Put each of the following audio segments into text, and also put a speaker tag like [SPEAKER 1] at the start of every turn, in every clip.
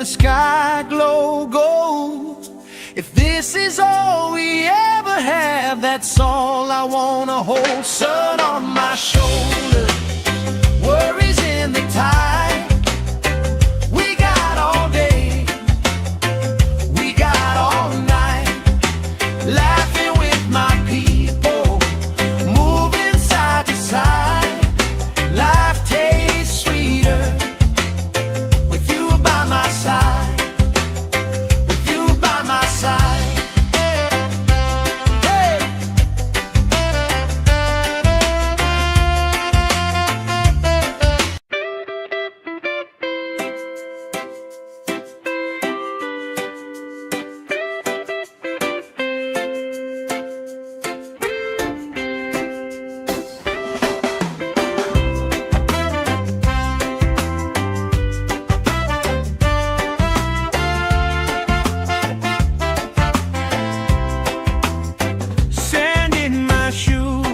[SPEAKER 1] the sky glow gold. If this is all we ever have, that's all I wanna hold. Sun on my shoulder, worries in the tide. We got all day, we got all night, laughing with my people, moving side to side. Life tastes sweeter with you by my side, with you by my side. Hey. Sand in my shoes,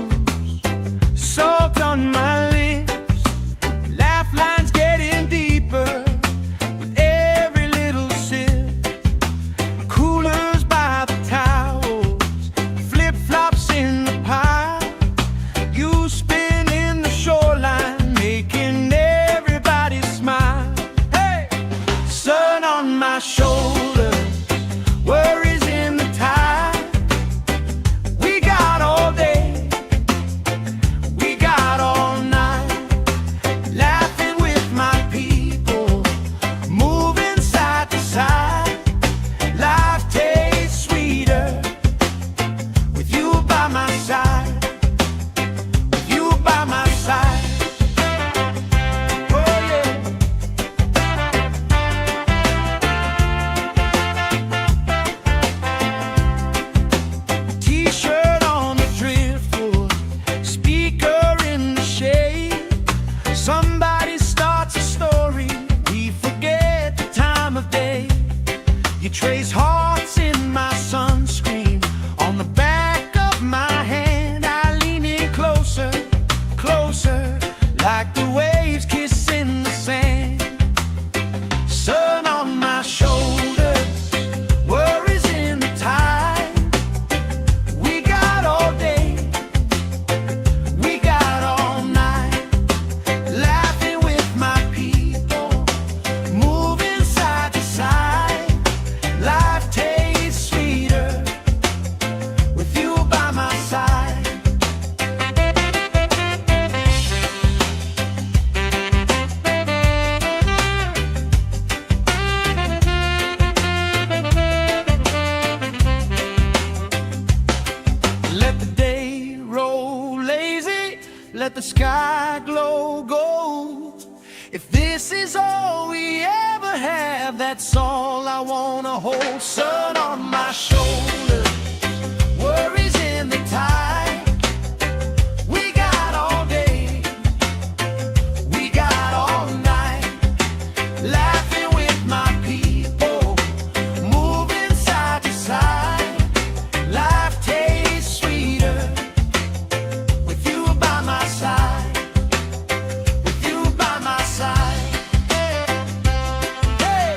[SPEAKER 1] salt on my lips, laugh lines getting deeper with every little sip. Coolers by the towels, flip-flops in the pile. You spinning the shoreline, making everybody smile. Hey! Sun on my shoulder, worries in the tide. We got all day, we got all night, laughing with my people, moving side to side. Life tastes sweeter with you by my side, with you by my side. Oh yeah. T-shirt on the driftwood, speaker in the shade. Somebody starts a story, we forget the time of day. You trace hearts in my sunscreen, on the back of my hand. I lean in closer, closer, like the waves kissing the sand. Sun on my shoulders, worries in the tide. We got all day, we got all night, laughing with my people, moving side to side. Life tastes sweeter with you by my side. Let the day roll lazy, let the sky glow gold. If this is all we ever have, that's all I wanna hold. Sun on my shoulder, worries in the tide. We got all day, we got all night, laughing with my people, moving side to side. Life tastes sweeter with you by my side, with you by my side. Hey.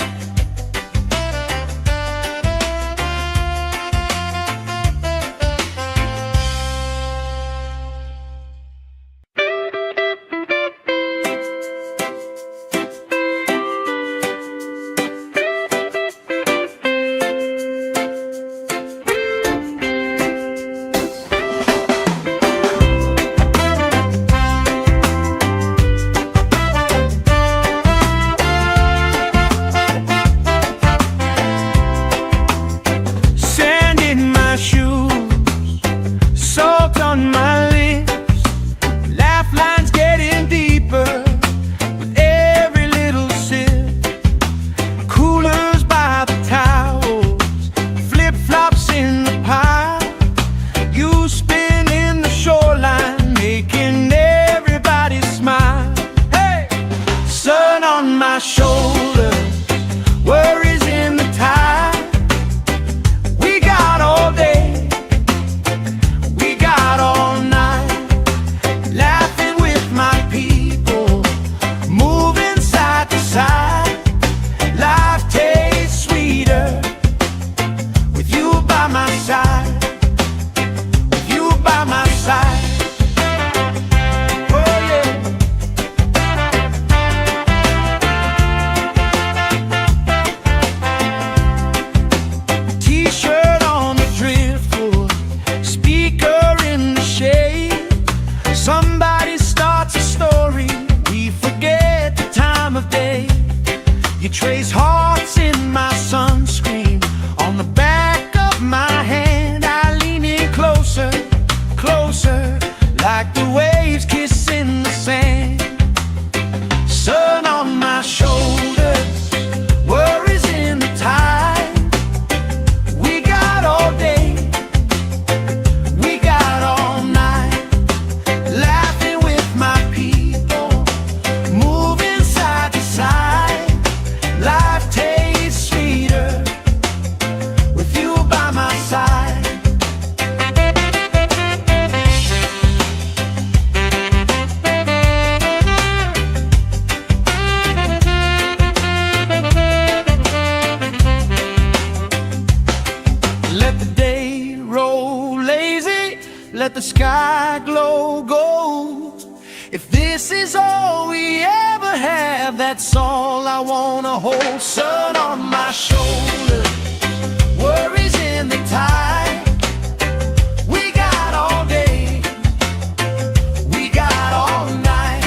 [SPEAKER 1] like the waves kissing the sand. Sun on my shoulders, worries in the tide. We got all day, we got all night, laughing with my people, moving side to side. Life tastes sweeter with you by my side. Let the day roll lazy, let the sky glow gold. If this is all we ever have, that's all I wanna hold. Sun on my shoulders, worries in the tide. We got all day, we got all night,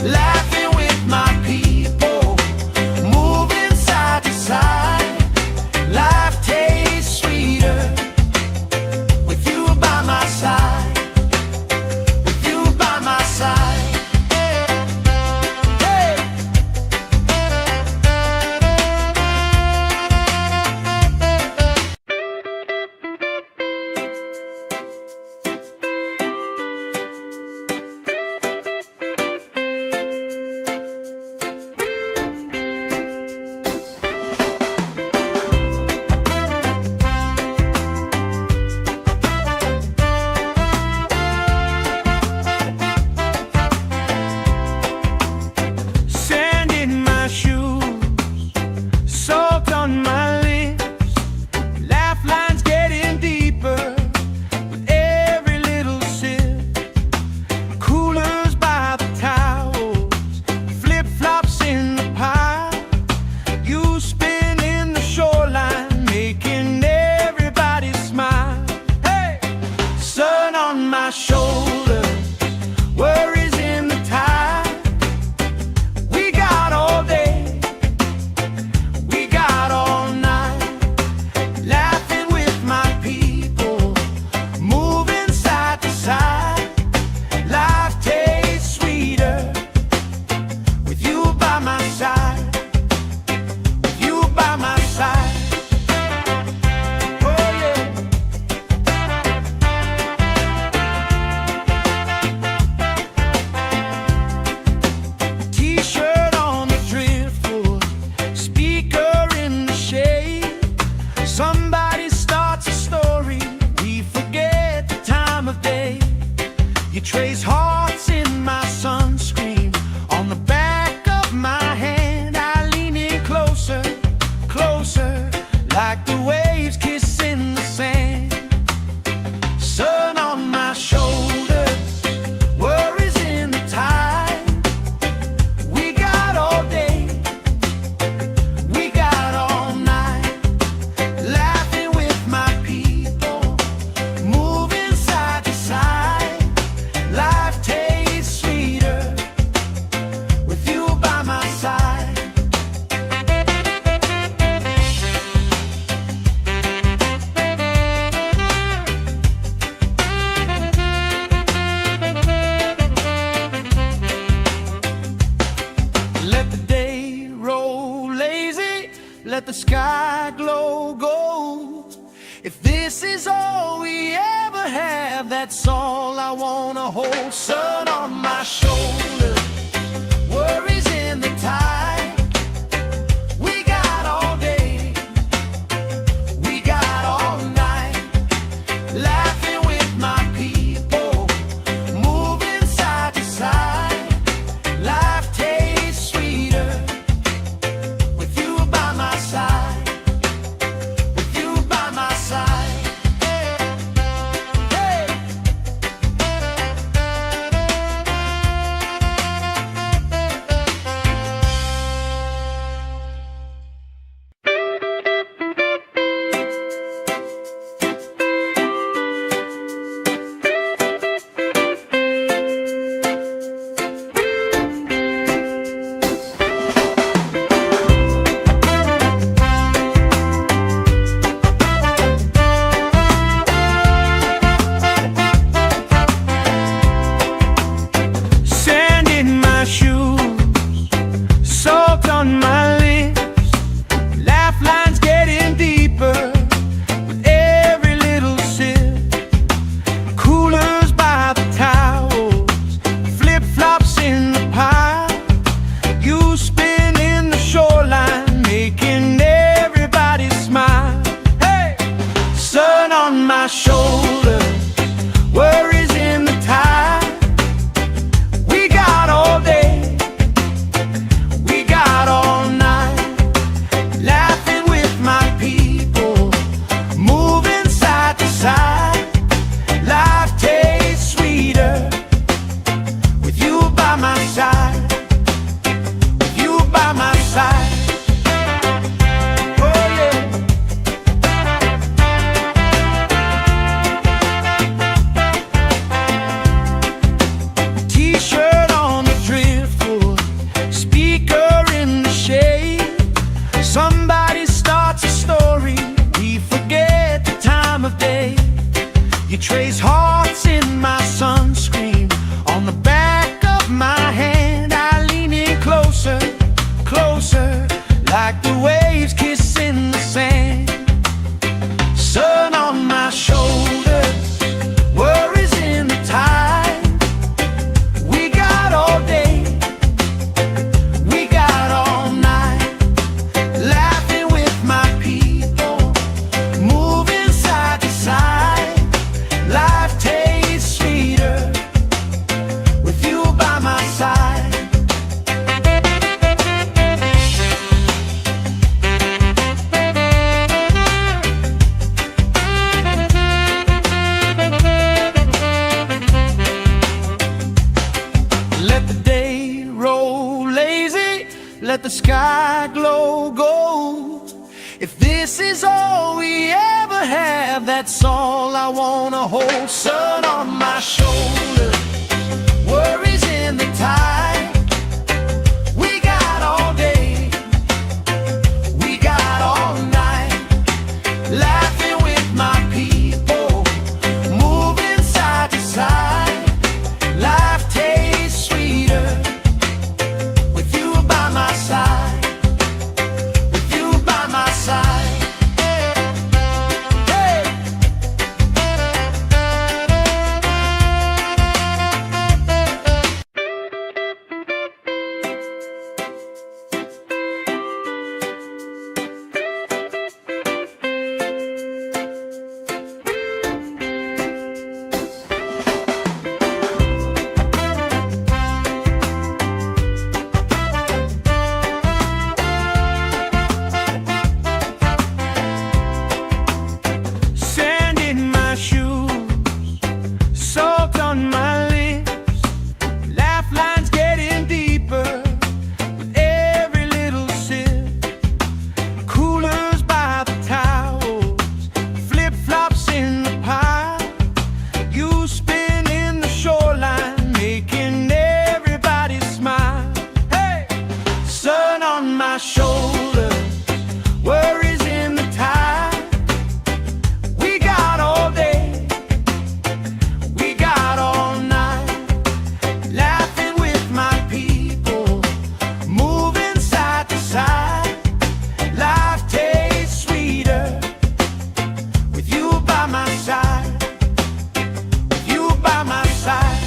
[SPEAKER 1] laughing with my people, moving side to side. Life tastes sweeter with you by my side, with you by my side. Hey! Sand in my shoes, salt on my lips, laugh lines getting deeper with every little sip. Coolers by the towels, flip-flops in the pile. You spin in the shoreline, making everybody smile. Hey! Sun on my shoulders, worries in the tide. We got all day, we got all night, laughing with my people, moving side to side. Life tastes sweeter with you by my side, with you by my side. Oh yeah. T-shirt on the driftwood, speaker in the shade. Somebody starts a story, we forget the time of day. You trace hearts in my sunscreen, on the back of my hand. I lean in closer, closer, like the waves kissing the sand. Sun on my shoulders, worries in the tide. We got all day, we got all night, laughing with my people, moving side to side. Life tastes sweeter with you by my side. Let the day roll lazy, let the sky glow gold. If this is all we ever have, that's all I wanna hold. Sun on my shoulders, worries in the tide. We got all day, we got all night, laughing with my people, moving side to side. Life tastes sweeter with you by my side, with you by my side. Hey! let the sky glow gold. If this is all we ever have, that's all I wanna hold. Sun on my shoulder, worries in the tide. We got all day, we got all night, laughing with my people, moving side to side. Life tastes sweeter with you by my side, with you by my side. Hey! Sand in my shoes, salt on my lips, laugh lines getting deeper with every little sip. Coolers by the towels, flip-flops in the pile. You spin in the shoreline, making everybody smile. Hey! Sun on my shoulders, worries in the tide. We got all day, we got all night, laughing with my people, moving side to side. Life tastes sweeter with you by my side, with you by my side.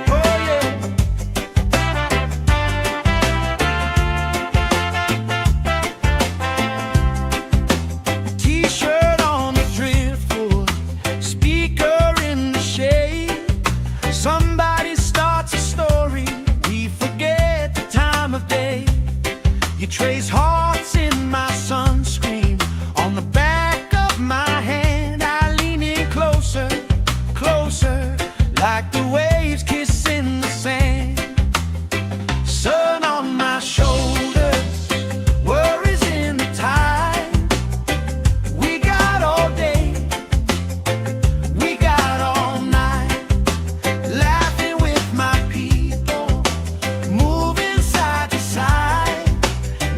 [SPEAKER 1] Oh yeah. T-shirt on the driftwood, speaker in the shade. Somebody starts a story, we forget the time of day. You trace hearts in my sunscreen, on the back of my hand. I lean in closer, closer, like the waves kissing the sand. Sun on my shoulders, worries in the tide. We got all day, we got all night, laughing with my people, moving side to side.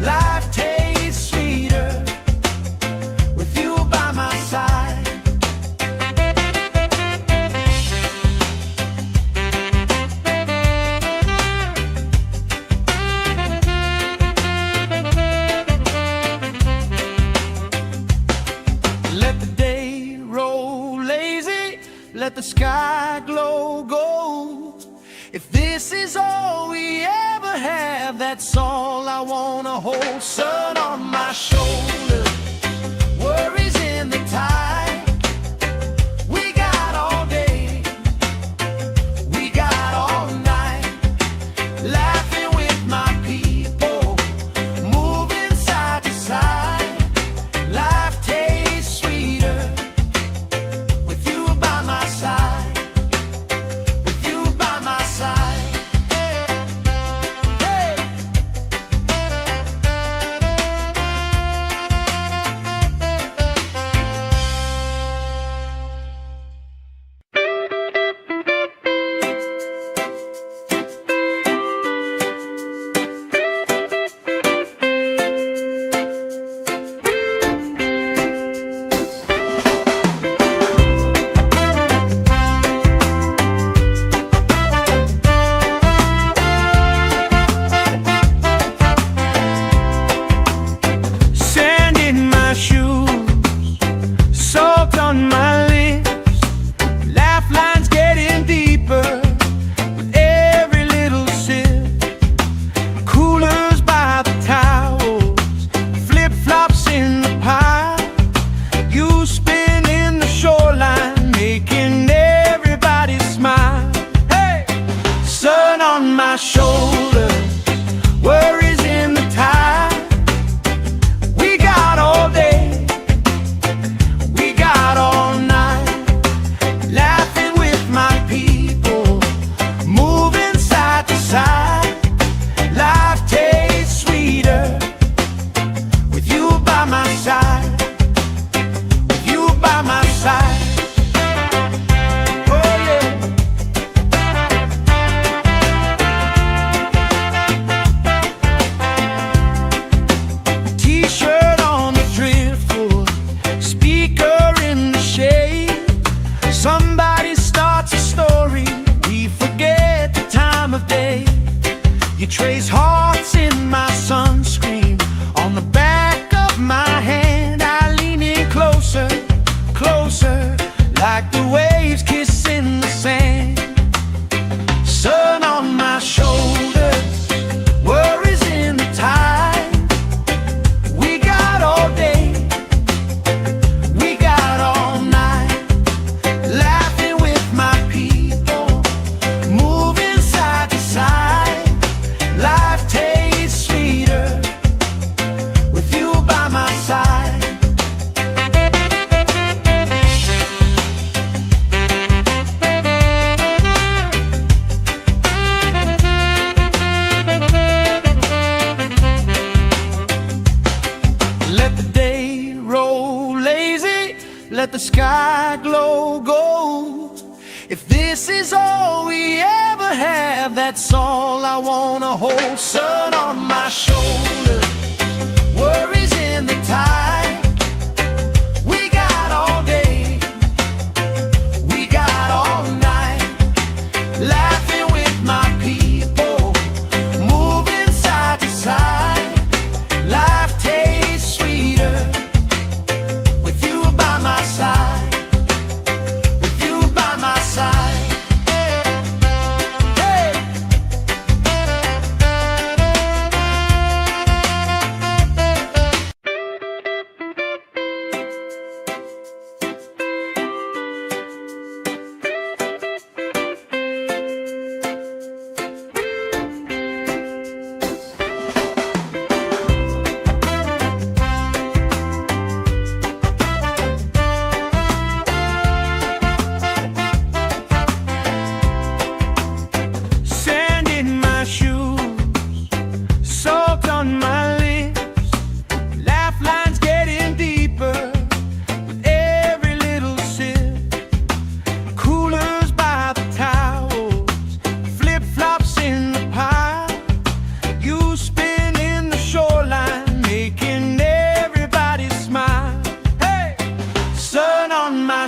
[SPEAKER 1] Life tastes sweeter with you by my side. Let the day roll lazy, let the sky glow gold. If this is all we ever have, that's all I wanna hold. Sun on my shoulder, worries in the tide. We got all day, we got all night, laughing with my people, moving side to side. Life tastes sweeter with you by my side, with you by my side. Hey! that's all I wanna hold. Sun on my shoulder, worries in the tide. We got all day, we got all night, laughing with my people, moving side to side. Life tastes sweeter with you by my side, with you by my side.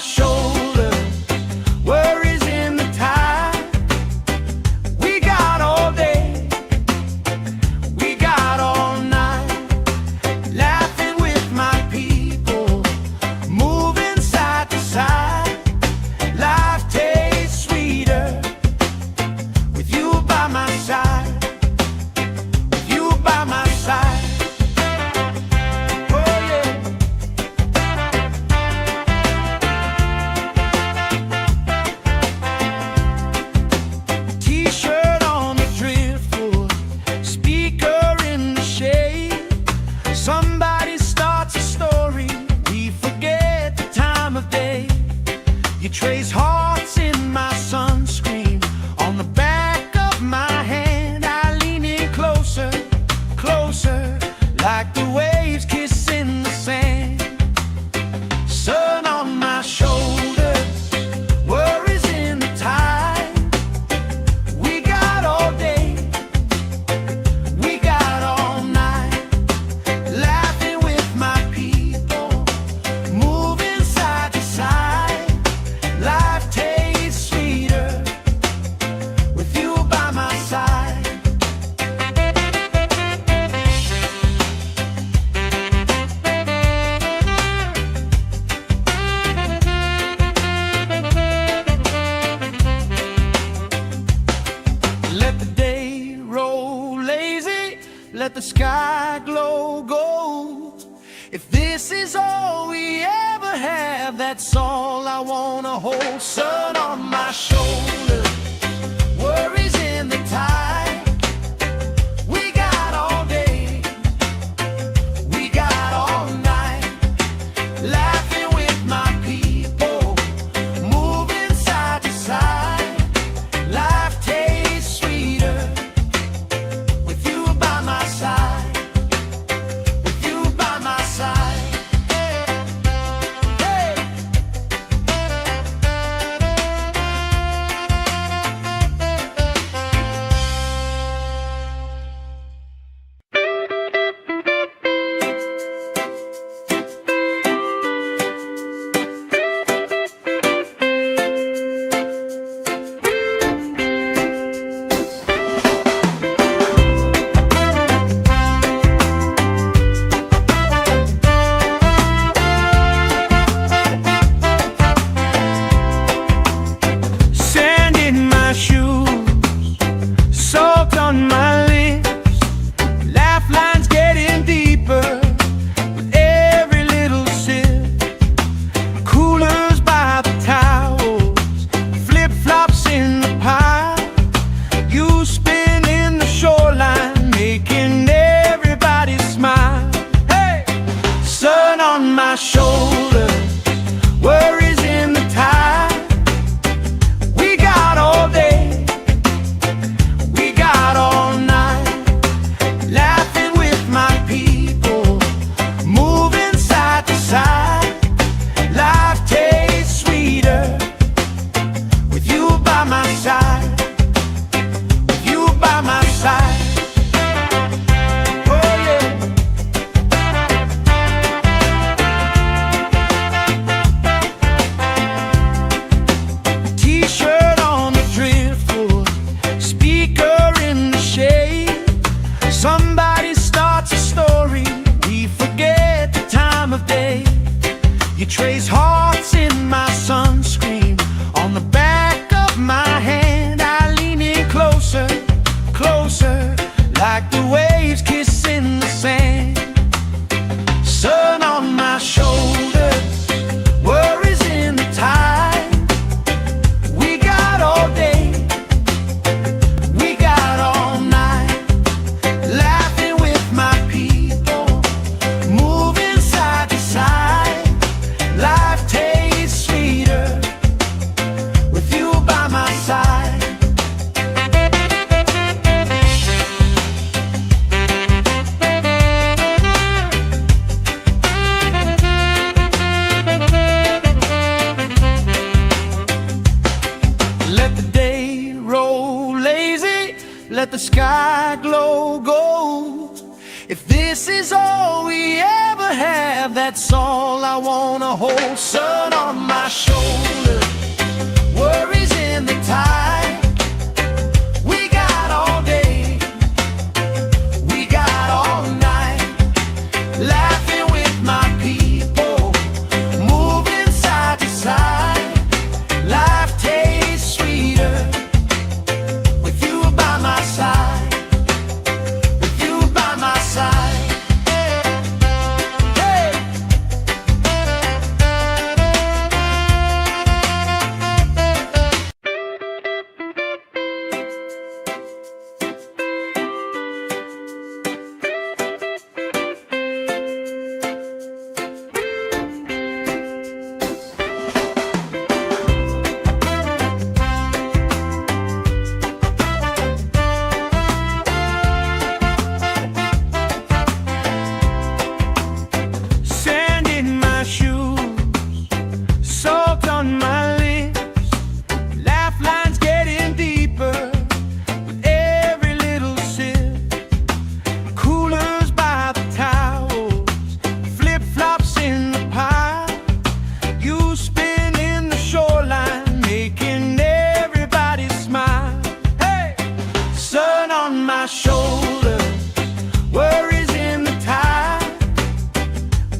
[SPEAKER 1] Shoulder, worries in the tide. We got all day, we got all night, laughing with my people, moving side to side. Life tastes sweeter with you by my side, with you by my side. Somebody starts a story, we forget the time of day. You trace hearts in my sunscreen, on the back of my hand. I lean in closer, closer, like the waves kissing the sand. Sun on my shoulders, worries in the tide. We got all day, we got all night, laughing with my people, moving side to side. Life tastes sweeter with you by my side. Let the day roll lazy, let the sky glow gold. If this is all we ever have, that's all I wanna hold. Sun on my shoulder, worries in the tide. We got all day, we got all night, laughing with my people, moving side to side. Life tastes sweeter with you by my side, with you by my side. Hey. waves kissing the sand. Sun on my shoulders, worries in the tide. We got all day, we got all night, laughing with my people, moving side to side. Life tastes sweeter with you by my side. Let the day roll lazy, let the sky glow gold. If this is all we ever have, that's all I wanna hold. Sun on my shoulders, worries in the tide. We got all day, we got all night, laughing with my people, moving side to side. Life tastes sweeter with you by my side, with you by my side. Hey! Sand in my shoes, salt on my lips, laugh lines getting deeper with every little sip. Coolers by the towels, flip-flops in the pile. You spinning the shoreline, making everybody smile. Hey! Sun on my shoulders, worries in the tide.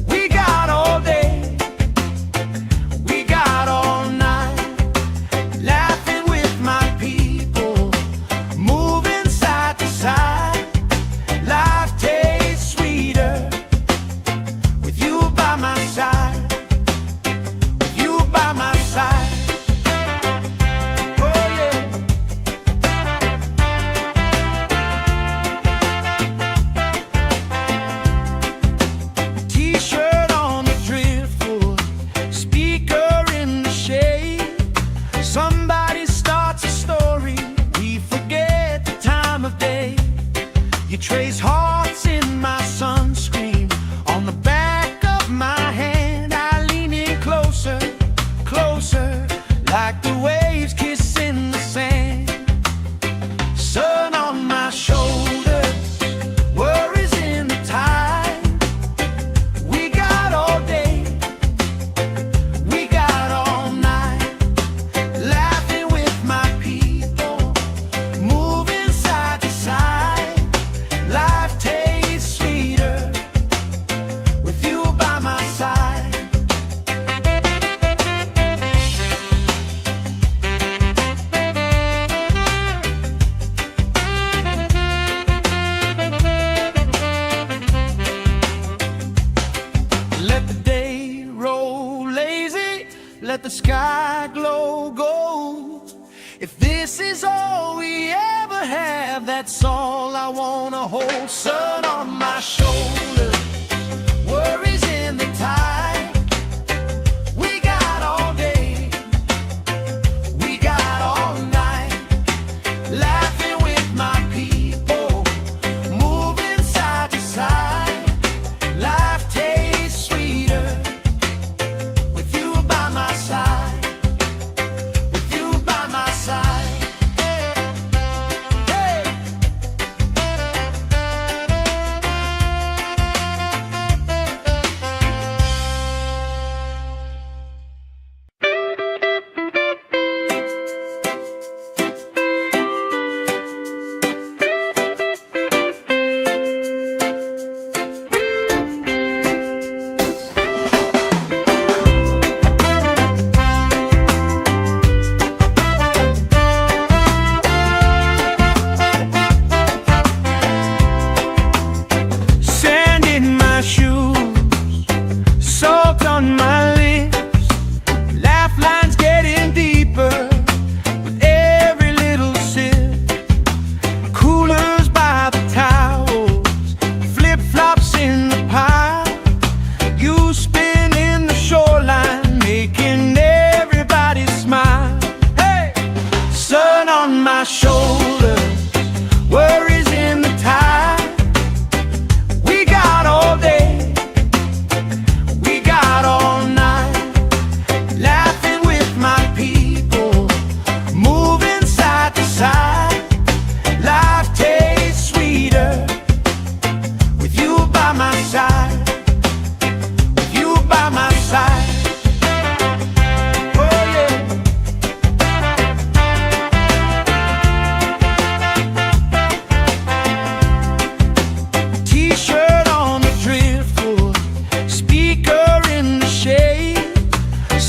[SPEAKER 1] We got all day, we got all night, laughing with my people, moving side to side. Life tastes sweeter with you by my side, with you by my side. Oh yeah. T-shirt on the driftwood, speaker in the shade. Somebody starts a story, we forget the time of day. You trace hearts in my sunscreen, on the back of my hand. I lean in closer, closer, like the waves kissing the sand. Sun on my shoulders, worries in the tide. We got all day, we got all night, laughing with my people, moving side to side. Life tastes sweeter with you by my side. Let the day roll lazy, let the sky glow gold. If this is all we ever have, that's all I wanna hold. Sun on my shoulders, worries in the tide. We got all day, we got all night, laughing with my people, moving side to side. Life tastes sweeter with you by my side, with you by my side. Hey! my shoulders, worries in the tide. We got all day, we got all night, laughing with my people, moving side to side. Life tastes sweeter with you by my side, with you by my side.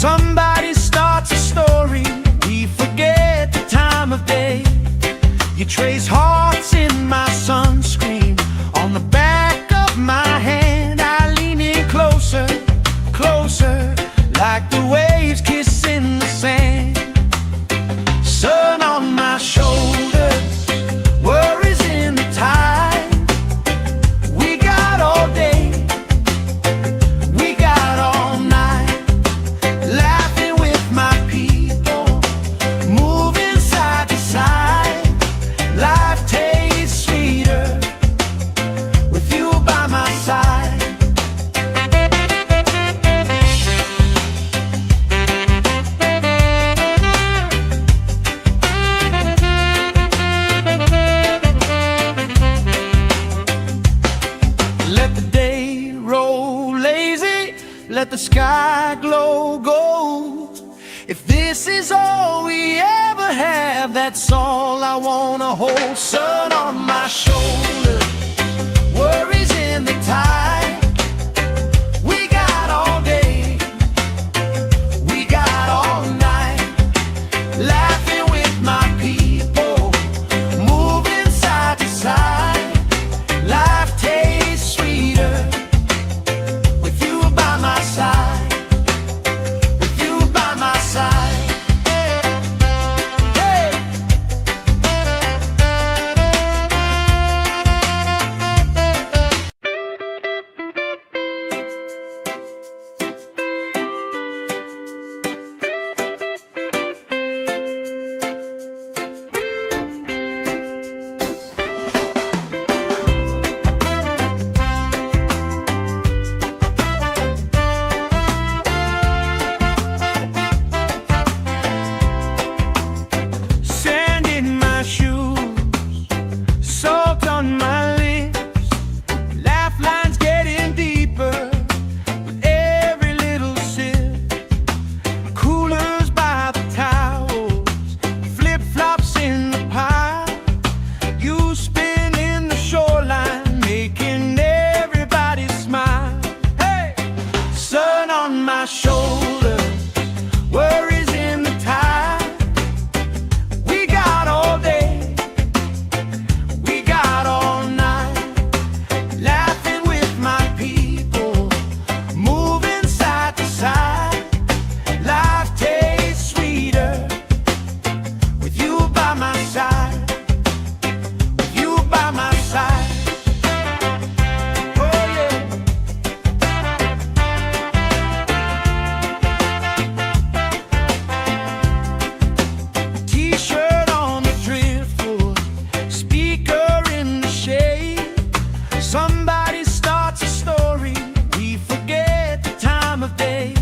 [SPEAKER 1] Somebody starts a story, we forget the time of day. You trace hearts in my sunscreen, on the back of my hand. I lean in closer, closer, like the waves kissing the sand. Sun on my shoulders, worries in the tide. We got all day, we got all night, laughing with my people, moving side to side. Life tastes sweeter with you by my side. Let the day roll lazy, let the sky glow gold. If this is all we ever have, that's all I wanna hold. Sun on my shoulders, worries in the tide. We got all day, we got all night, laughing with my people, moving side to side. Life tastes sweeter with you by my side, with you by my side. Hey! Sand in my shoes, salt on my lips, laugh lines getting deeper with every little sip. Coolers by the towels, flip-flops in the pile. You spin in the shoreline, making everybody smile. Hey! Sun on my shoulders, worries in the tide. We got all day, we got all night, laughing with my people, moving side to side. Life tastes sweeter with you by my side, with you by my side. Oh yeah. T-shirt on the driftwood, speaker in the shade. Somebody starts a story, we forget the time of day.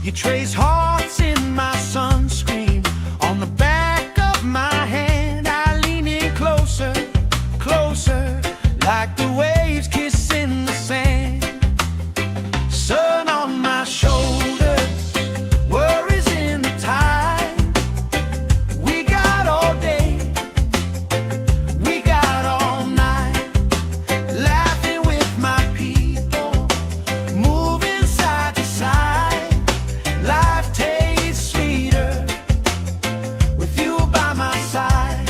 [SPEAKER 1] You trace hearts in my sunscreen, on the back of my hand. I lean in closer, closer, like the waves kissing the sand. Sun on my shoulders, worries in the tide. We got all day, we got all night, laughing with my people, moving side to side. Life tastes sweeter with you by my side.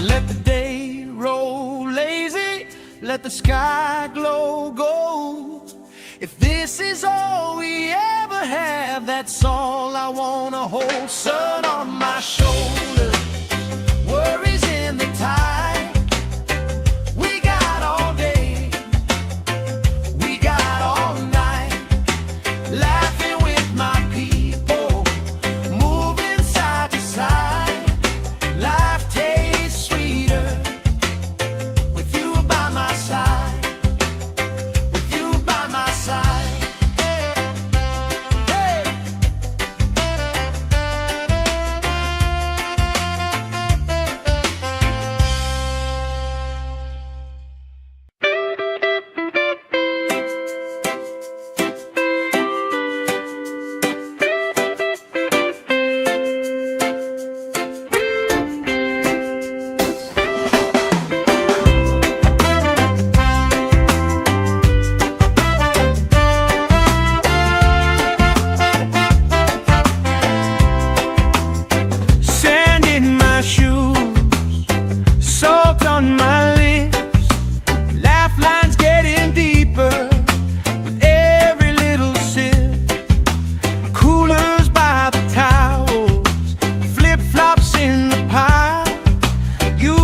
[SPEAKER 1] Let the day roll lazy, let the sky glow gold. If this is all we ever have, that's all I wanna hold. Sun on my shoulders, worries in the tide.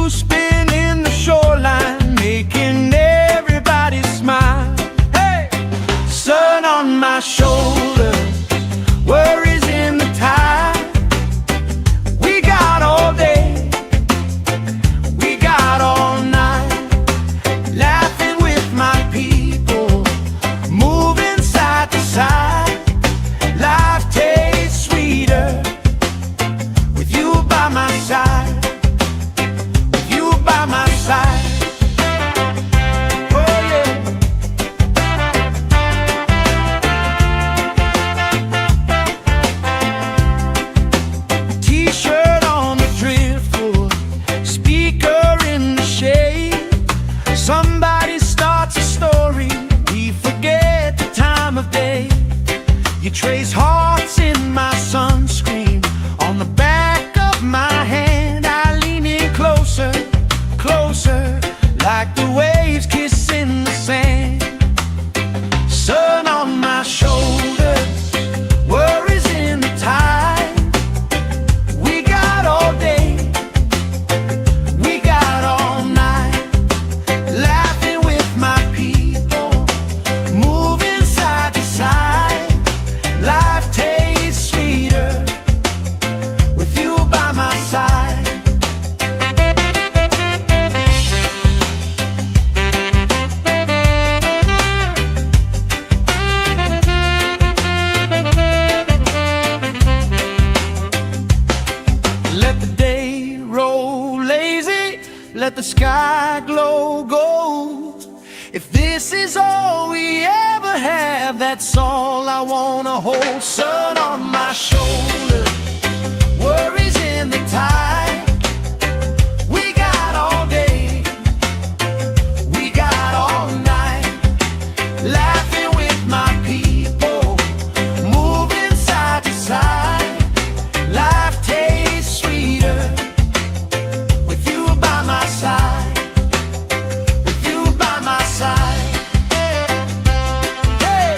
[SPEAKER 1] You spin in the shoreline, making everybody smile. Hey! Sun on my shoulders, worries in the tide. We got all day, we got all night, laughing with my people, moving side to side. Life tastes sweeter with you by my side, with you by my side. Oh yeah. T-shirt on the driftwood, speaker in the shade. Somebody starts a story, we forget the time of day. You trace hearts in my sunscreen, on the back of my hand. I lean in closer, closer, like the waves kissing the sand. Sun on my shoulders, worries in the tide. We got all day, we got all night, laughing with my people, moving side to side. Life tastes sweeter with you by my side. Let the day roll lazy, let the sky glow gold. If this is all we ever have, that's all I wanna hold. Sun on my shoulders, worries in the tide. We got all day, we got all night, laughing with my people, moving side to side. Life tastes sweeter with you by my side, with you by my side. Hey!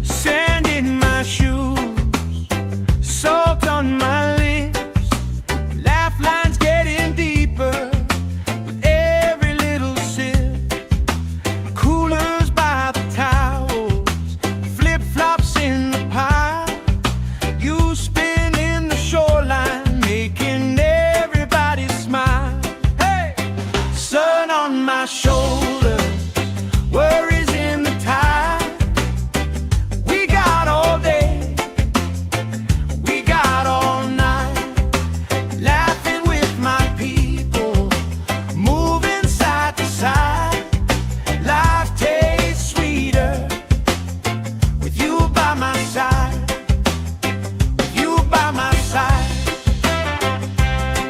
[SPEAKER 1] Sand in my shoes, salt on my lips, laugh lines getting deeper with every little sip. Coolers by the towels, flip-flops in the pile. You spin in the shoreline, making everybody smile. Hey! Sun on my shoulders, worries in the tide. We got all day, we got all night, laughing with my people, moving side to side. Life tastes sweeter with you by my side, with you by my side.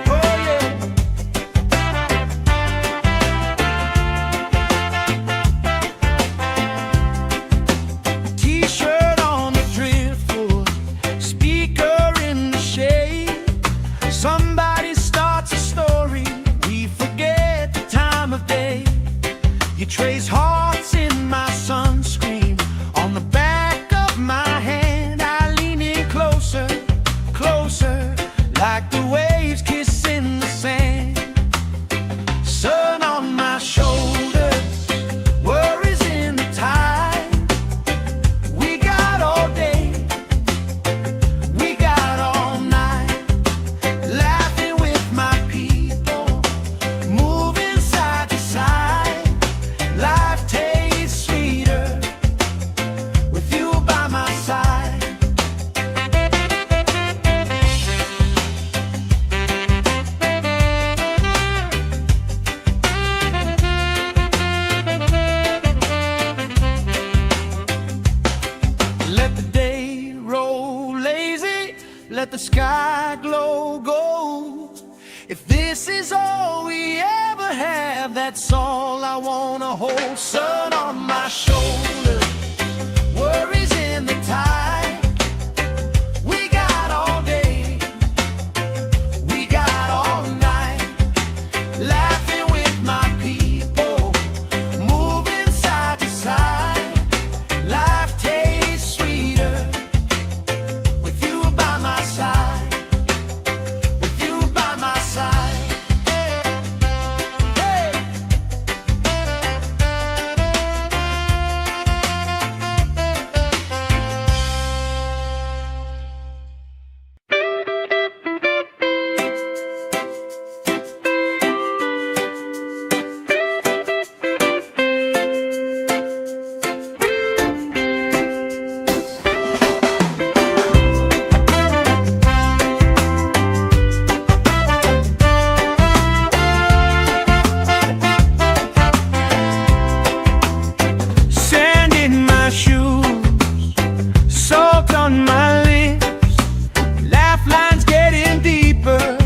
[SPEAKER 1] Oh yeah. T-shirt on the driftwood, speaker in the shade. Somebody starts a story, we forget the time of day. You trace hearts in my sunscreen, on the back of my hand. I lean in closer, closer, like the waves kissing the sand. Sun on my shoulders, worries in the tide. We got all day, we got all night, laughing with my people, moving side to side. Life tastes sweeter with you by my side. Let the day roll lazy, let the sky glow gold. If this is all we ever had, have, that's all I wanna hold. Sun on my shoulder, worries in the tide. We got all day, we got all night, laughing with my people, moving side to side. Life tastes sweeter with you by my side, with you by my side. On my lips, lifelines getting deeper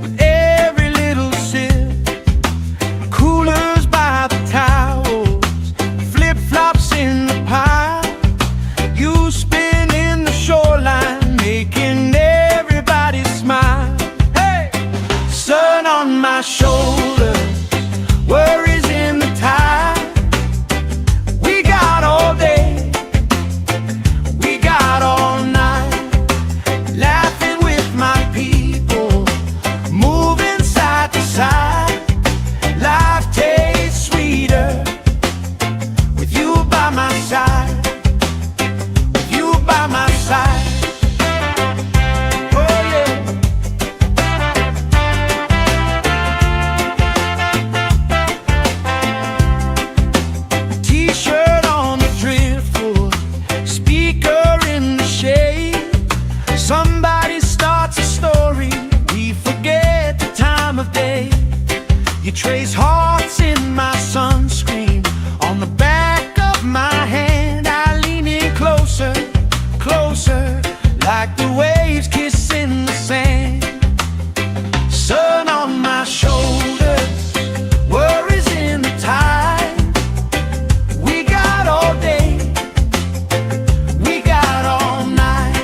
[SPEAKER 1] with every little sip. Coolers by the towels, flip-flops in the pile. You spinning the shoreline, making everybody smile. Hey, sun on my shoulder, worries in the tide. We got all day, all night, laughing with my people, moving side to side. Life tastes sweeter with you by my side, with you by my side. Oh yeah. T-shirt on the driftwood, speaker in the shade. Somebody starts a story, we forget the time of day. You trace hearts in my sunscreen, on the back of my hand. I lean in closer, closer, like the waves kissing the sand. Sun on my shoulders, worries in the tide. We got all day, we got all night,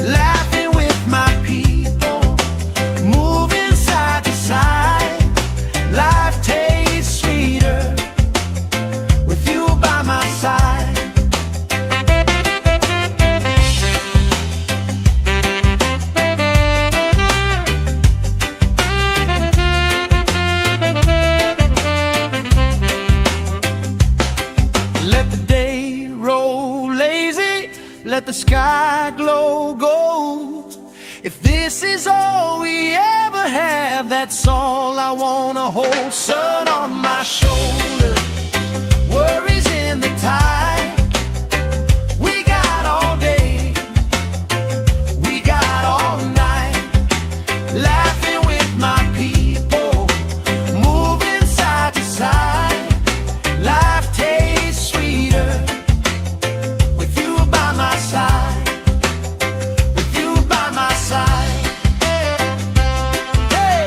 [SPEAKER 1] laughing with my people, moving side to side. Life tastes sweeter with you by my side. Let the day roll lazy, let the sky glow gold. If this is all we ever have, that's all I wanna hold. Sun on my shoulder, worries in the tide. We got all day, we got all night, laughing with my people, moving side to side. Life tastes sweeter with you by my side, with you by my side. Hey.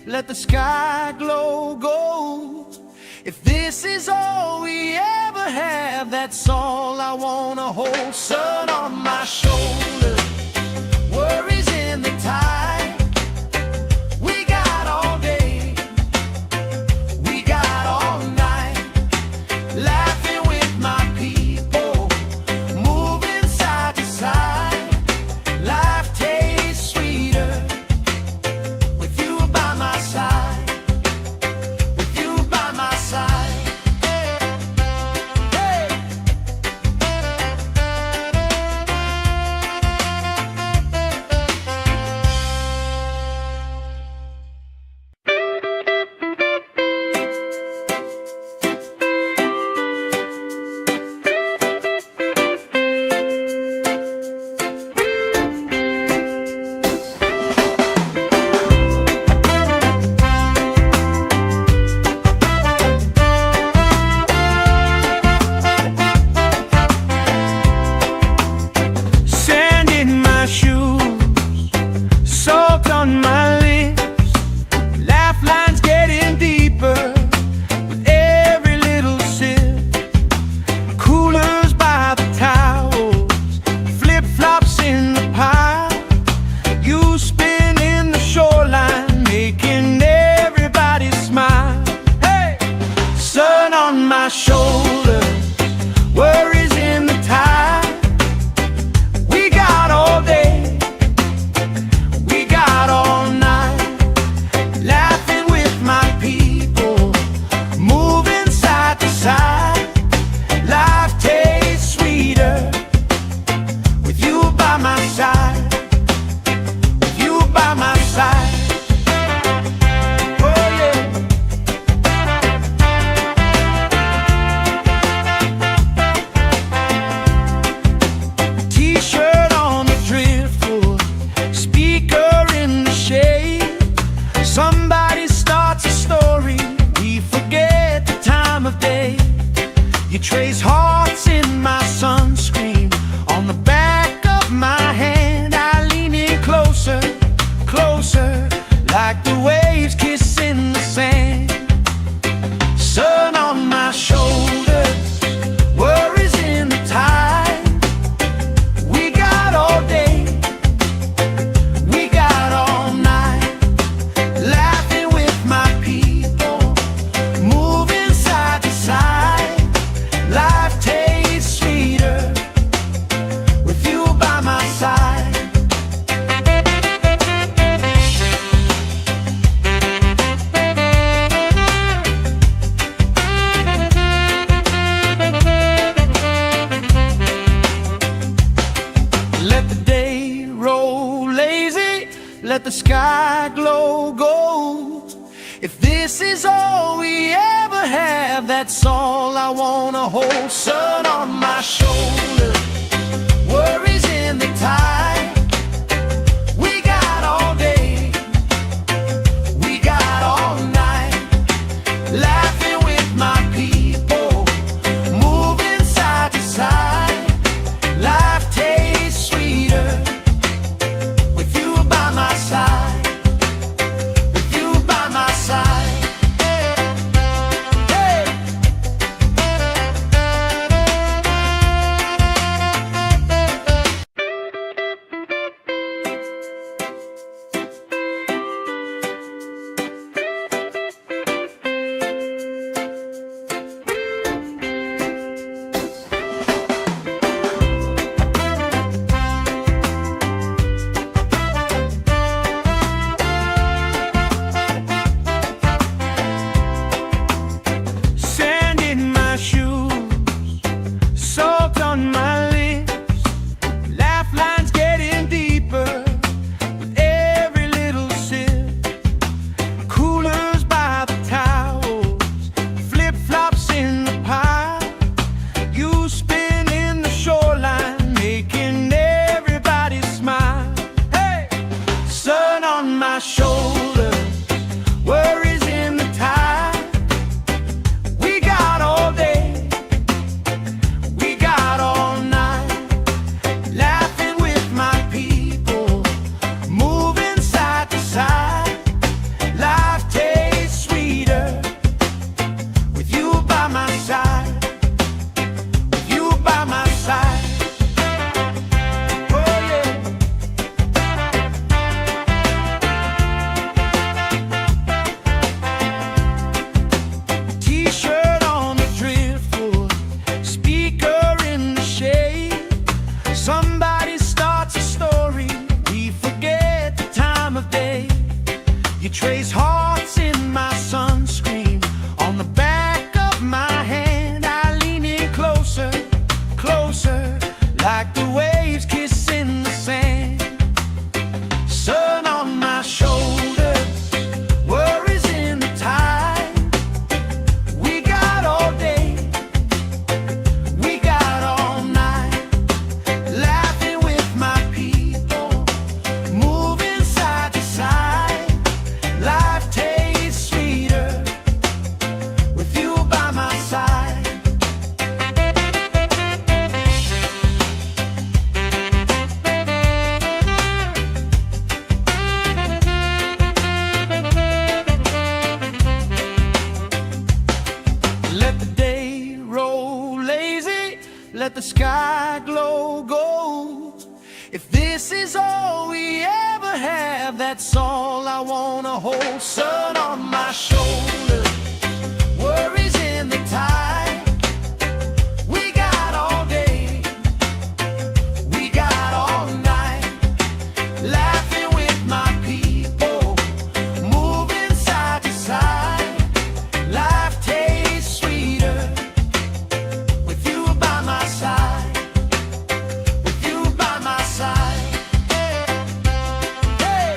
[SPEAKER 1] let the sky glow gold. If this is all we ever have, that's all I wanna hold. Sun on my shoulder, worries in the tide. We got all day, we got all night, laughing with my people, moving side to side. Life tastes sweeter with you by my side, with you by my side. Hey. Sand in my shoes, salt on my lips, laugh lines getting deeper with every little sip. Coolers by the towels, flip-flops in the pile, you spin in the shoreline, making everybody smile. Hey! Sun on my shoulders, worries in the tide. We got all day, we got all night, laughing with my people, moving side to side. Life tastes sweeter with you by my side, with you by my side. Oh yeah. T-shirt on the driftwood, speaker in the shade. Somebody starts a story, we forget the time of day. You trace hearts in my sunscreen, on the back of my hand. I lean in closer, closer, like the waves kissing the sand. Sun on my shoulders, worries in the tide. We got all day, we got all night, laughing with my people, moving side to side. Life tastes sweeter with you by my side. Let the day roll lazy, let the sky glow gold. If this is all we ever have, that's all I wanna hold. Sun on my shoulder, worries in the tide. We got all day, we got all night, laughing with my people, moving side to side. Life tastes sweeter with you by my side, with you by my side. Hey. let the sky glow gold. If this is all we ever have, that's all I wanna hold. Sun on my shoulder, worries in the tide. We got all day, we got all night, laughing with my people, moving side to side. Life tastes sweeter with you by my side, with you by my side. Hey!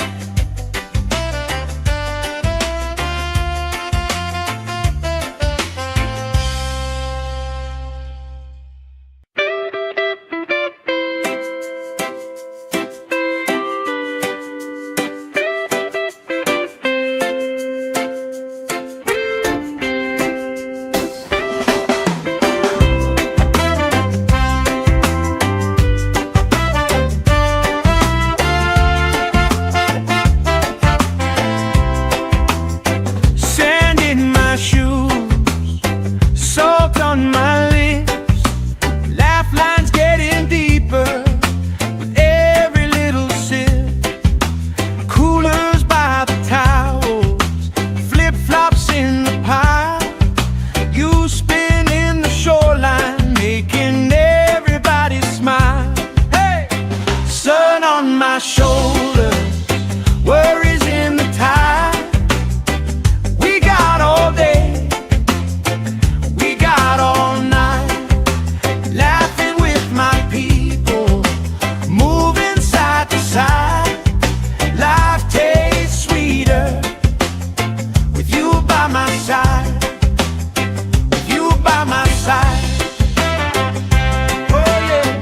[SPEAKER 1] Sand in my shoes, salt on my lips, laugh lines getting deeper with every little sip. Coolers by the towels, flip-flops in the pile. You spin in the shoreline, making everybody smile. Hey! Sun on my shoulders, worries in the tide. We got all day, we got all night, laughing with my people, moving side to side. Life tastes sweeter with you by my side, with you by my side. Oh yeah.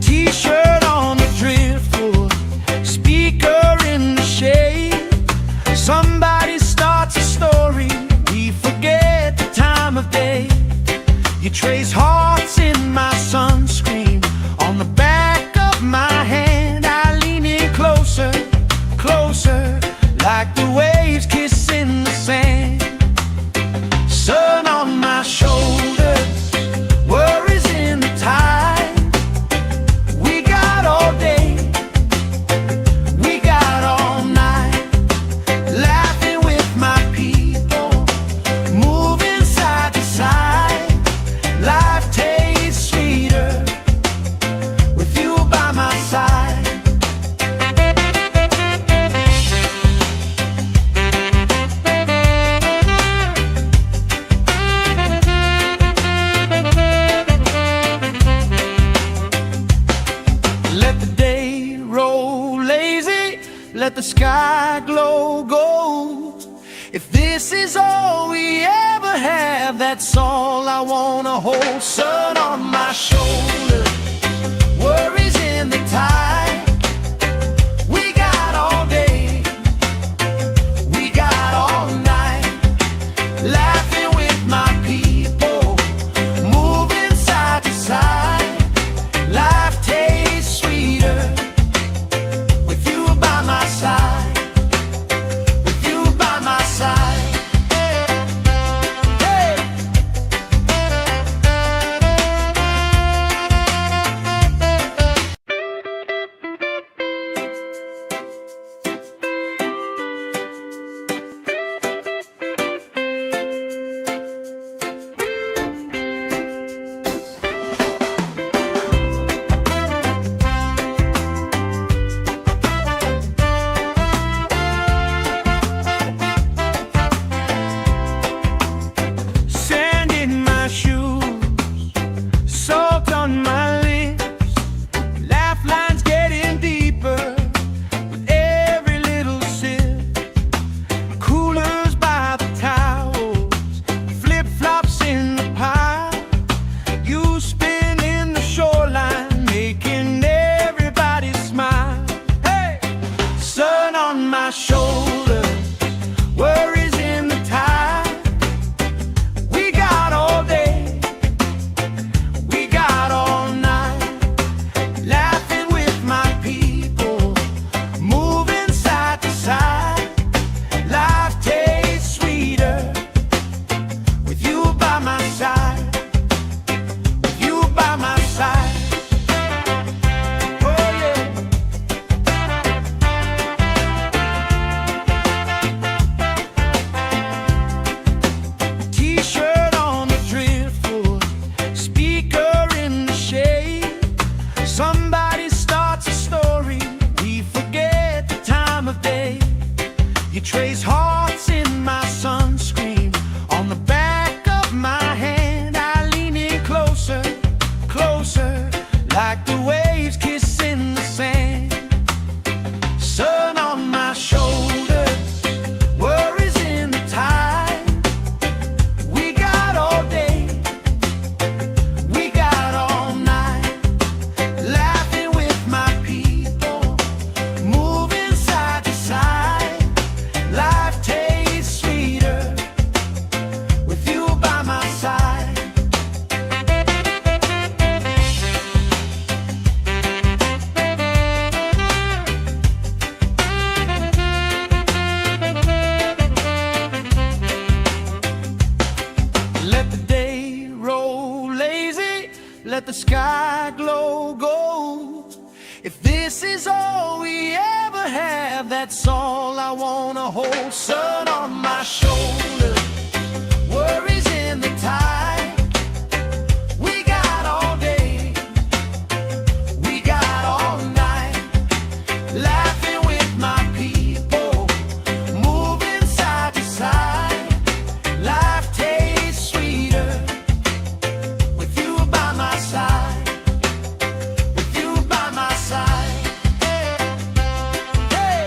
[SPEAKER 1] T-shirt on the driftwood, speaker in the shade. Somebody starts a story, we forget the time of day. You trace hearts in my sunscreen, on the back of my hand. I lean in closer, closer, like the waves kissing the sand. Sun on my shoulders, worries in the tide. We got all day, we got all night, laughing with my people, moving side to side. Life tastes sweeter with you by my side. Let the day roll lazy, let the sky glow gold. If this is all we ever have, that's all I wanna hold. Sun on my shoulder, worries in the tide. We got all day, we got all night, laughing with my people, moving side to side. Life tastes sweeter with you by my side, with you by my side. Hey! waves kissing the sand. Sun on my shoulders, worries in the tide. We got all day, we got all night, laughing with my people, moving side to side. Life tastes sweeter with you by my side. Let the day roll lazy, let the sky glow gold. If this is all we ever have, that's all I wanna hold. Sun on my shoulders, worries in the tide. We got all day, we got all night, laughing with my people, moving side to side. Life tastes sweeter with you by my side, with you by my side. Hey.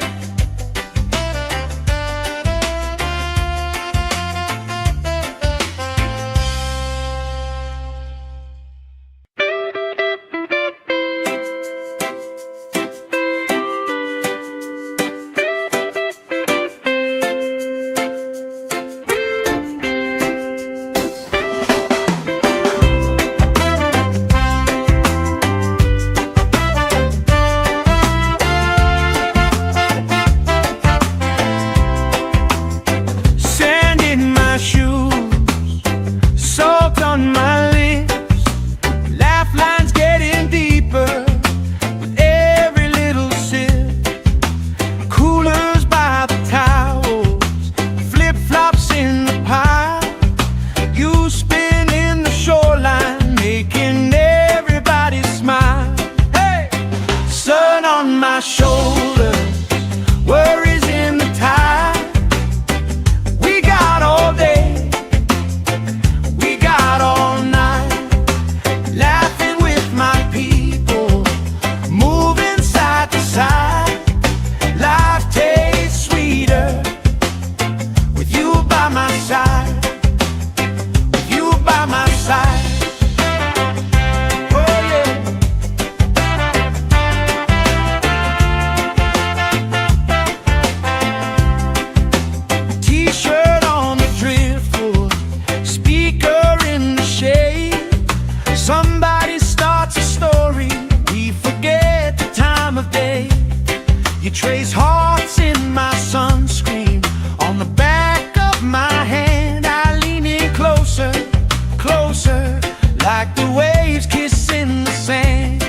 [SPEAKER 1] Sand in my shoes, salt on my lips, laugh lines getting deeper with every little sip. Coolers by the towels, flip-flops in the pile. You spin in the shoreline, making everybody smile. Hey! Sun on my shoulders, worries in the tide. We got all day, we got all night, laughing with my people, moving side to side. Life tastes sweeter with you by my side, with you by my side. Oh yeah. T-shirt on the driftwood, speaker in the shade. Somebody starts a story, we forget the time of day. You trace hearts in my sunscreen, on the back of my hand. I lean in closer, closer, like the waves kissing the sand.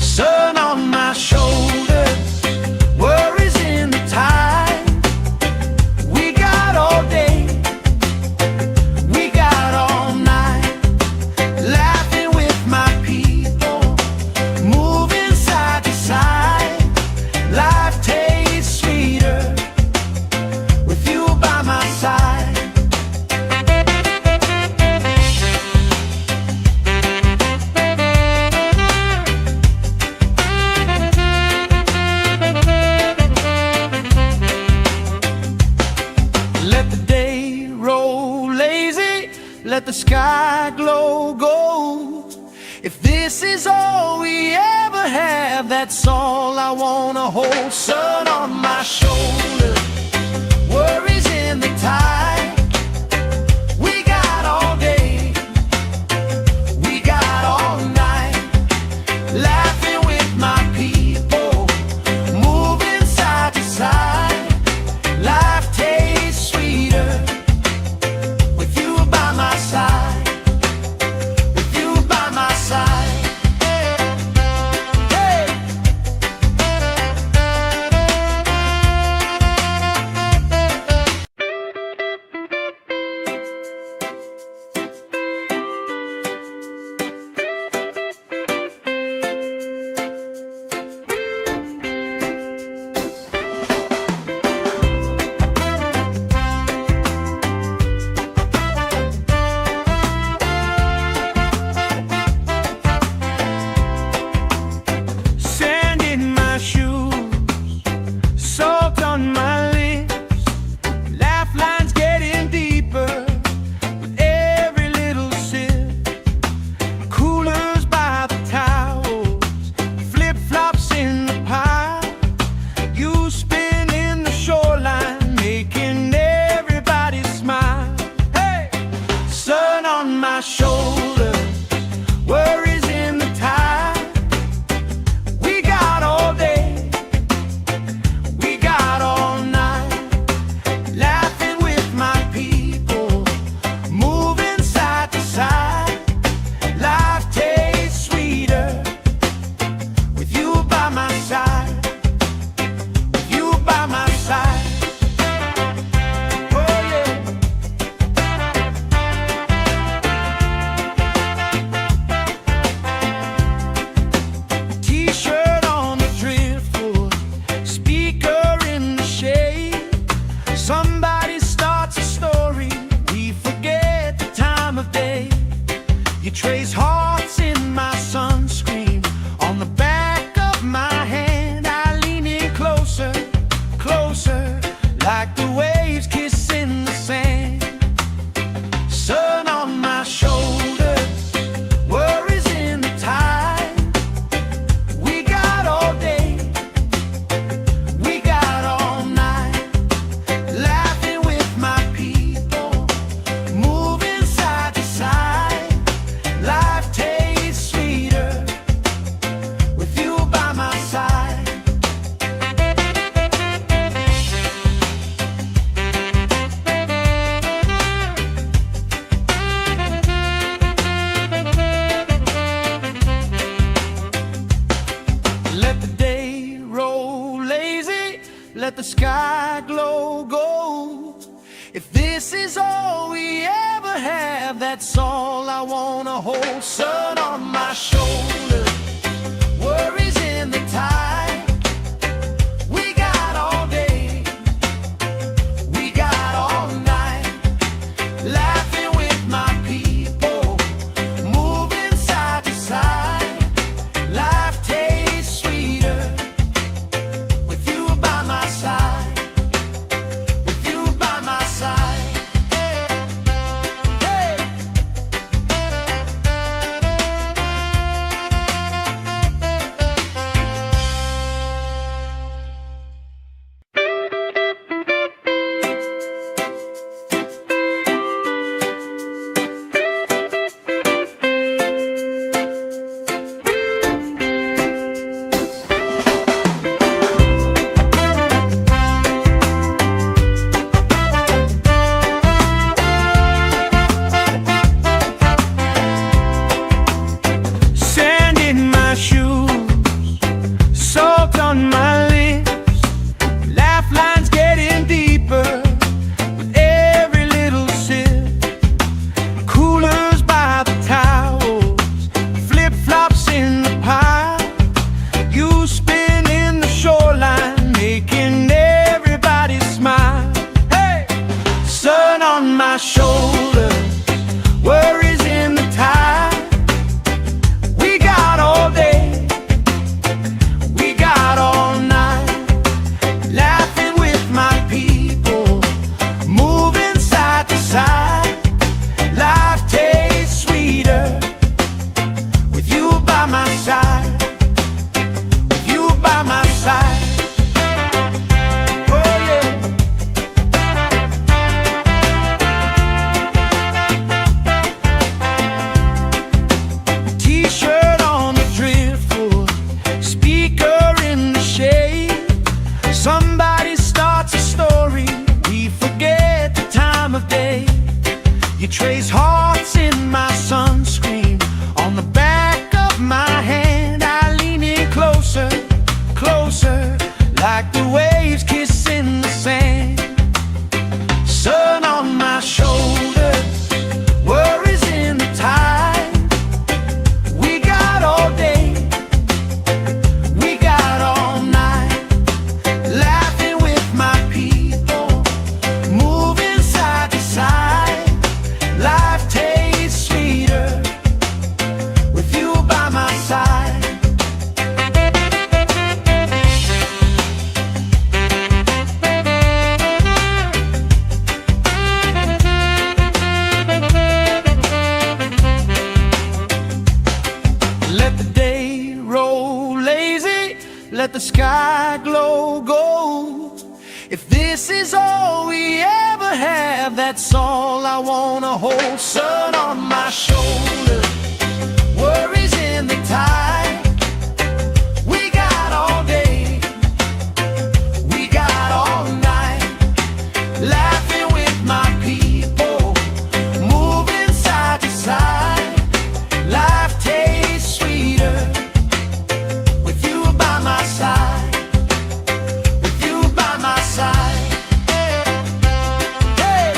[SPEAKER 1] Sun on my shoulders, worries in the tide. We got all day, we got all night, laughing with my people, moving side to side. Life tastes sweeter with you by my side. Let the day roll lazy, let the sky glow gold. If this is all we ever have, that's all I wanna hold. Sun on my shoulders, worries in the tide. We got all day, we got all night, laughing with my people, moving side to side. Life tastes sweeter with you by my side, with you by my side. Hey. let the sky glow gold. If this is all we ever have, that's all I wanna hold. Sun on my shoulder, worries in the tide. We got all day, we got all night, laughing with my people, moving side to side. Life tastes sweeter with you by my side, with you by my side. Hey. Sand in my shoes, salt on my lips, laugh lines getting deeper with every little sip. Coolers by the towels, flip-flops in the pile, you spinning the shoreline, making everybody smile. Hey! Sun on my shoulder, worries in the tide. We got all day, we got all night, laughing with my people, moving side to side. Life tastes sweeter with you by my side, with you by my side. Oh yeah. T-shirt on the driftwood, speaker in the shade. Somebody starts a story, we forget the time of day. You trace hearts in my sunscreen, on the back of my hand. I lean in closer, closer, like the waves kissing the sand. Sun on my shoulders, worries in the tide. We got all day, we got all night, laughing with my people, moving side to side. Life tastes sweeter with you by my side. Let the day roll lazy, let the sky glow gold. If this is all we ever have, that's all I wanna hold. Sun on my shoulder, worries in the tide. We got all day, we got all night, laughing with my people, moving side to side. Life tastes sweeter with you by my side, with you by my side. Hey.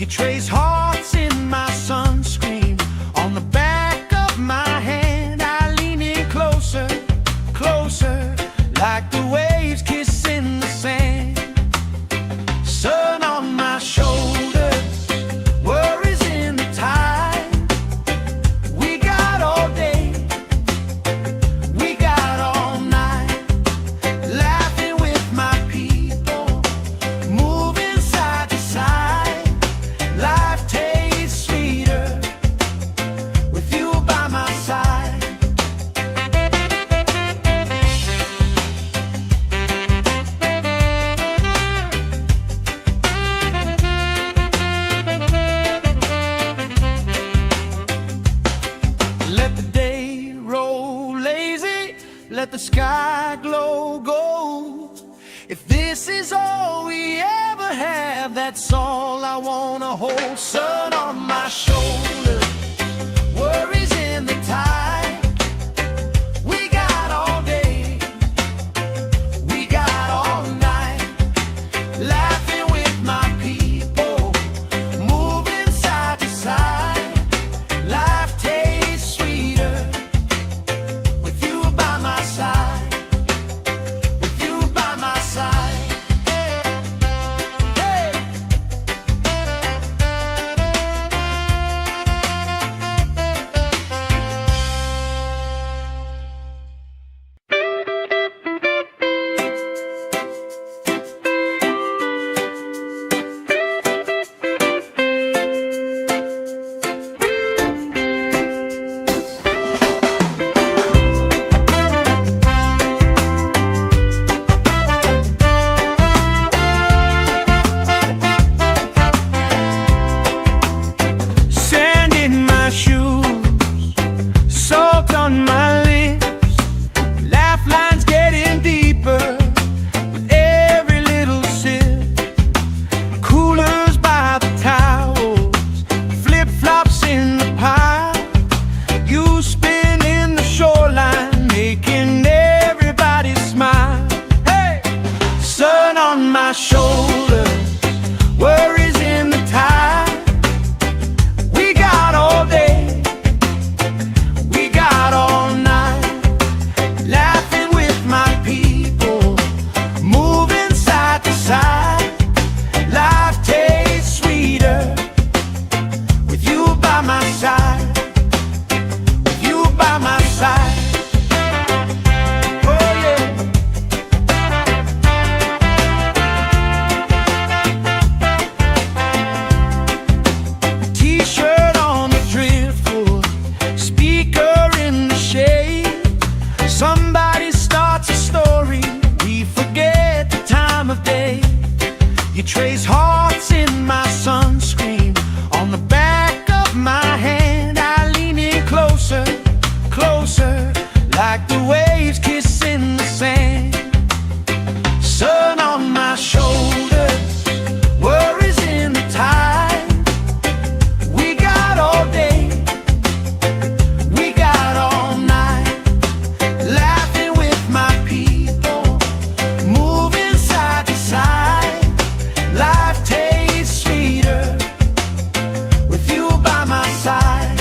[SPEAKER 1] trace hearts in my sunscreen. On the back of my hand I lean in closer, closer, like the waves kissing the sand. Sun on my shoulders, worries in the tide. We got all day, we got all night, laughing with my people, moving side to side. Life tastes sweeter with you by my side. Let the day roll lazy, let the sky glow gold. If this is all we ever have, that's all I wanna hold. Sun on my shoulders, worries in the tide. We got all day, we got all night, laughing with my people, moving side to side. Life tastes sweeter with you by my side, with you by my side. Hey. Sand in my shoes, salt on my lips, laugh lines getting deeper with every little sip. Coolers by the towels, flip-flops in the pile. You spin in the shoreline, making everybody smile. Hey! Sun on my shoulders, worries in the tide. We got all day, we got all night, laughing with my people, moving side to side. Life tastes sweeter with you by my side, with you by my side. Oh yeah. T-shirt on the driftwood, speaker in the shade. Somebody starts a story, we forget the time of day. You trace hearts in my sunscreen. On the back of my hand I lean in closer, closer, like the waves kissing the sand. Sun on my shoulders, worries in the tide. We got all day, we got all night, laughing with my people, moving side to side. Life tastes sweeter with you by my side.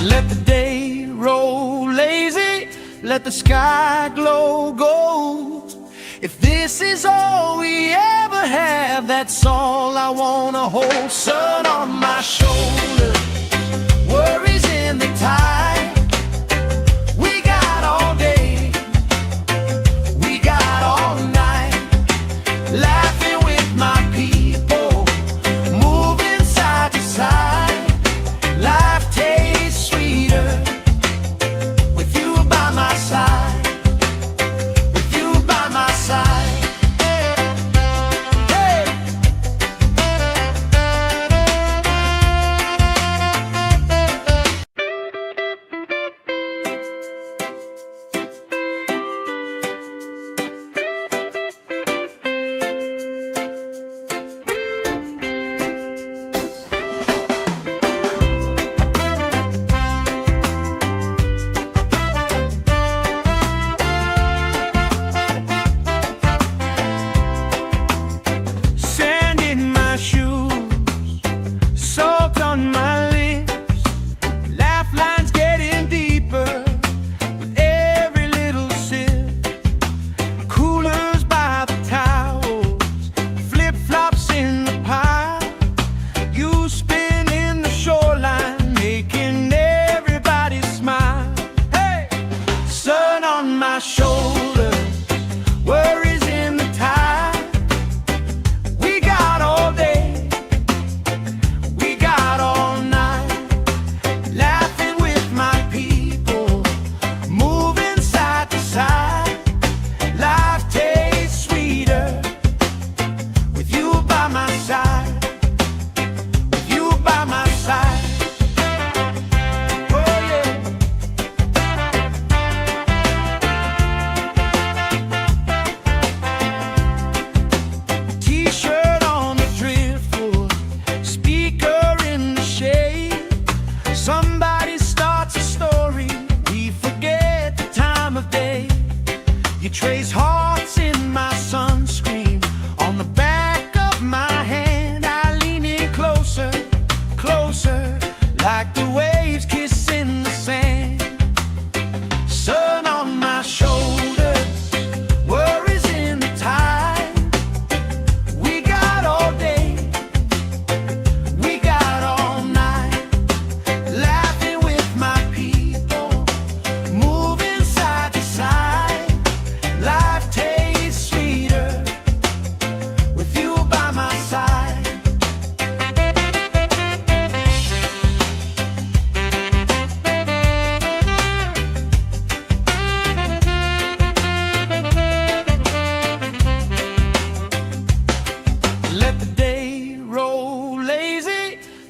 [SPEAKER 1] Let the day roll lazy, let the sky glow gold. If this is all we ever have, that's all I wanna hold. Sun on my shoulders, worries in the tide. We got all day, we got all night, laughing with my people, moving side to side. Life tastes sweeter with you by my side, with you by my side. Hey.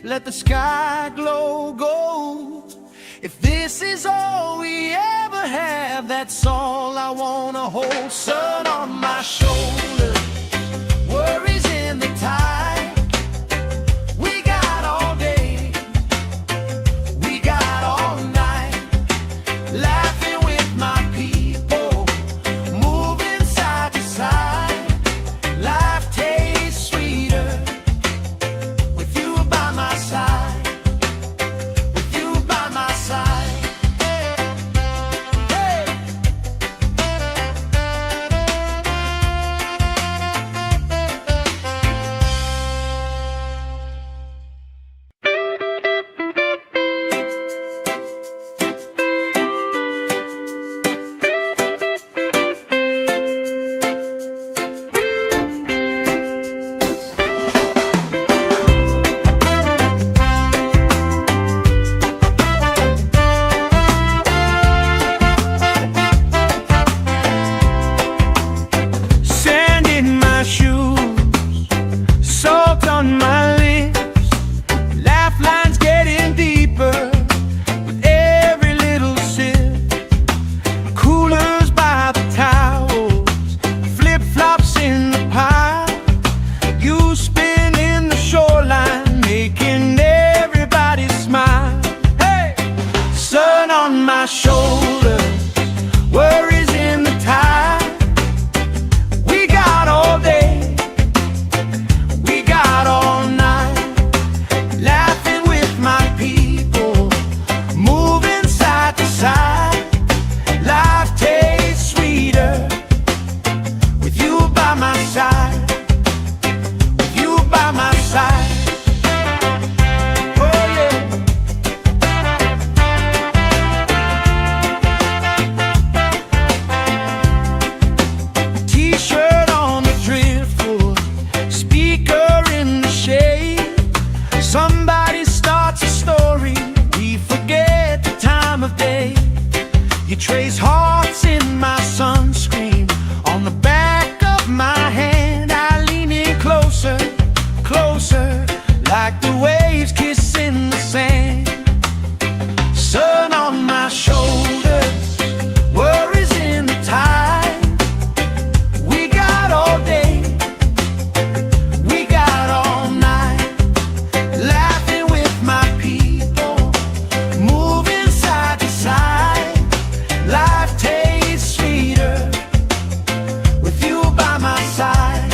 [SPEAKER 1] let the sky glow gold. If this is all we ever have, that's all I wanna hold. Sun on my shoulder, worries in the tide. We got all day, we got all night, laughing with my people, moving side to side. Life tastes sweeter with you by my side. My shoulders, worries in the tide. We got all day, we got all night, laughing with my people, moving side to side. Life tastes sweeter with you by my side, with you by my side. Somebody starts a story, we forget the time of day. You trace hearts in my sunscreen, on the back of my hand. I lean in closer, closer, like the waves kissing the sand. Sun on my shoulders, worries in the tide. We got all day, we got all night, laughing with my people, moving side to side. Life tastes sweeter with you by my side.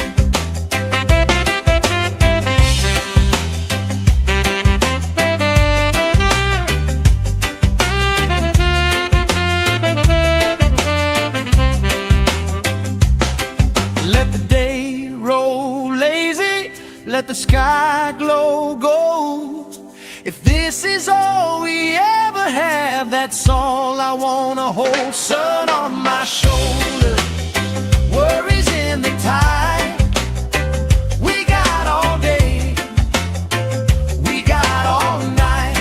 [SPEAKER 1] Let the day roll lazy, let the sky glow gold. If this is all we ever have, that's all I wanna hold. Sun on my shoulder, worries in the tide. We got all day, we got all night,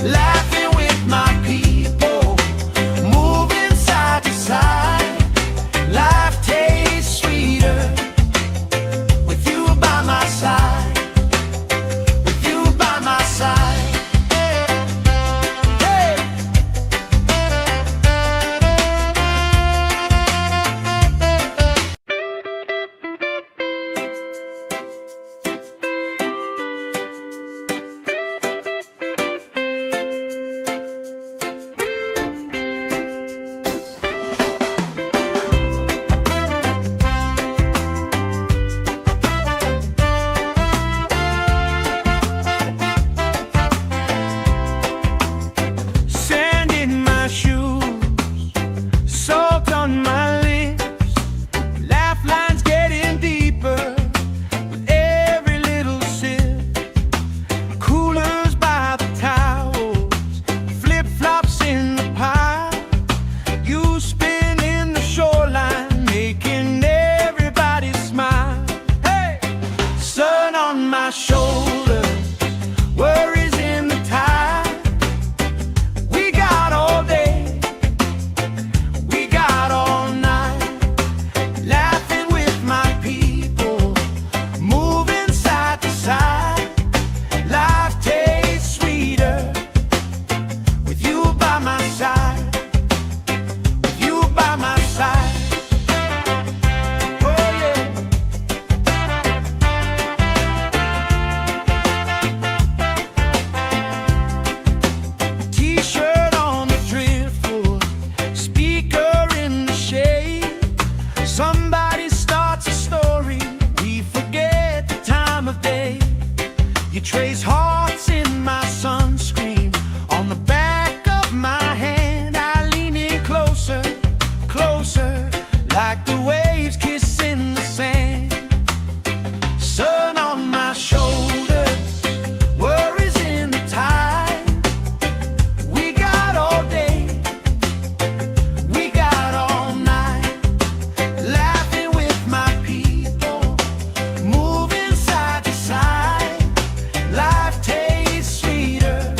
[SPEAKER 1] laughing with my people, moving side to side. Life tastes sweeter with you by my side, with you by my side. Hey. You trace hearts in my sunscreen on the back of my hand. I lean in closer, closer, like the waves kissing the sand. Sun on my shoulders, worries in the tide. We got all day, we got all night, laughing with my people, moving side to side. Life tastes sweeter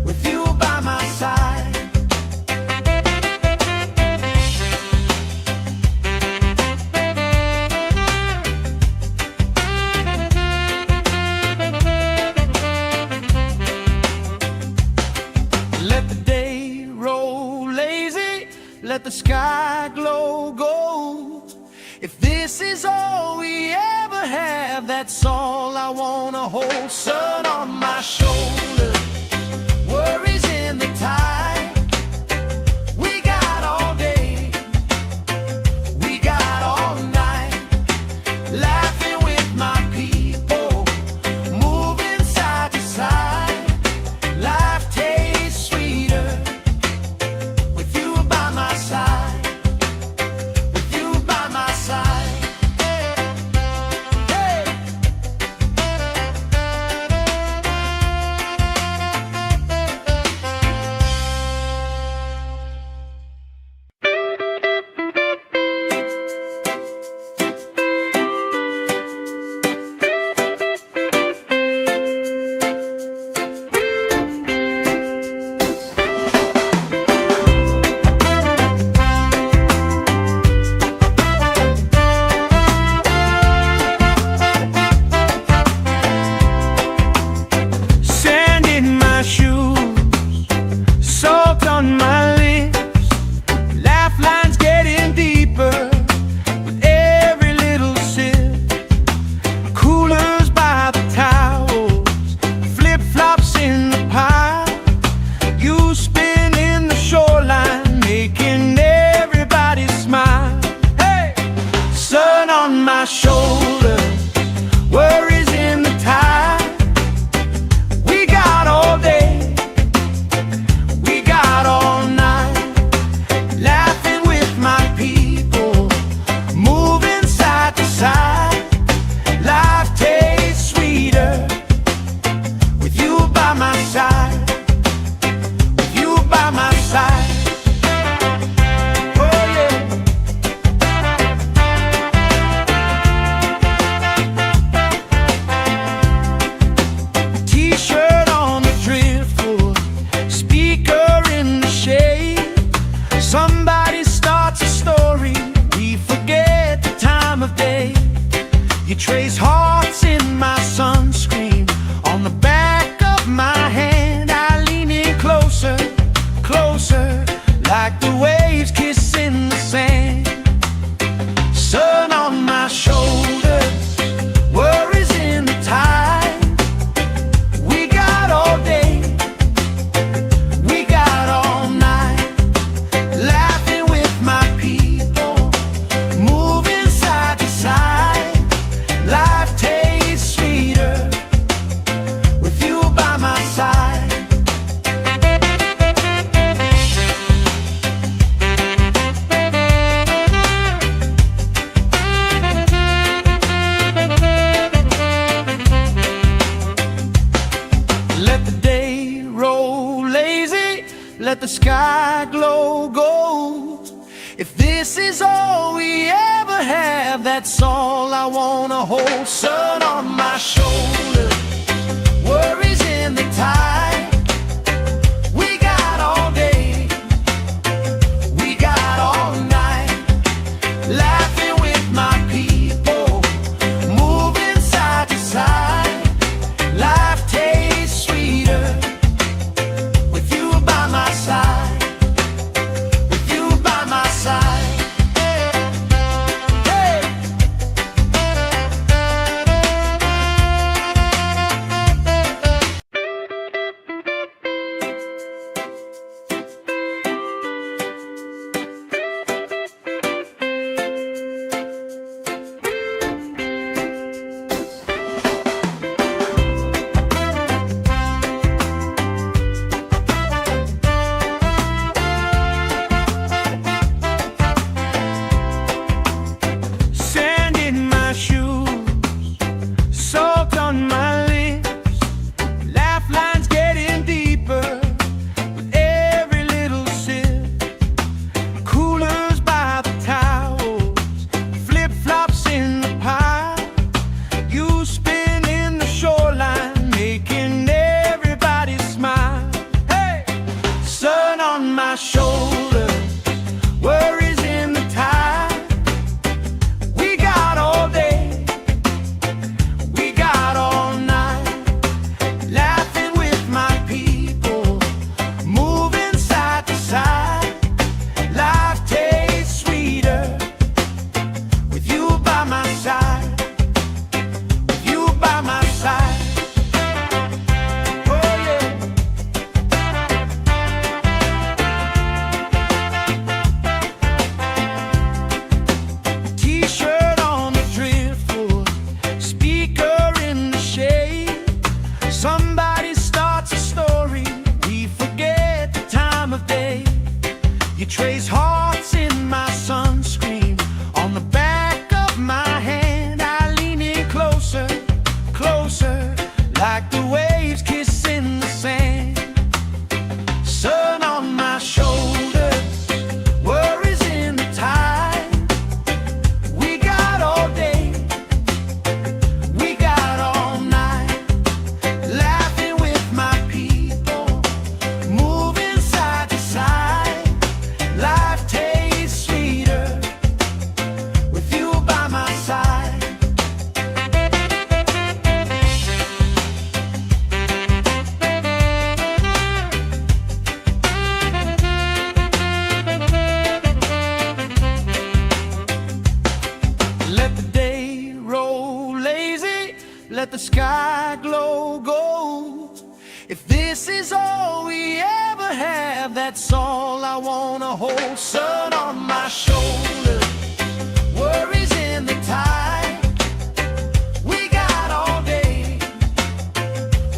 [SPEAKER 1] with you by my side. Let the day roll lazy, let the sky glow gold. If this is all we ever have, that's all I wanna hold. Sun on my shoulders, worries in the tide. We got all day, we got all night, laughing with my people, moving side to side. Life tastes sweeter with you by my side, with you by my side. Hey. Sand in my shoes, salt on my lips, laugh lines getting deeper with every little sip. Coolers by the towels, flip-flops in the pile. You spinning the shoreline, making everybody smile. Hey! Sun on my shoulders, worries in the tide. We got all day, we got all night, laughing with my people, moving side to side. Life tastes sweeter with you by my side, with you by my side. Oh yeah. T-shirt on the driftwood, speaker in the shade. Somebody starts a story, we forget the time of day. You trace hearts in my sunscreen on the back of my hand. I lean in closer, closer, like the waves kissing the sand. Sun on my shoulders, worries in the tide. We got all day, we got all night, laughing with my people, moving side to side. Life tastes sweeter with you by my side. Let the day roll lazy, let the sky glow gold. If this is all we ever have, that's all I wanna hold. Sun on my shoulders, worries in the tide. We got all day, we got all night, laughing with my people, moving side to side. Life tastes sweeter with you by my side, with you by my side. Hey. this is all we ever have, that's all I wanna hold. Sun on my shoulder, worries in the tide. We got all day,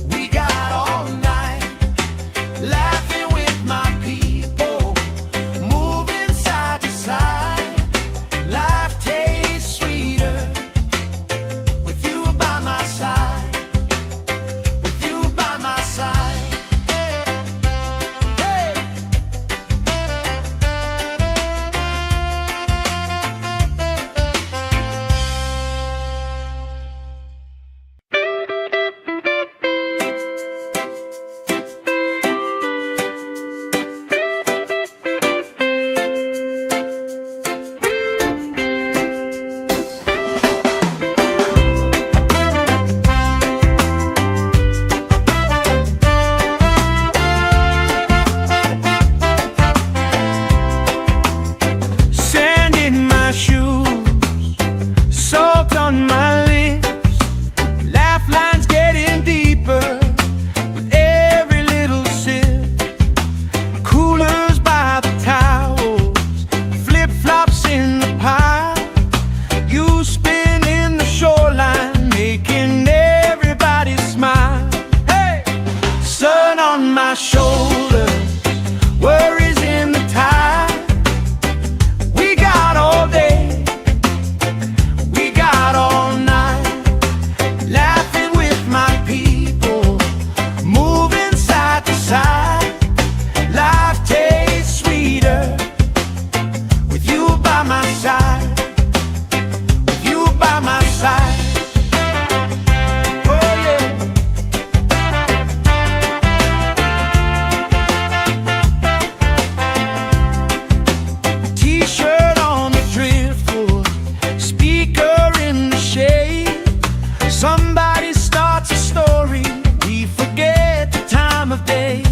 [SPEAKER 1] we got all night, laughing with my people, moving side to side. Life tastes sweeter with you by my side, with you by my side. Hey. Sand in my shoes, salt on my lips, laugh lines getting deeper with every little sip. Coolers by the towels, flip-flops in the pile, you spinning the shoreline, making everybody smile. Hey! Sun on my shoulder, worries in the tide. We got all day, we got all night, laughing with my people, moving side to side. Life tastes sweeter with you by my side, with you by my side. Oh yeah. T-shirt on the driftwood, speaker in the shade. Somebody starts a story, we forget the time of day.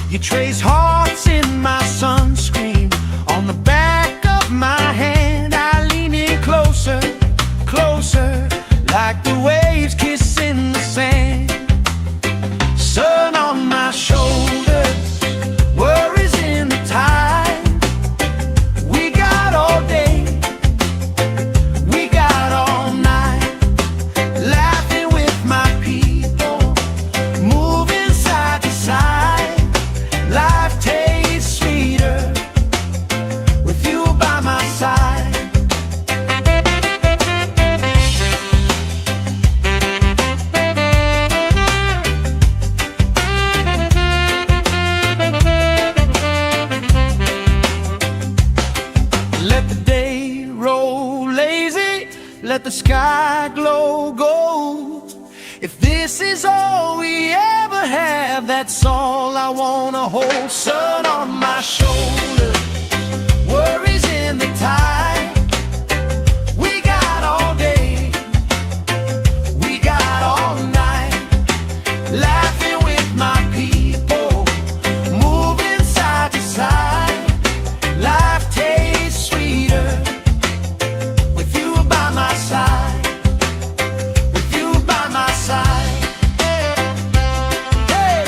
[SPEAKER 1] You trace hearts in my sunscreen, on the back of my hand. I lean in closer, closer, like the waves kissing the sand. Sun on my shoulders, worries in the tide. We got all day, we got all night, laughing with my people, moving side to side. Life tastes sweeter with you by my side. Let the day roll lazy, let the sky glow gold. If this is all we ever have, that's all I wanna hold. Sun on my shoulder, worries in the tide. We got all day, we got all night, laughing with my people, moving side to side. Life tastes sweeter with you by my side, with you by my side. Hey.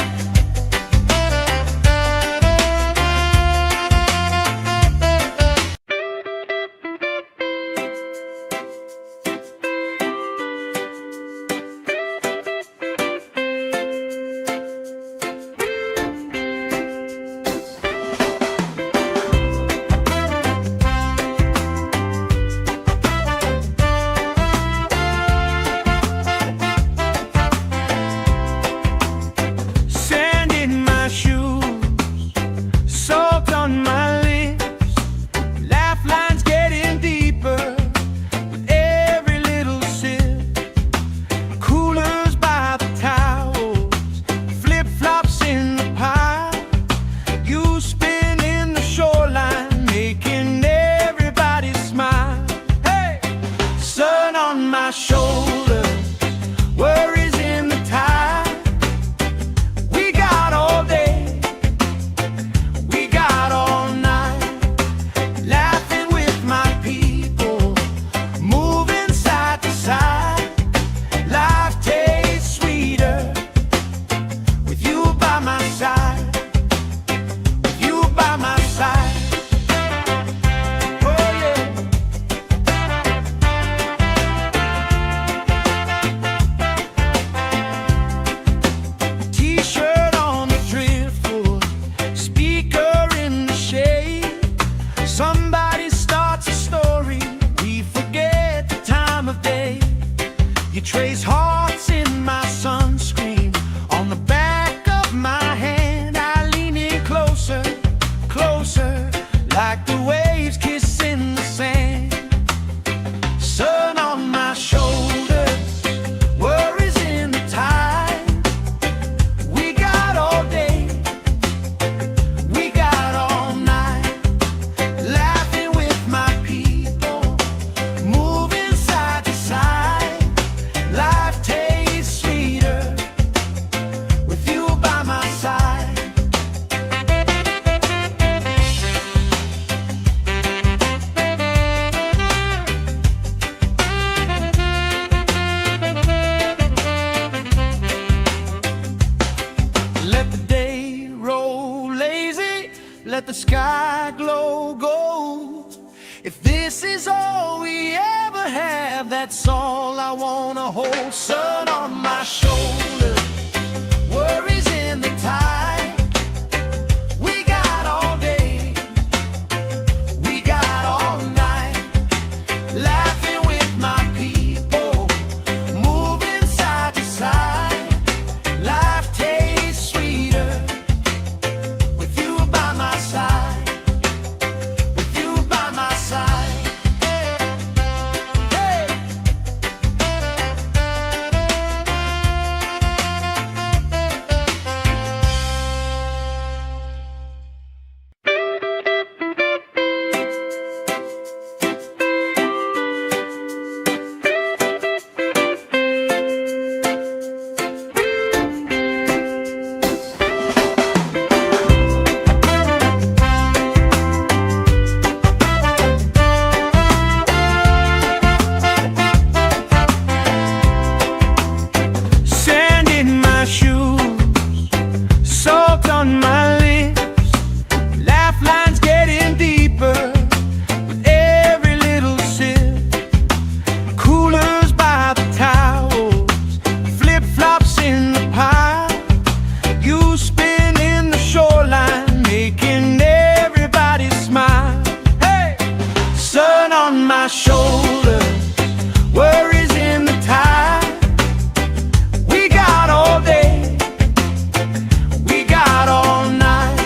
[SPEAKER 1] the sky glow gold. If this is all we ever have, that's all I wanna hold. Sun on my shoulder, worries in the tide. We got all day, we got all night, laughing with my people, moving side to side. Life tastes sweeter with you by my side, with you by my side. Hey. Sand in my shoes, salt on my lips, laugh lines getting deeper with every little sip. Coolers by the towels, flip-flops in the pile. You spin in the shoreline, making everybody smile. Hey! Sun on my shoulder, worries in the tide. We got all day, we got all night,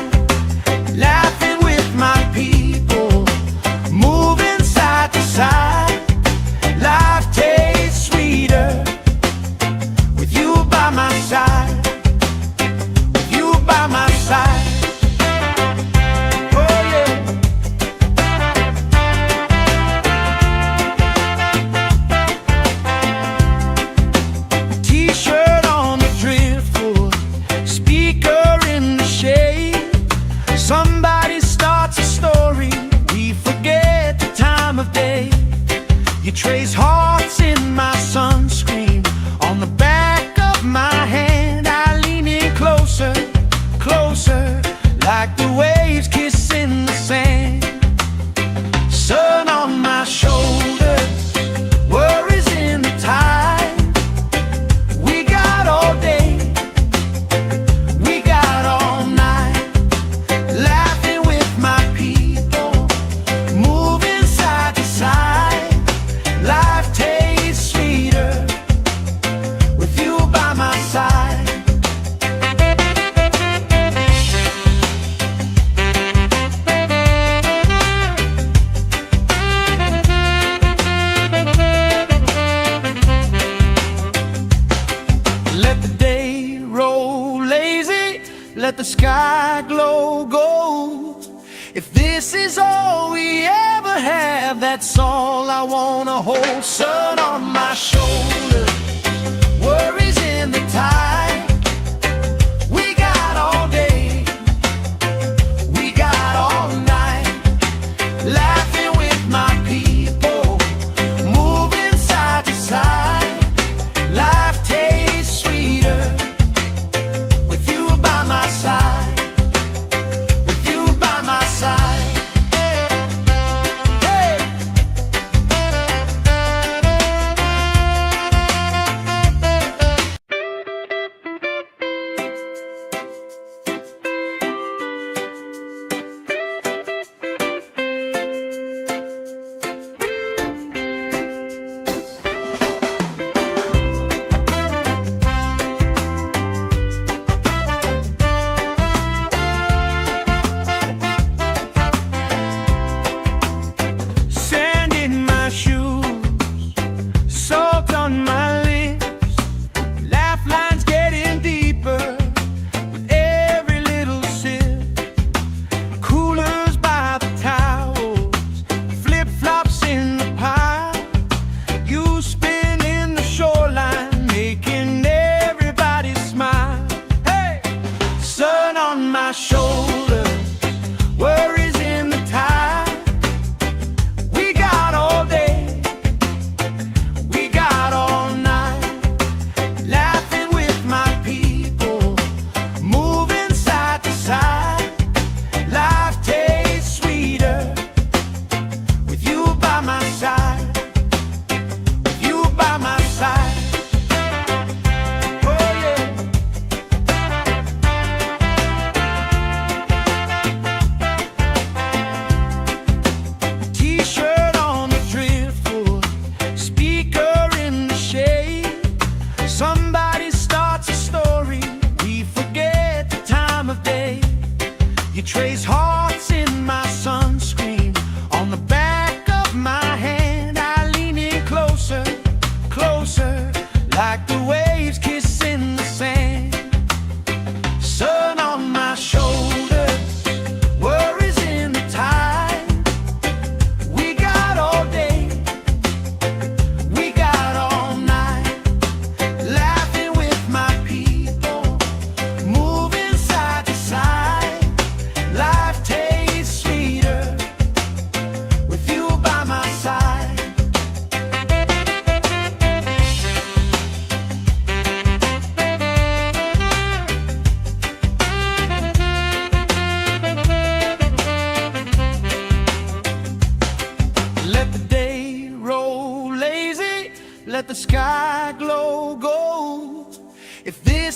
[SPEAKER 1] laughing with my people, moving side to side. Life tastes sweeter with you by my side, with you by my side. Oh yeah. T-shirt on the driftwood, speaker in the shade. Somebody starts a story, we forget the time of day. You trace hearts in my sunscreen, on the back of my hand. I lean in closer, closer, like the waves kissing the sand. Sun on my shoulders, worries in the tide. We got all day, we got all night, laughing with my people, moving side to side. Life tastes sweeter with you by my side. Let the day roll lazy, let the sky glow gold. If this is all we ever have, that's all I wanna hold. Sun on my shoulder, worries in the tide. We got all day, we got all night, laughing with my people, moving side to side. Life tastes sweeter with you by my side, with you by my side. Hey.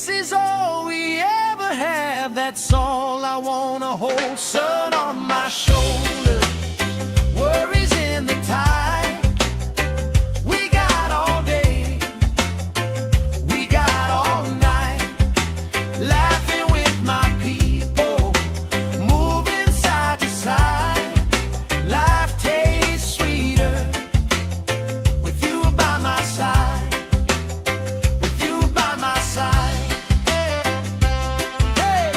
[SPEAKER 1] this is all we ever have, that's all I wanna hold. Sun on my shoulder, worries in the tide. We got all day, we got all night, laughing with my people, moving side to side. Life tastes sweeter with you by my side, with you by my side. Hey!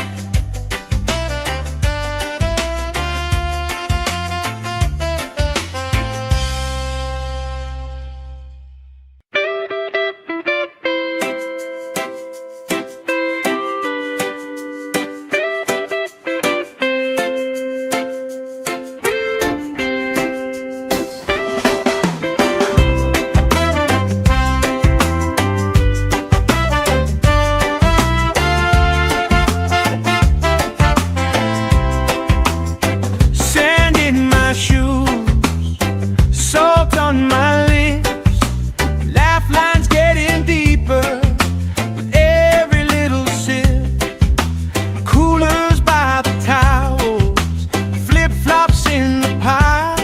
[SPEAKER 1] Sand in my shoes, salt on my lips, laugh lines getting deeper with every little sip. Coolers by the towels, flip-flops in the pile.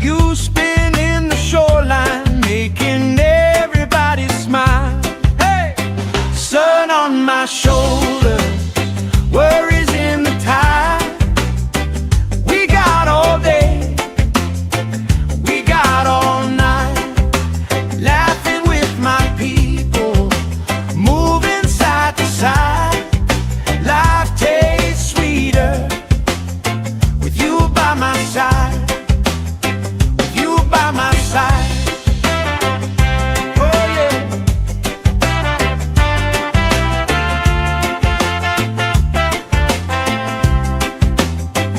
[SPEAKER 1] You spin in the shoreline, making everybody smile. Hey! Sun on my shoulders, worries in the tide. We got all day, we got all night, laughing with my people, moving side to side. Life tastes sweeter with you by my side, with you by my side. Oh yeah.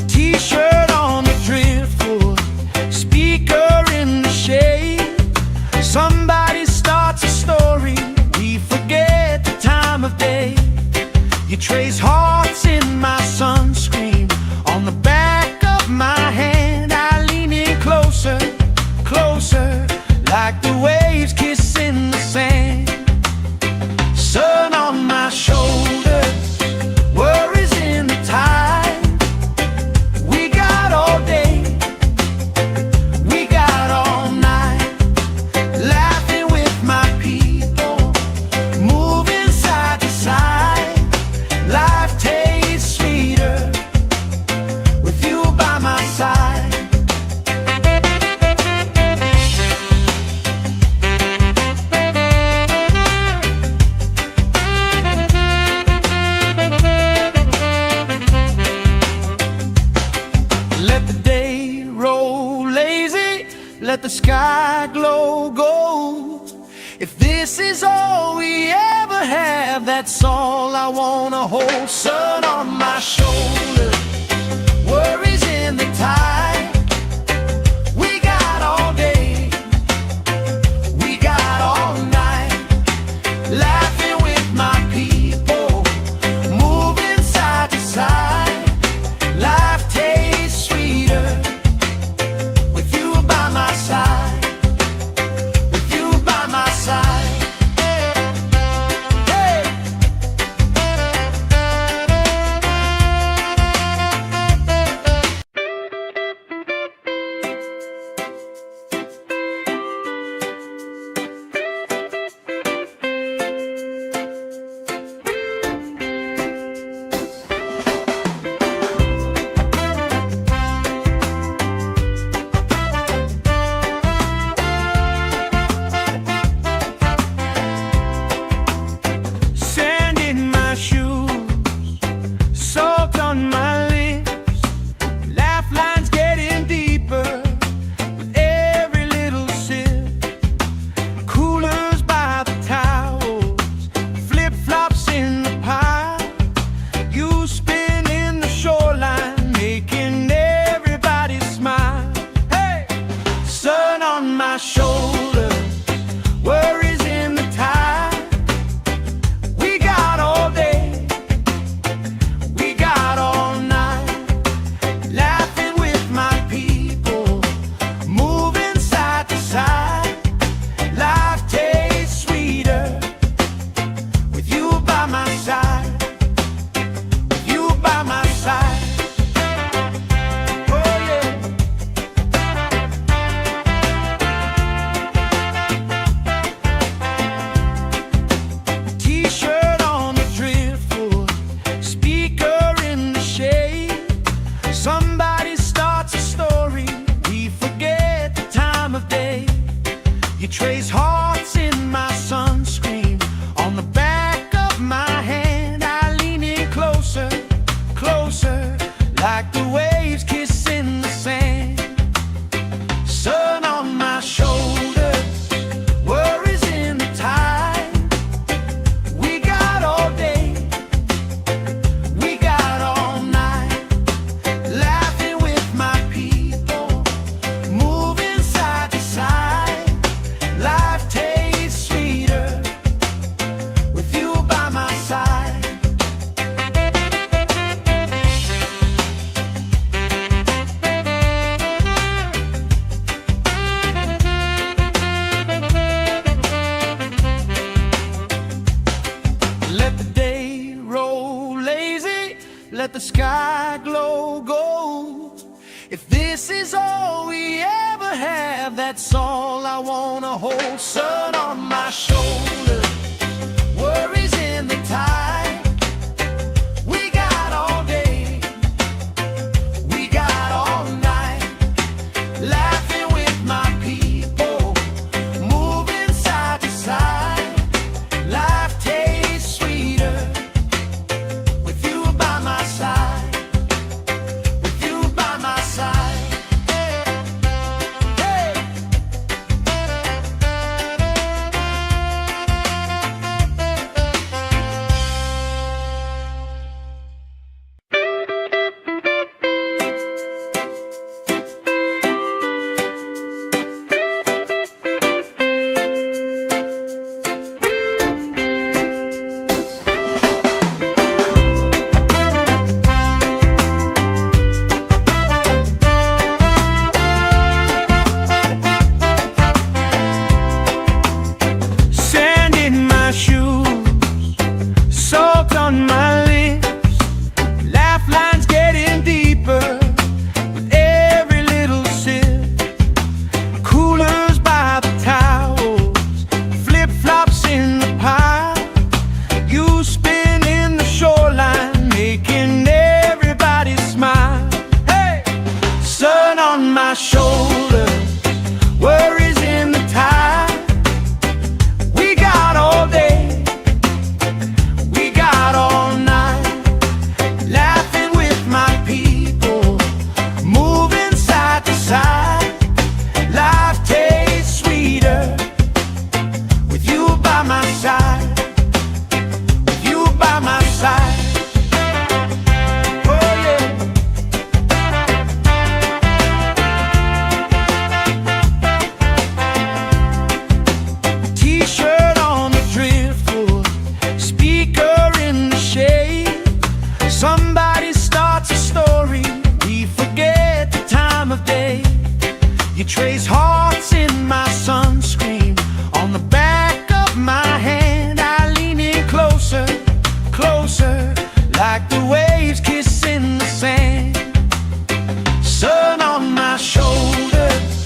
[SPEAKER 1] T-shirt on the driftwood, speaker in the shade. Somebody starts a story, we forget the time of day. You trace hearts in my sunscreen, on the back of my hand. I lean in closer, closer, like the waves kissing the sand. Sun on my shoulders, worries in the tide. We got all day, we got all night, laughing with my people, moving side to side. Life tastes sweeter with you by my side. Let the day roll lazy, let the sky glow gold. If this is all we ever have, that's all I wanna hold. Sun on my shoulder, worries in the tide. We got all day, we got all night, laughing with my people, moving side to side. Life tastes sweeter with you by my side, with you by my side. Hey! let the sky glow gold. If this is all we ever have, that's all I wanna hold. Sun on my shoulder, worries in the tide. We got all day, we got all night, laughing with my people, moving side to side. Life tastes sweeter with you by my side, with you by my side. Hey. Sand in my shoes, salt on my lips, laugh lines getting deeper with every little sip. Coolers by the towels, flip-flops in the pile. You spinning the shoreline, making everybody smile. Hey! Sun on my shoulder, worries in the tide. We got all day, we got all night, laughing with my people, moving side to side. Life tastes sweeter with you by my side, with you by my side. Oh yeah. T-shirt on the driftwood, speaker in the shade. Somebody starts a story, we forget the time of day. You trace hearts in my sunscreen, on the back of my hand. I lean in closer, closer, like the waves kissing the sand. Sun on my shoulders,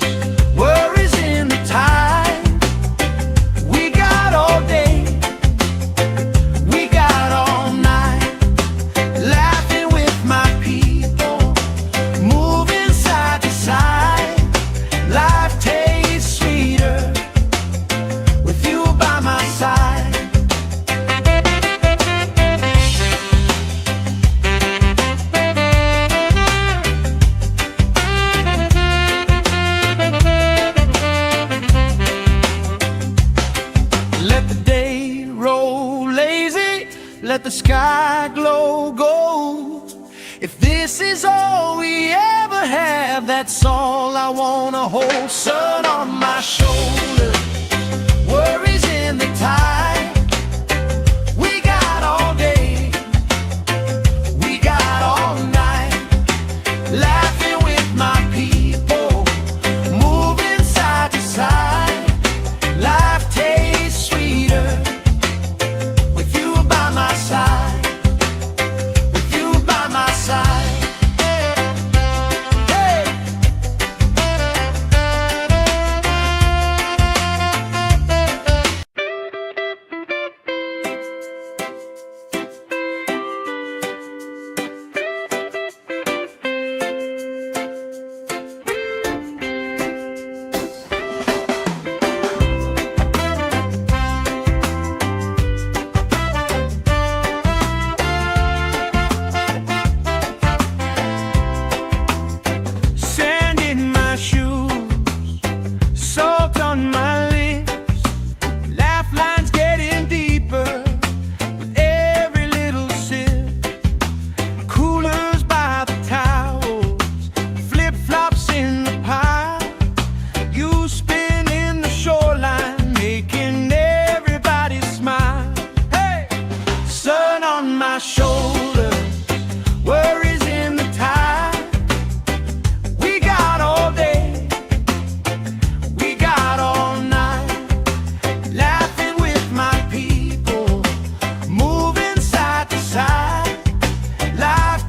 [SPEAKER 1] worries in the tide. We got all day, we got all night, laughing with my people, moving side to side. Life tastes sweeter with you by my side. Let the day roll lazy, let the sky glow gold. If this is all we ever have, that's all I wanna hold. Sun on my shoulder, worries in the tide. We got all day, we got all night, laughing with my people, moving side to side. Life tastes sweeter with you by my side, with you by my side. Hey. Sand in my shoes, salt on my lips, laugh lines getting deeper with every little sip. Coolers by the towels, flip-flops in the pile. You spinning the shoreline, making everybody smile. Hey! Sun on my shoulder, worries in the tide. We got all day, we got all night, laughing with my people, moving side to side. Life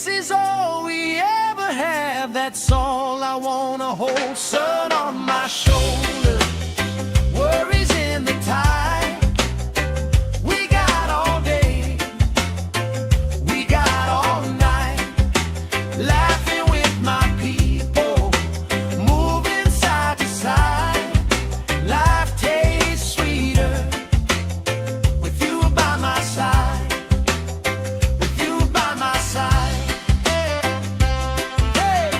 [SPEAKER 1] this is all we ever have, that's all I wanna hold. Sun on my shoulder, worries in the tide. We got all day, we got all night, laughing with my people, moving side to side. Life tastes sweeter with you by my side, with you by my side. Hey.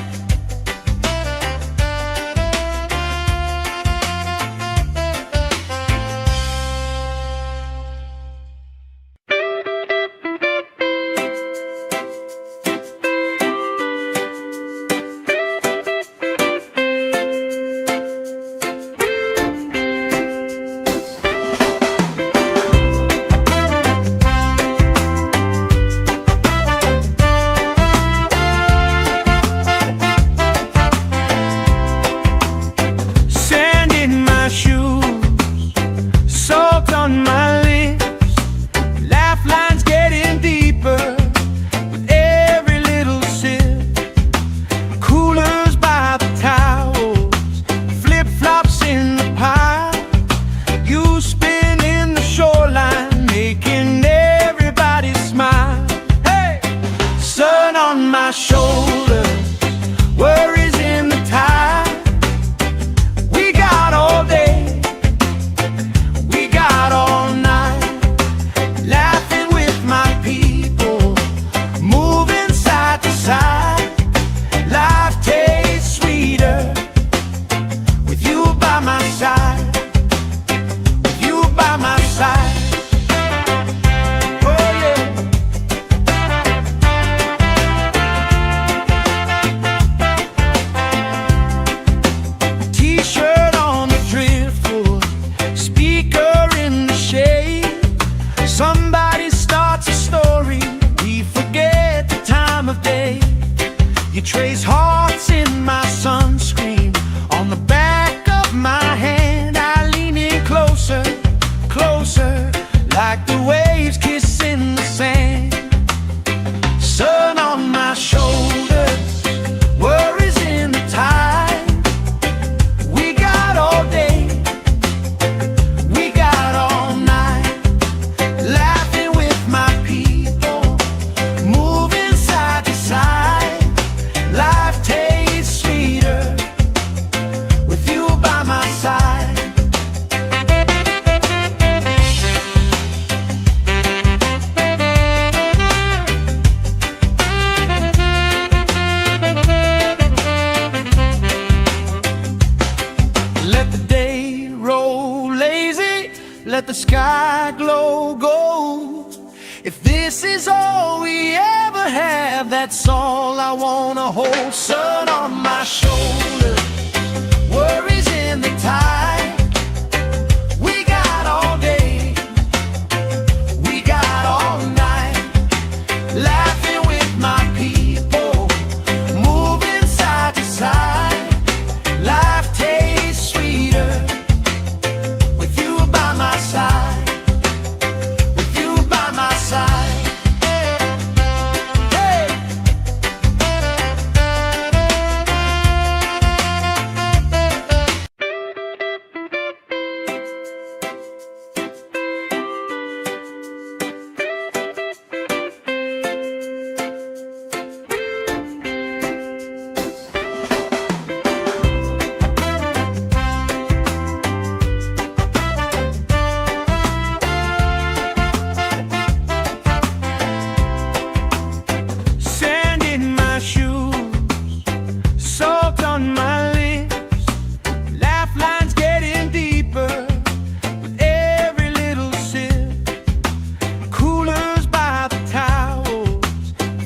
[SPEAKER 1] Sand in my shoes, salt on my lips, laugh lines getting deeper with every little sip. Coolers by the towels, flip-flops in the pile, you spin in the shoreline, making everybody smile. Hey! Sun on my shoulder, worries in the tide. We got all day, we got all night, laughing with my people, moving side to side. Life tastes sweeter with you by my side, with you by my side. Oh yeah. T-shirt on the driftwood, speaker in the shade. Somebody starts a story, we forget the time of day. You trace hearts in my sunscreen, on the back of my hand. I lean in closer, closer, like the waves kissing the sand. Sun on my shoulders, worries in the tide. We got all day, we got all night, laughing with my people, moving side to side. Life tastes sweeter with you by my side. Let the day roll lazy, let the sky glow gold. If this is all we ever have, that's all I wanna hold. Sun on my shoulder, worries in the tide. We got all day, we got all night, laughing with my people, moving side to side. Life tastes sweeter with you by my side, with you by my side. Hey. Sand in my shoes, salt on my lips, laugh lines getting deeper with every little sip. Coolers by the towels,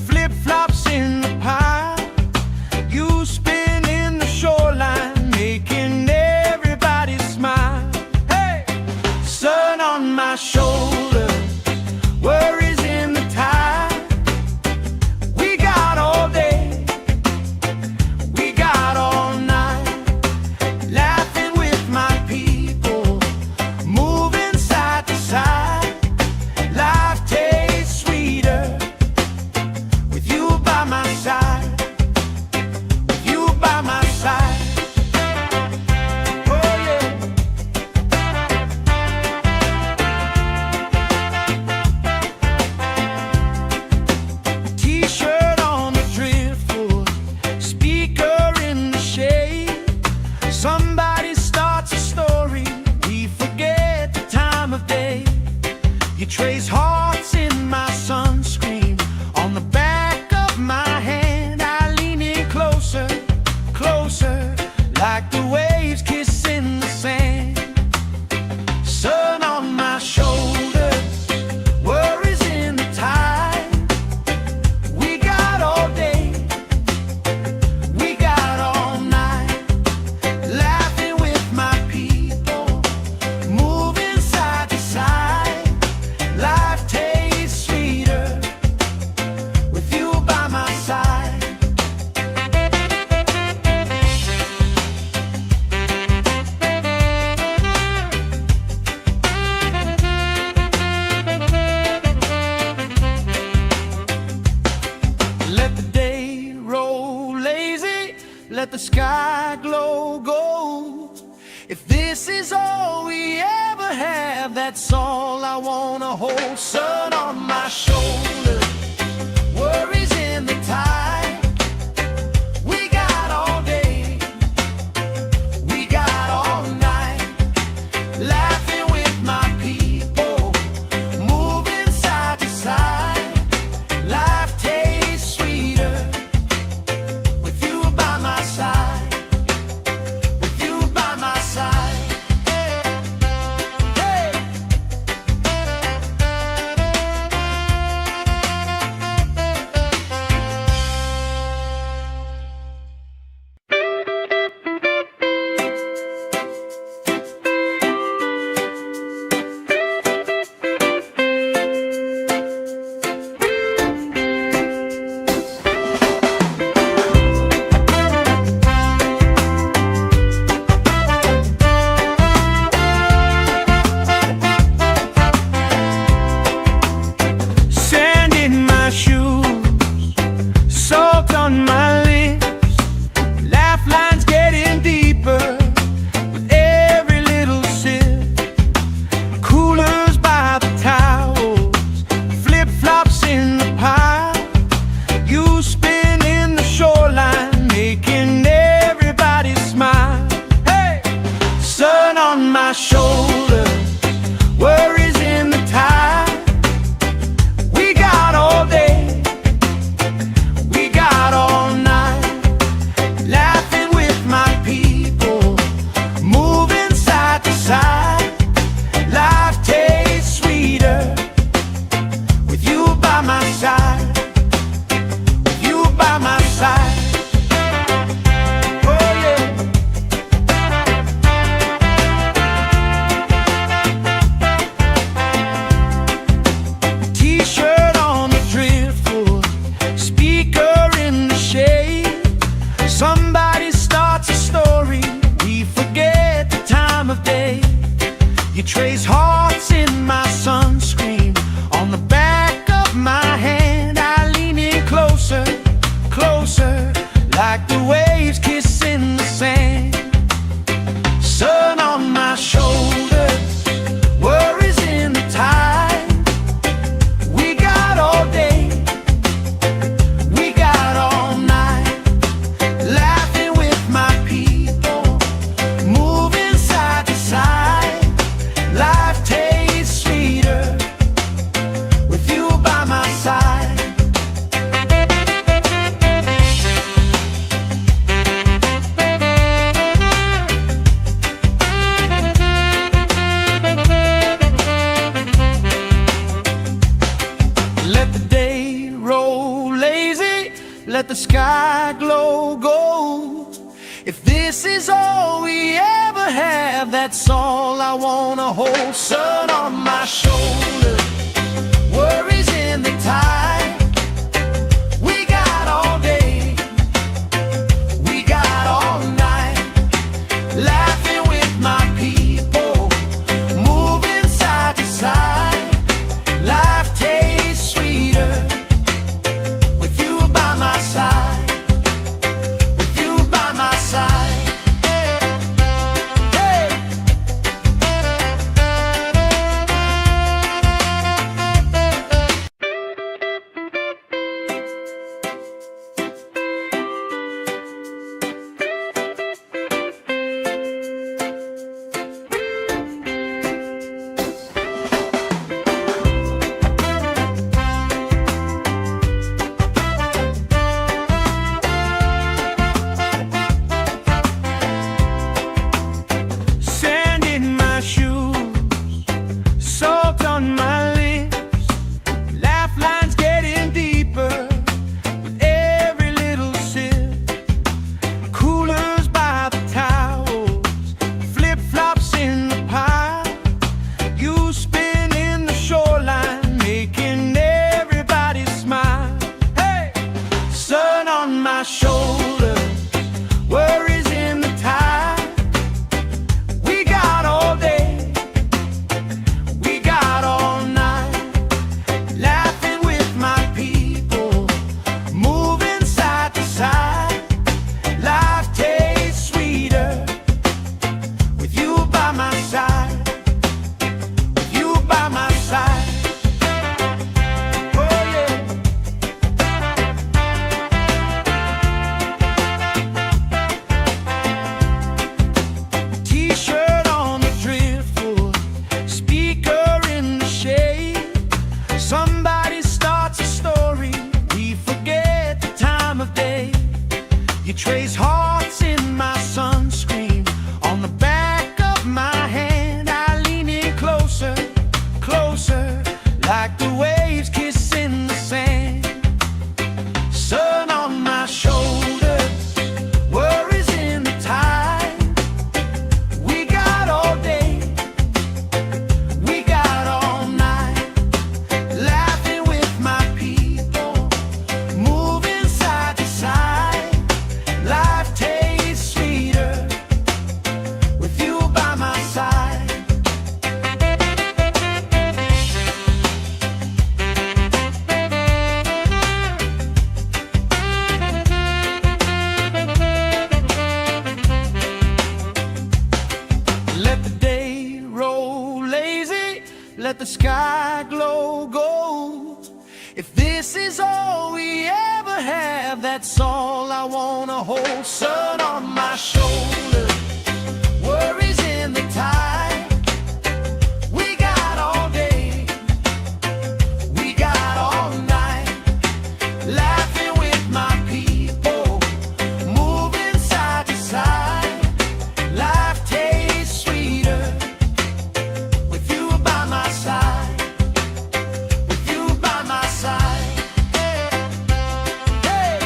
[SPEAKER 1] flip-flops in the pile, you spin in the shoreline, making everybody smile. Hey! Sun on my shoulder, worries in the tide. We got all day, we got all night. let the sky glow gold. If this is all we ever have, that's all I wanna hold. Sun on my shoulder, worries in the tide. We got all day, we got all night, laughing with my people, moving side to side. Life tastes sweeter with you by my side. My shoulder, worries in the tide. We got all day, we got all night, laughing with my people, moving side to side. Life tastes sweeter with you by my side, with you by my side. Somebody starts a story, we forget the time of day. You trace hearts in my sunscreen, on the back of my hand. I lean in closer, closer, like the waves kissing the sand. Sun on my shoulders, worries in the tide. We got all day, we got all night, laughing with my people, moving side to side. Life tastes sweeter with you by my side. Let the day roll lazy, let the sky glow gold. If this is all we ever have, that's all I wanna hold. Sun on my shoulder, worries in the tide. We got all day, we got all night, laughing with my people, moving side to side. Life tastes sweeter with you by my side, with you by my side. Hey. trace hearts in my sunscreen. On the back of my hand, I lean in closer, closer, like the waves kissing the sand. Sun on my shoulders, worries in the tide. We got all day, we got all night, laughing with my people, moving side to side. Life tastes sweeter with you by my side. Let the day roll lazy, let the sky glow gold. If this is all we ever have, that's all I wanna hold. Sun on my shoulders, worries in the tide. We got all day, we got all night, laughing with my people, moving side to side. Life tastes sweeter with you by my side, with you by my side. Hey.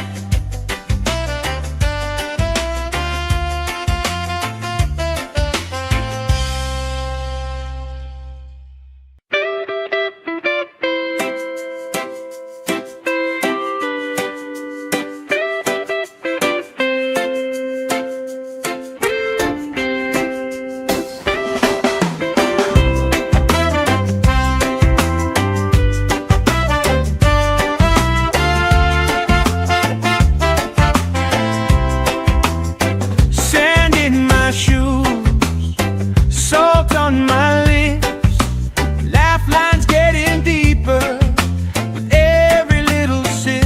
[SPEAKER 1] Sand in my shoes, salt on my lips, laugh lines getting deeper with every little sip.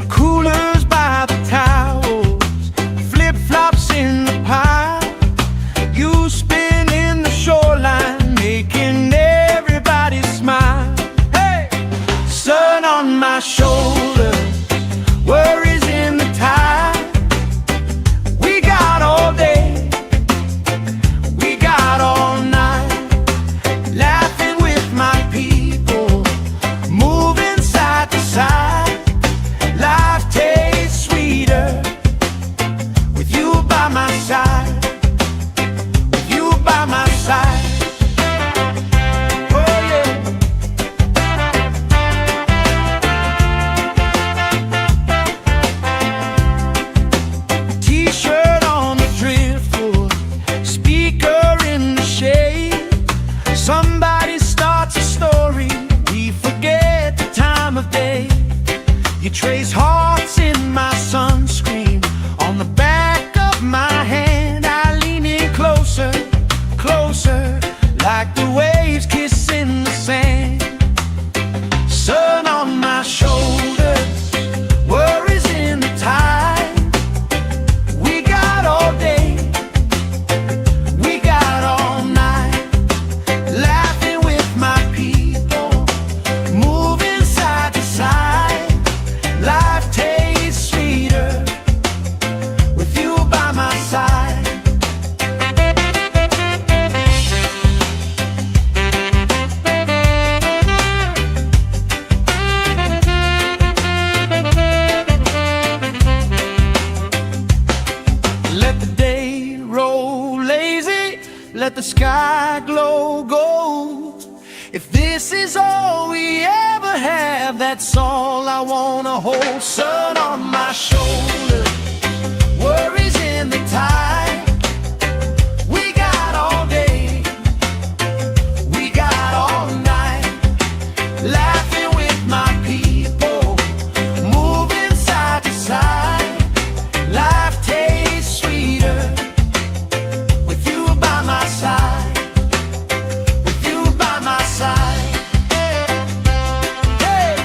[SPEAKER 1] Coolers by the towels, flip-flops in the pile. You spinning the shoreline, making everybody smile. Hey! Sun on my shoulders, worries in the tide. We got all day, we got all night, laughing with my people, moving side to side. Life tastes sweeter with you by my side, with you by my side. Oh yeah. T-shirt on the driftwood, speaker in the shade. Somebody starts a story, we forget the time of day. You trace hearts in my sunscreen. On the back of my hand, I lean in closer, closer, like the waves kissing the sand. Sun on my shoulders, worries in the tide. We got all day, we got all night, laughing with my people, moving side to side. Life tastes sweeter with you by my side. Let the day roll lazy, let the sky glow gold. If this is all we ever have, that's all I wanna hold. Sun on my shoulders, worries in the tide. We got all day, we got all night, laughing with my people, moving side to side. Life tastes sweeter with you by my side, with you by my side. Hey.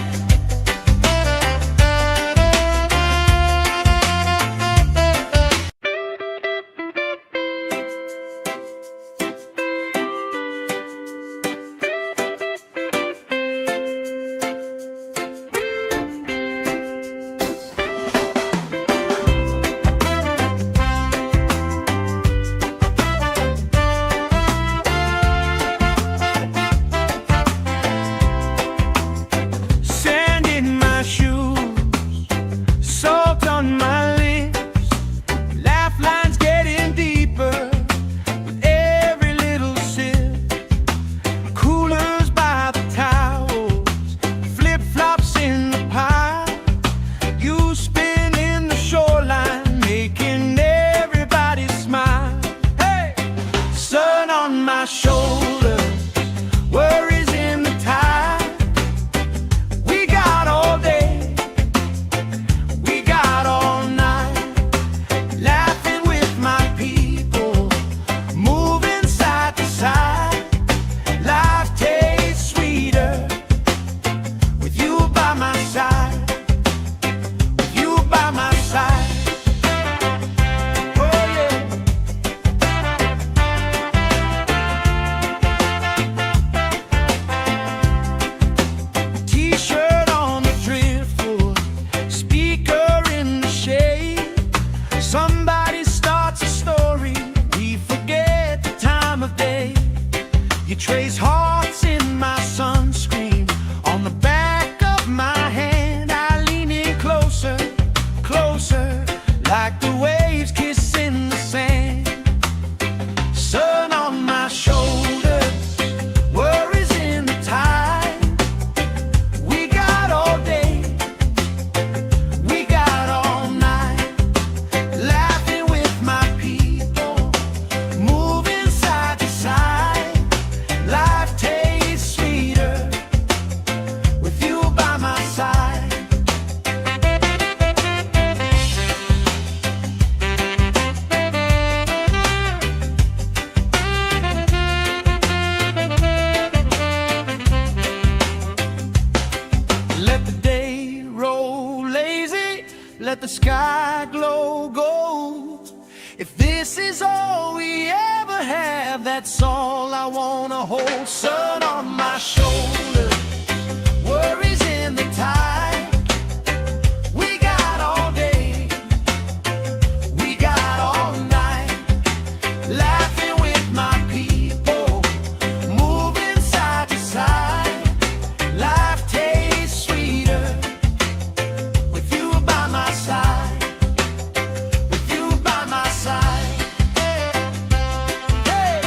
[SPEAKER 1] Somebody starts a story, we forget the time of day. You trace hearts in my sunscreen, on the back of my hand. I lean in closer, closer, like the waves kissing the sand. Sun on my shoulders, worries in the tide. We got all day, we got all night, laughing with my people, moving side to side. Life tastes sweeter with you by my side. Let the day roll lazy, let the sky glow gold. If this is all we ever have, that's all I wanna hold. Sun on my shoulders, worries in the tide. We got all day, we got all night, laughing with my people, moving side to side. Life tastes sweeter with you by my side, with you by my side. Hey.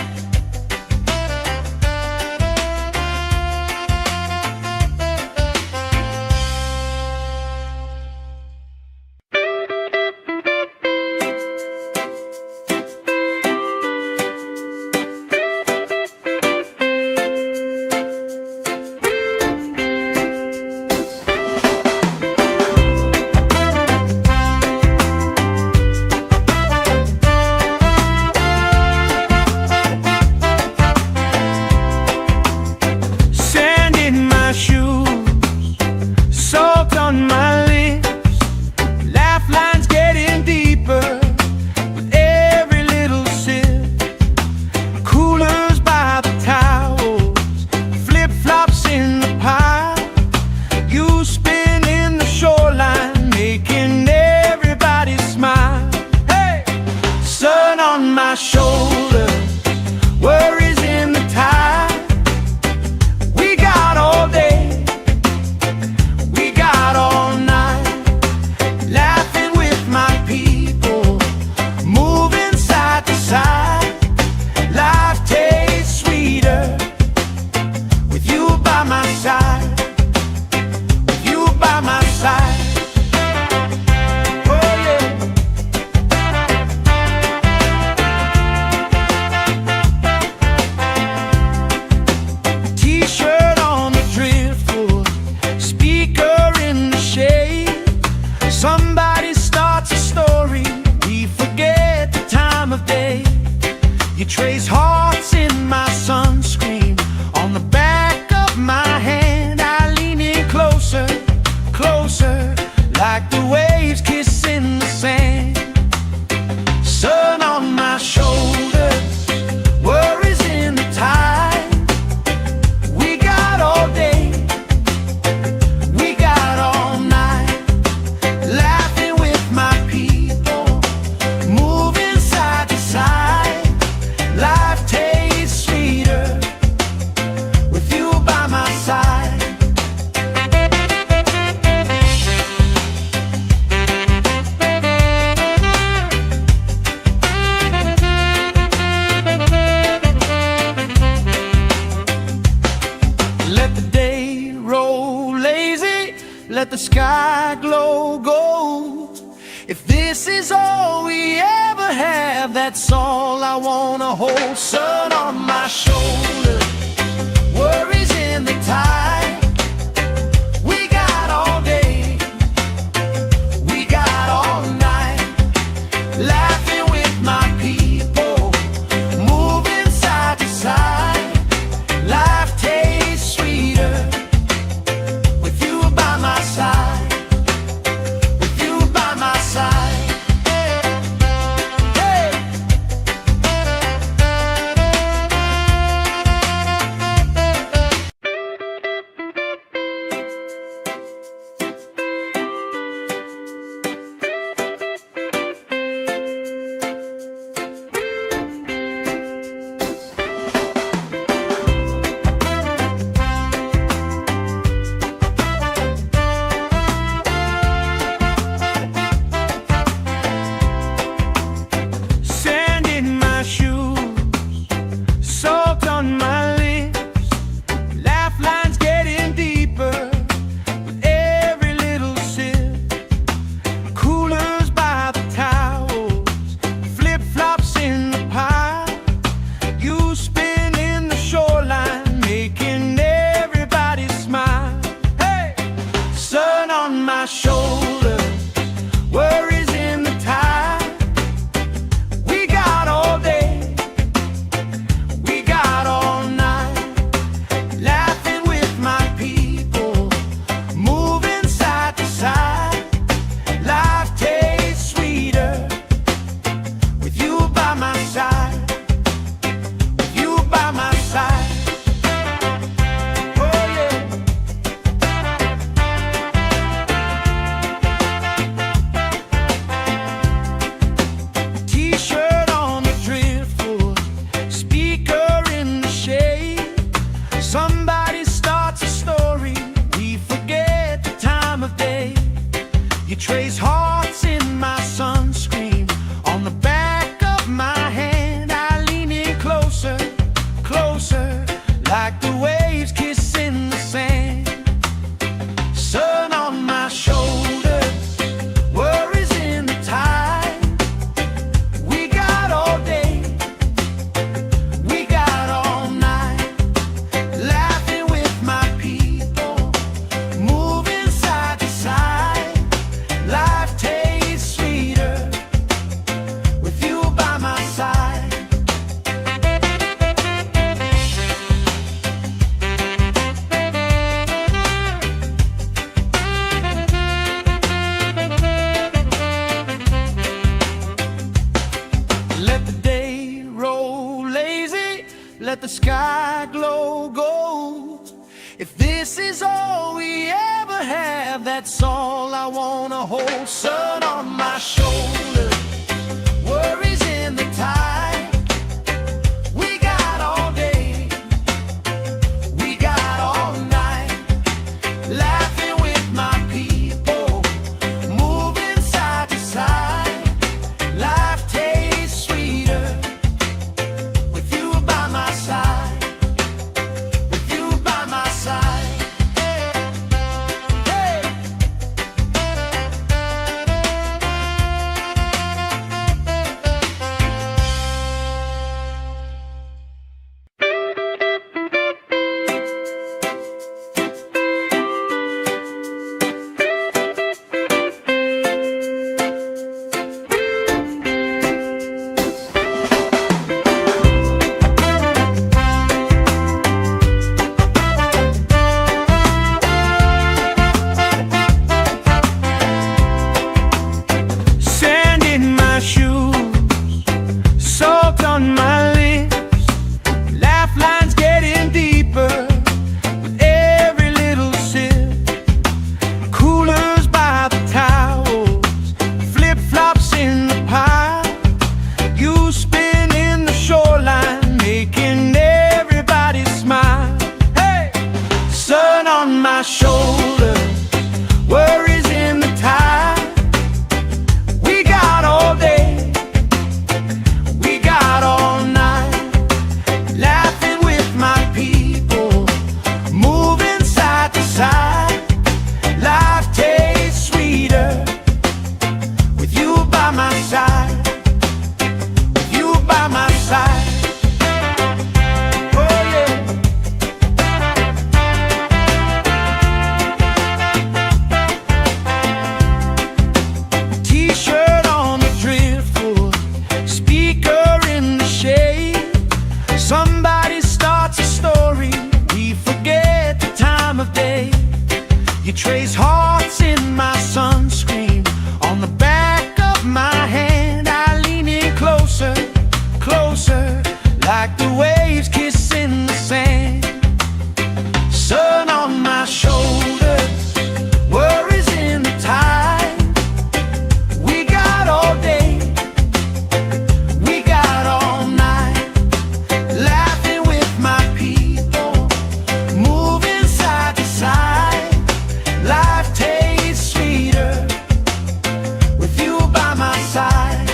[SPEAKER 1] Sand in my shoes, salt on my lips, laugh lines getting deeper with every little sip. Coolers by the towels, flip-flops in the pile. You spinning the shoreline, making everybody smile. Hey! Sun on my shoulders, worries in the tide. We got all day, we got all night, laughing with my people, moving side to side. Life tastes sweeter with you by my side, with you by my side. Oh yeah. T-shirt on the driftwood, speaker in the shade. Somebody starts a story, we forget the time of day. You trace hearts in my sunscreen, on the back of my hand. I lean in closer, closer, like the waves kissing the sand. Sun on my shoulders, worries in the tide. We got all day, we got all night, laughing with my people, moving side to side. Life tastes sweeter with you by my side. Let the day roll lazy, let the sky glow gold. If this is all we ever have, that's all I wanna hold. Sun on my shoulders, worries in the tide. We got all day, we got all night, laughing with my people, moving side to side. Life tastes sweeter with you by my side, with you by my side. Hey. let the sky glow gold. If this is all we ever have, that's all I wanna hold. Sun on my shoulder, worries in the tide. We got all day, we got all night, laughing with my people, moving side to side. Life tastes sweeter with you by my side, with you by my side. Hey. Sand in my shoes, salt on my lips, laugh lines getting deeper with every little sip. Coolers by the towels, flip-flops in the pile. You spin in the shoreline, making everybody smile. Hey! Sun on my shoulder, worries in the tide. We got all day, we got all night, laughing with my people, moving side to side. Life tastes sweeter with you by my side, with you by my side. Oh yeah. T-shirt on the driftwood, speaker in the shade. Somebody starts a story, we forget the time of day. You trace hearts in my sunscreen, on the back of my hand. I lean in closer, closer, like the waves kissing the sand. Sun on my shoulders, worries in the tide. We got all day, we got all night, laughing with my people, moving side to side. Life tastes sweeter with you by my side.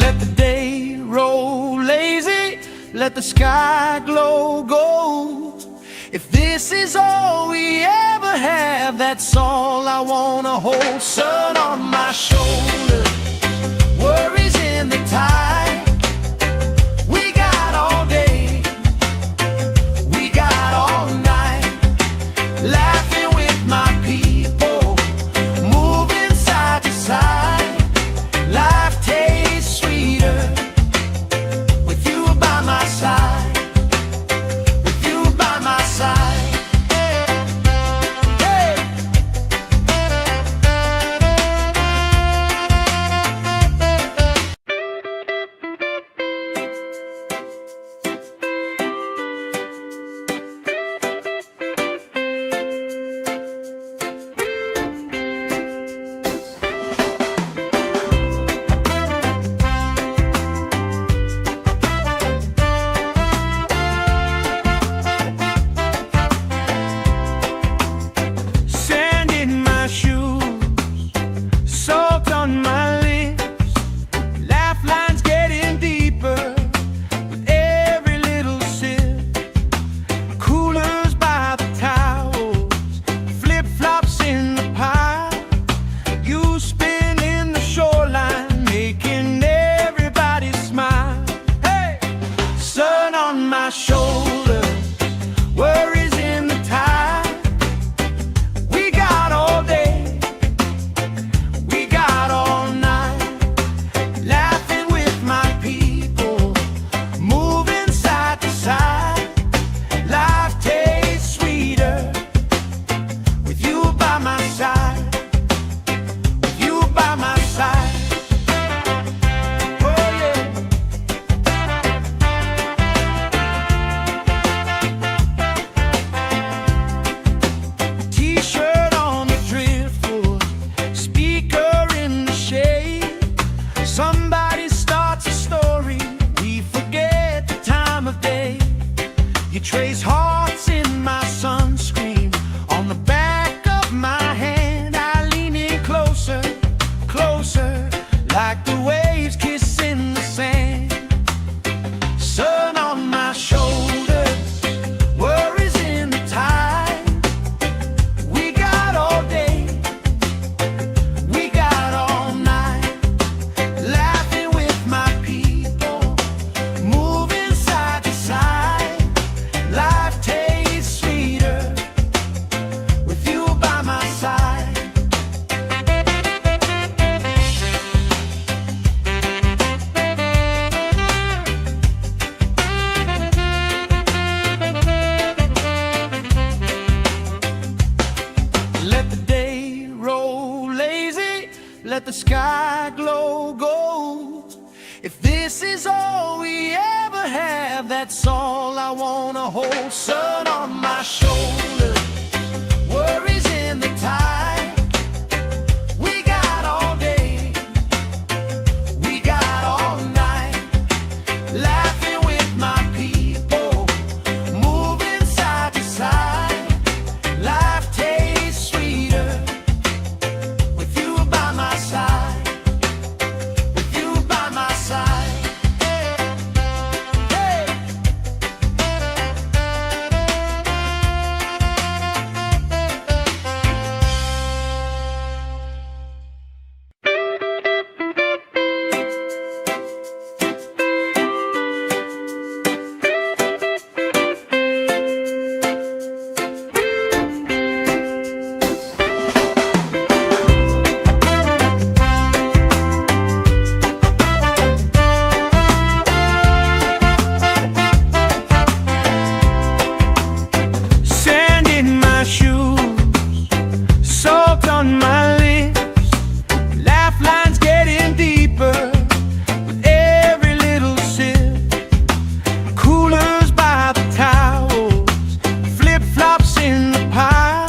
[SPEAKER 1] Let the day roll lazy, let the sky glow gold. If this is all we ever have, that's all I wanna hold. Sun on my shoulder, worries in the tide. We got all day, we got all night, laughing with my people, moving side to side. Life tastes sweeter with you by my side, with you by my side. Hey. sky glow gold. If this is all we ever have, that's all I wanna hold. Sun on my shoulder, worries in the tide. We got all day, we got all night, laughing with my people, moving side to side. Life tastes sweeter with you by my side, with you by my side. Hey. Sand in my shoes, salt on my lips, laugh lines getting deeper with every little sip. Coolers by the towels, flip-flops in the pile.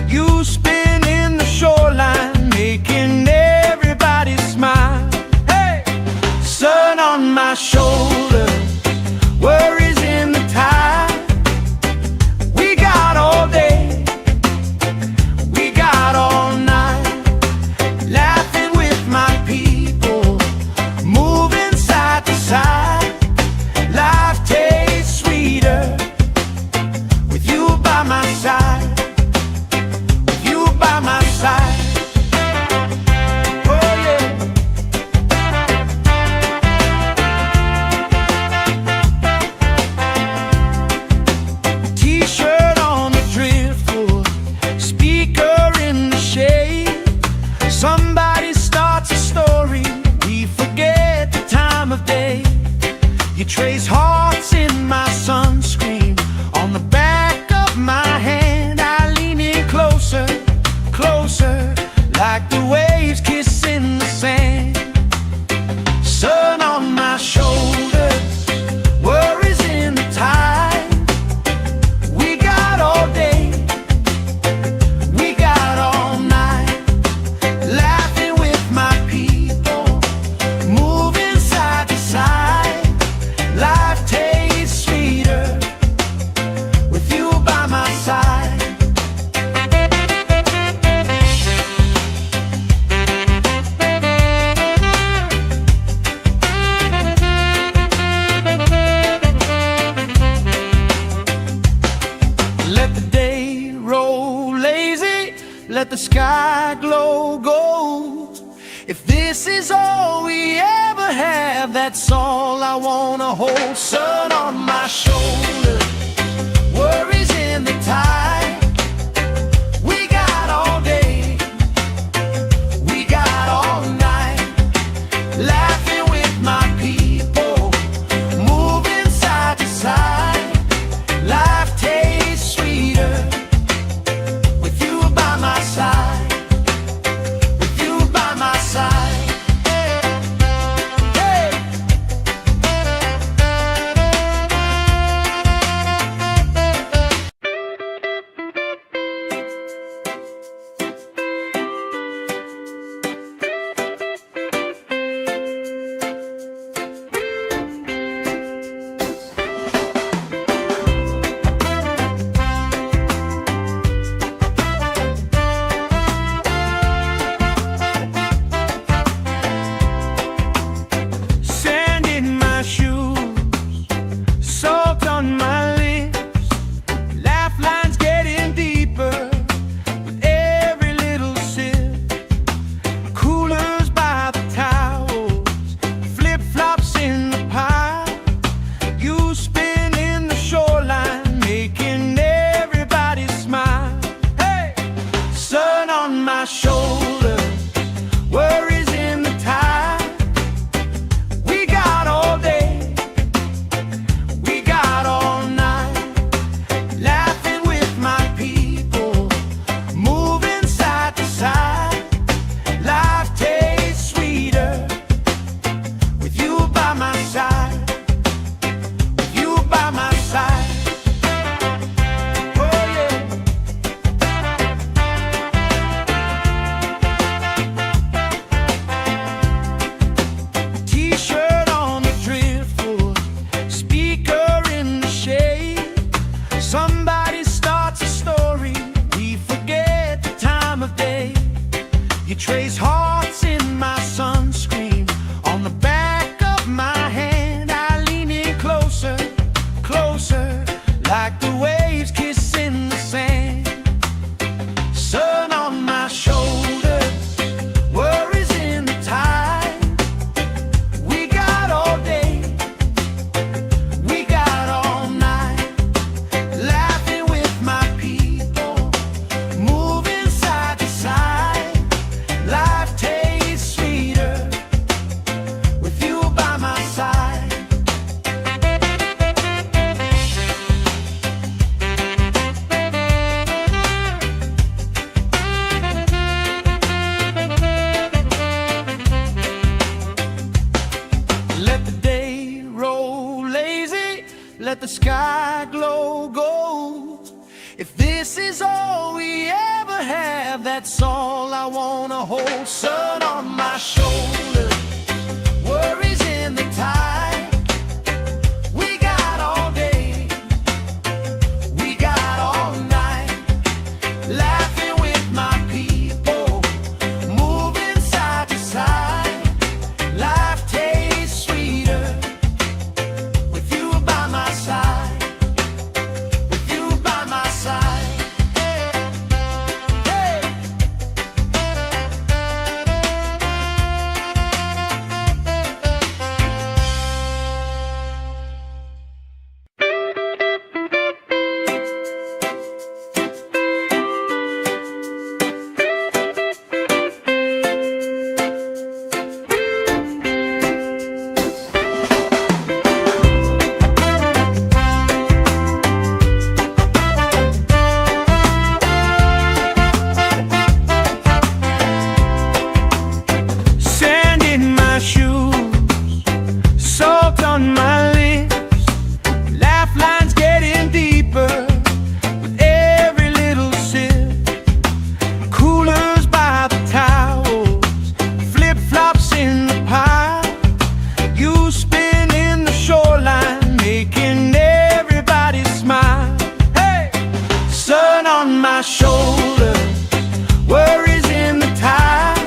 [SPEAKER 1] You spin in the shoreline, making everybody smile. Hey! Sun on my shoulders, worries in the tide. We got all day, we got all night, laughing with my people, moving side to side. Life tastes sweeter with you by my side, with you by my side. Oh yeah. T-shirt on the driftwood, speaker in the shade. Somebody starts a story, we forget the time of day. You trace hearts in my sunscreen, on the back of my hand. I lean in closer, closer, like the waves kissing the sand. Sun on my shoulders, worries in the tide. We got all day, we got all night, laughing with my people, moving side to side. Life tastes sweeter with you by my side. Let the day roll lazy, let the sky glow gold. If this is all we ever have, that's all I wanna hold. Sun on my shoulder, worries in the tide. We got all day, we got all night, laughing with my people, moving side to side. Life tastes sweeter with you by my side, with you by my side. Hey. let the sky glow gold. If this is all we ever have, that's all I wanna hold. Sun on my shoulder, worries in the tide. We got all day, we got all night, laughing with my people, moving side to side. Life tastes sweeter with you by my side, with you by my side. Hey. Sand in my shoes, salt on my lips, laugh lines getting deeper with every little sip. Coolers by the towels, flip-flops in the pile. You spinning the shoreline, making everybody smile. Hey! Sun on my shoulder, worries in the tide.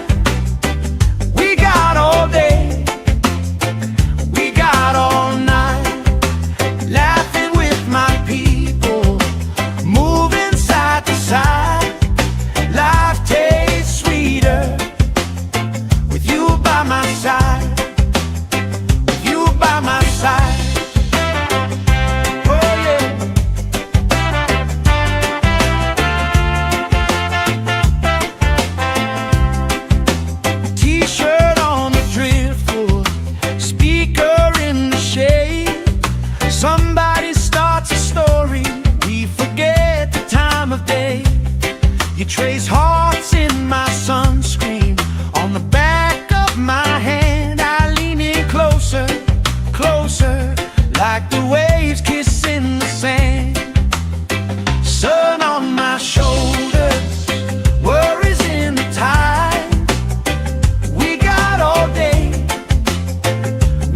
[SPEAKER 1] We got all day, we got all night, laughing with my people, moving side to side. Life tastes sweeter with you by my side, with you by my side. Oh yeah. T-shirt on the driftwood, speaker in the shade. Somebody starts a story, we forget the time of day. You trace hearts in my sunscreen, on the back of my hand. I lean in closer, closer, like the waves kissing the sand. Sun on my shoulders, worries in the tide. We got all day,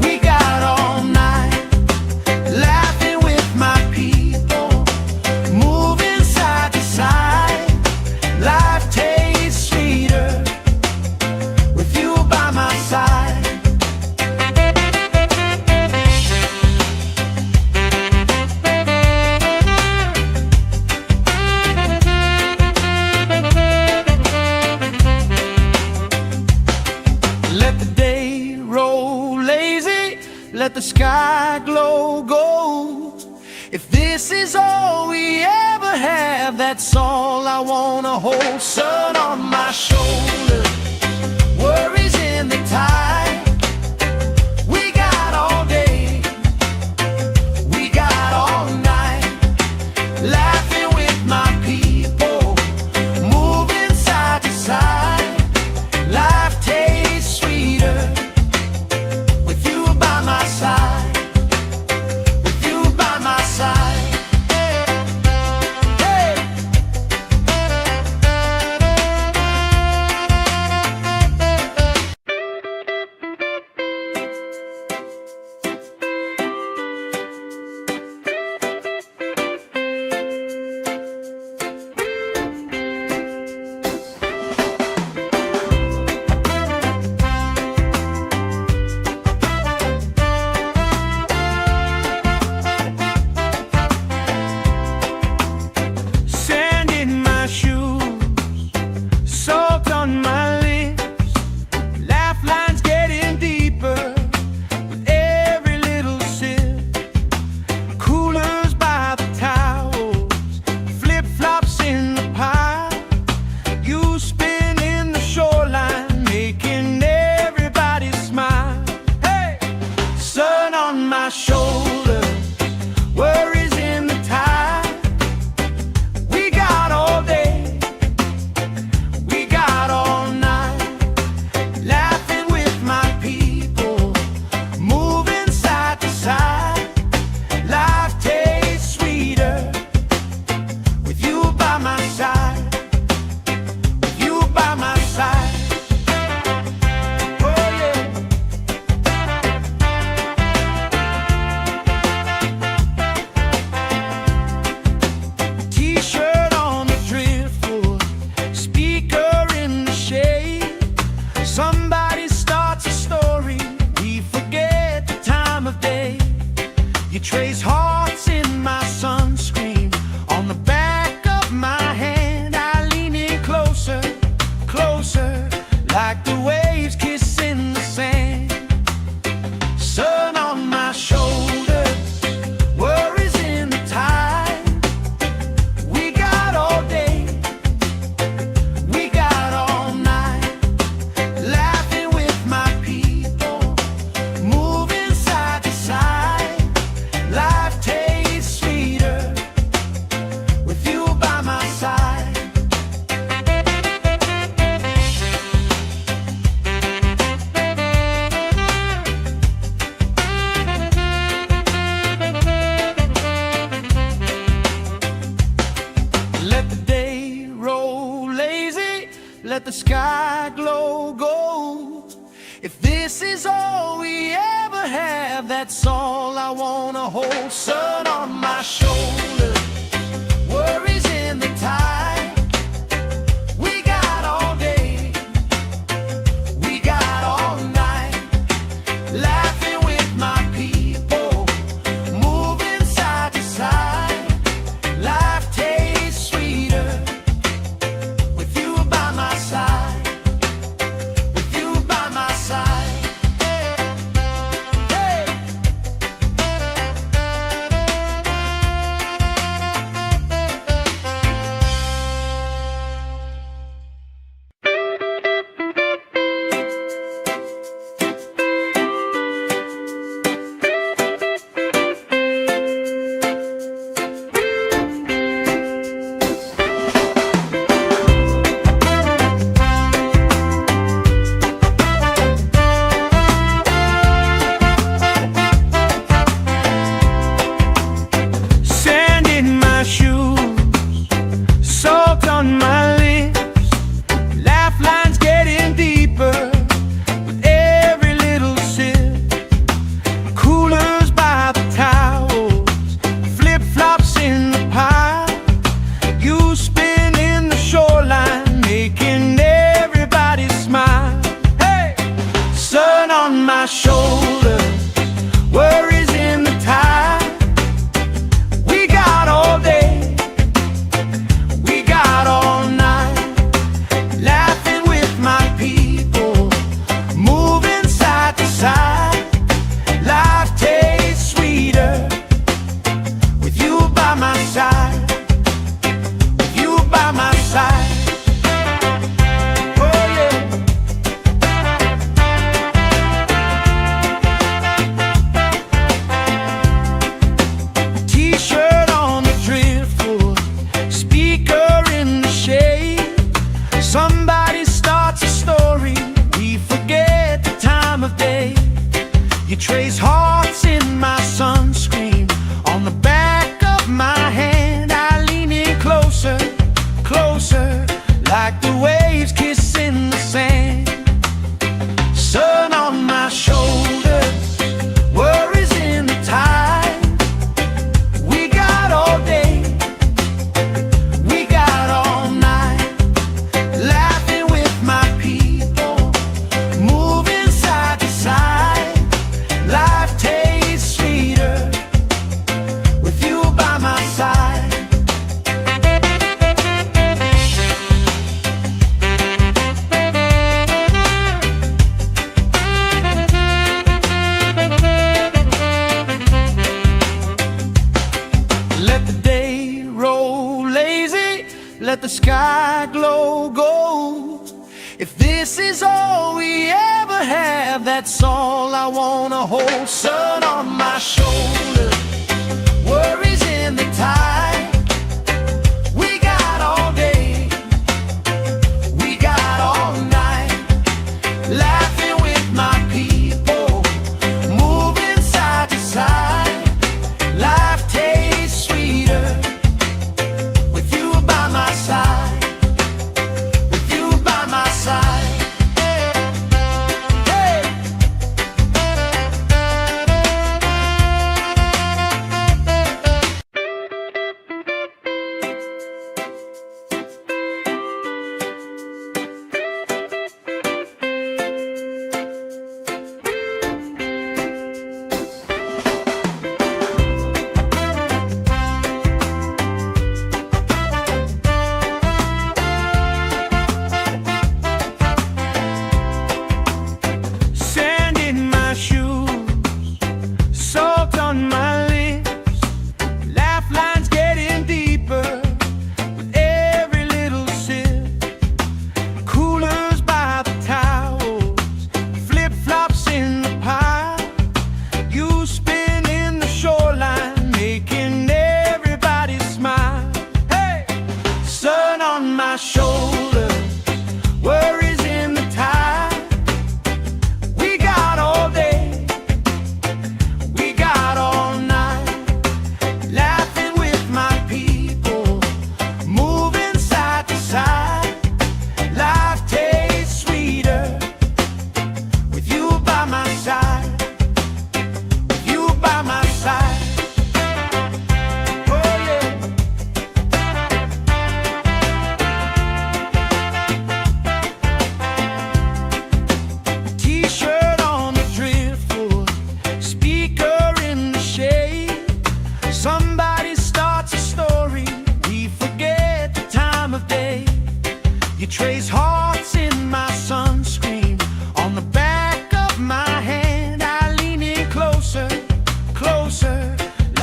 [SPEAKER 1] we got all night, laughing with my people, moving side to side. Life tastes sweeter with you by my side. Let the day roll lazy, let the sky glow gold. If this is all we ever have, that's all I wanna hold. Sun on my shoulder, worries in the tide. We got all day, we got all night, laughing with my people, moving side to side. Life tastes sweeter with you by my side, with you by my side. Hey. Sand in my shoes, salt on my lips, laugh lines getting deeper with every little sip. Coolers by the towels, flip-flops in the pile. You spinning the shoreline, making everybody smile. Hey! Sun on my shoulder, worries in the tide. We got all day, we got all night, laughing with my people, moving side to side. Life You trace hearts in my sunscreen. On the back of my hand, I lean in closer, closer, like the waves kissing the sand. Sun on my shoulders, worries in the tide. We got all day, we got all night, laughing with my people, moving side to side. Life tastes sweeter with you by my side. Let the day roll lazy, let the sky glow gold. If this is all we ever have, that's all I wanna hold. Sun on my shoulders, worries in the tide. We got all day, we got all night, laughing with my people, moving side to side. Life tastes sweeter with you by my side, with you by my side. Hey. Sand in my shoes, salt on my lips, laugh lines getting deeper with every little sip. Coolers by the towels, flip-flops in the pile. You spin in the shoreline, making everybody smile. Hey! Sun on my shoulders, worries in the tide. We got all day, we got all night, laughing with my people, moving side to side. Life tastes sweeter with you by my side, with you by my side. Oh yeah. T-shirt on the driftwood, speaker in the shade. Somebody starts a story, we forget the time of day. You trace hearts in my sunscreen. On the back of my hand, I lean in closer, closer, like the waves kissing the sand. Sun on my shoulders, worries in the tide. We got all day, we got all night, laughing with my people, moving side to side. Life tastes sweeter with you by my side. Let the day roll lazy, let the sky glow gold. If this is all we ever have, that's all I wanna hold. Sun on my shoulders, worries in the tide. We got all day, we got all night, laughing with my people, moving side to side. Life tastes sweeter with you by my side, with you by my side. Hey.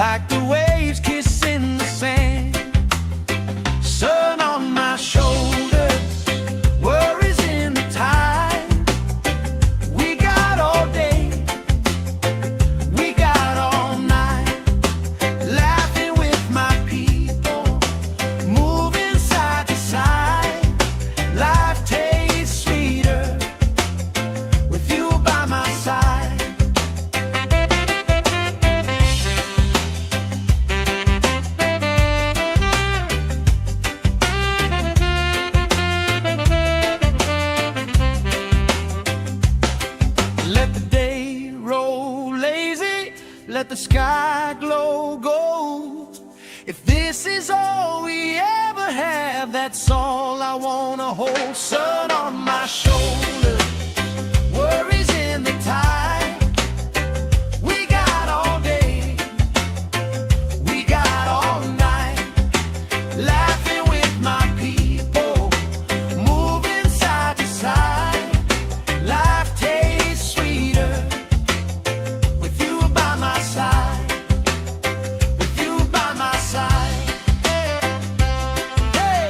[SPEAKER 1] like the waves kissing the sand. Sun on my shoulders, worries in the tide. We got all day, we got all night, laughing with my people, moving side to side. Life tastes sweeter with you by my side. Let the day roll lazy, let the sky glow gold. If this is all we ever have, that's all I wanna hold. Sun on my shoulders, worries in the tide. We got all day, we got all night, laughing with my people, moving side to side. Life tastes sweeter with you by my side, with you by my side. Hey!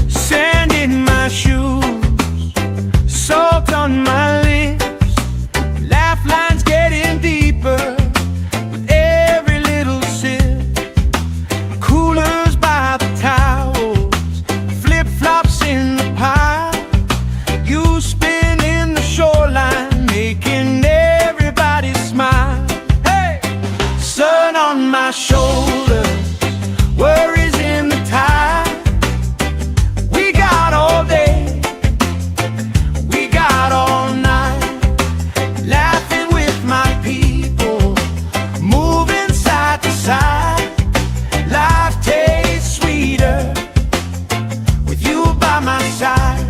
[SPEAKER 1] Sand in my shoes, salt on my lips, laugh lines getting deeper with every little sip. Coolers by the towels, flip-flops in the pile. You spin in the shoreline, making everybody smile. Hey! Sun on my shoulders, worries in the tide. We got all day, we got all night, laughing with my people, moving side to side. Life tastes sweeter with you by my side,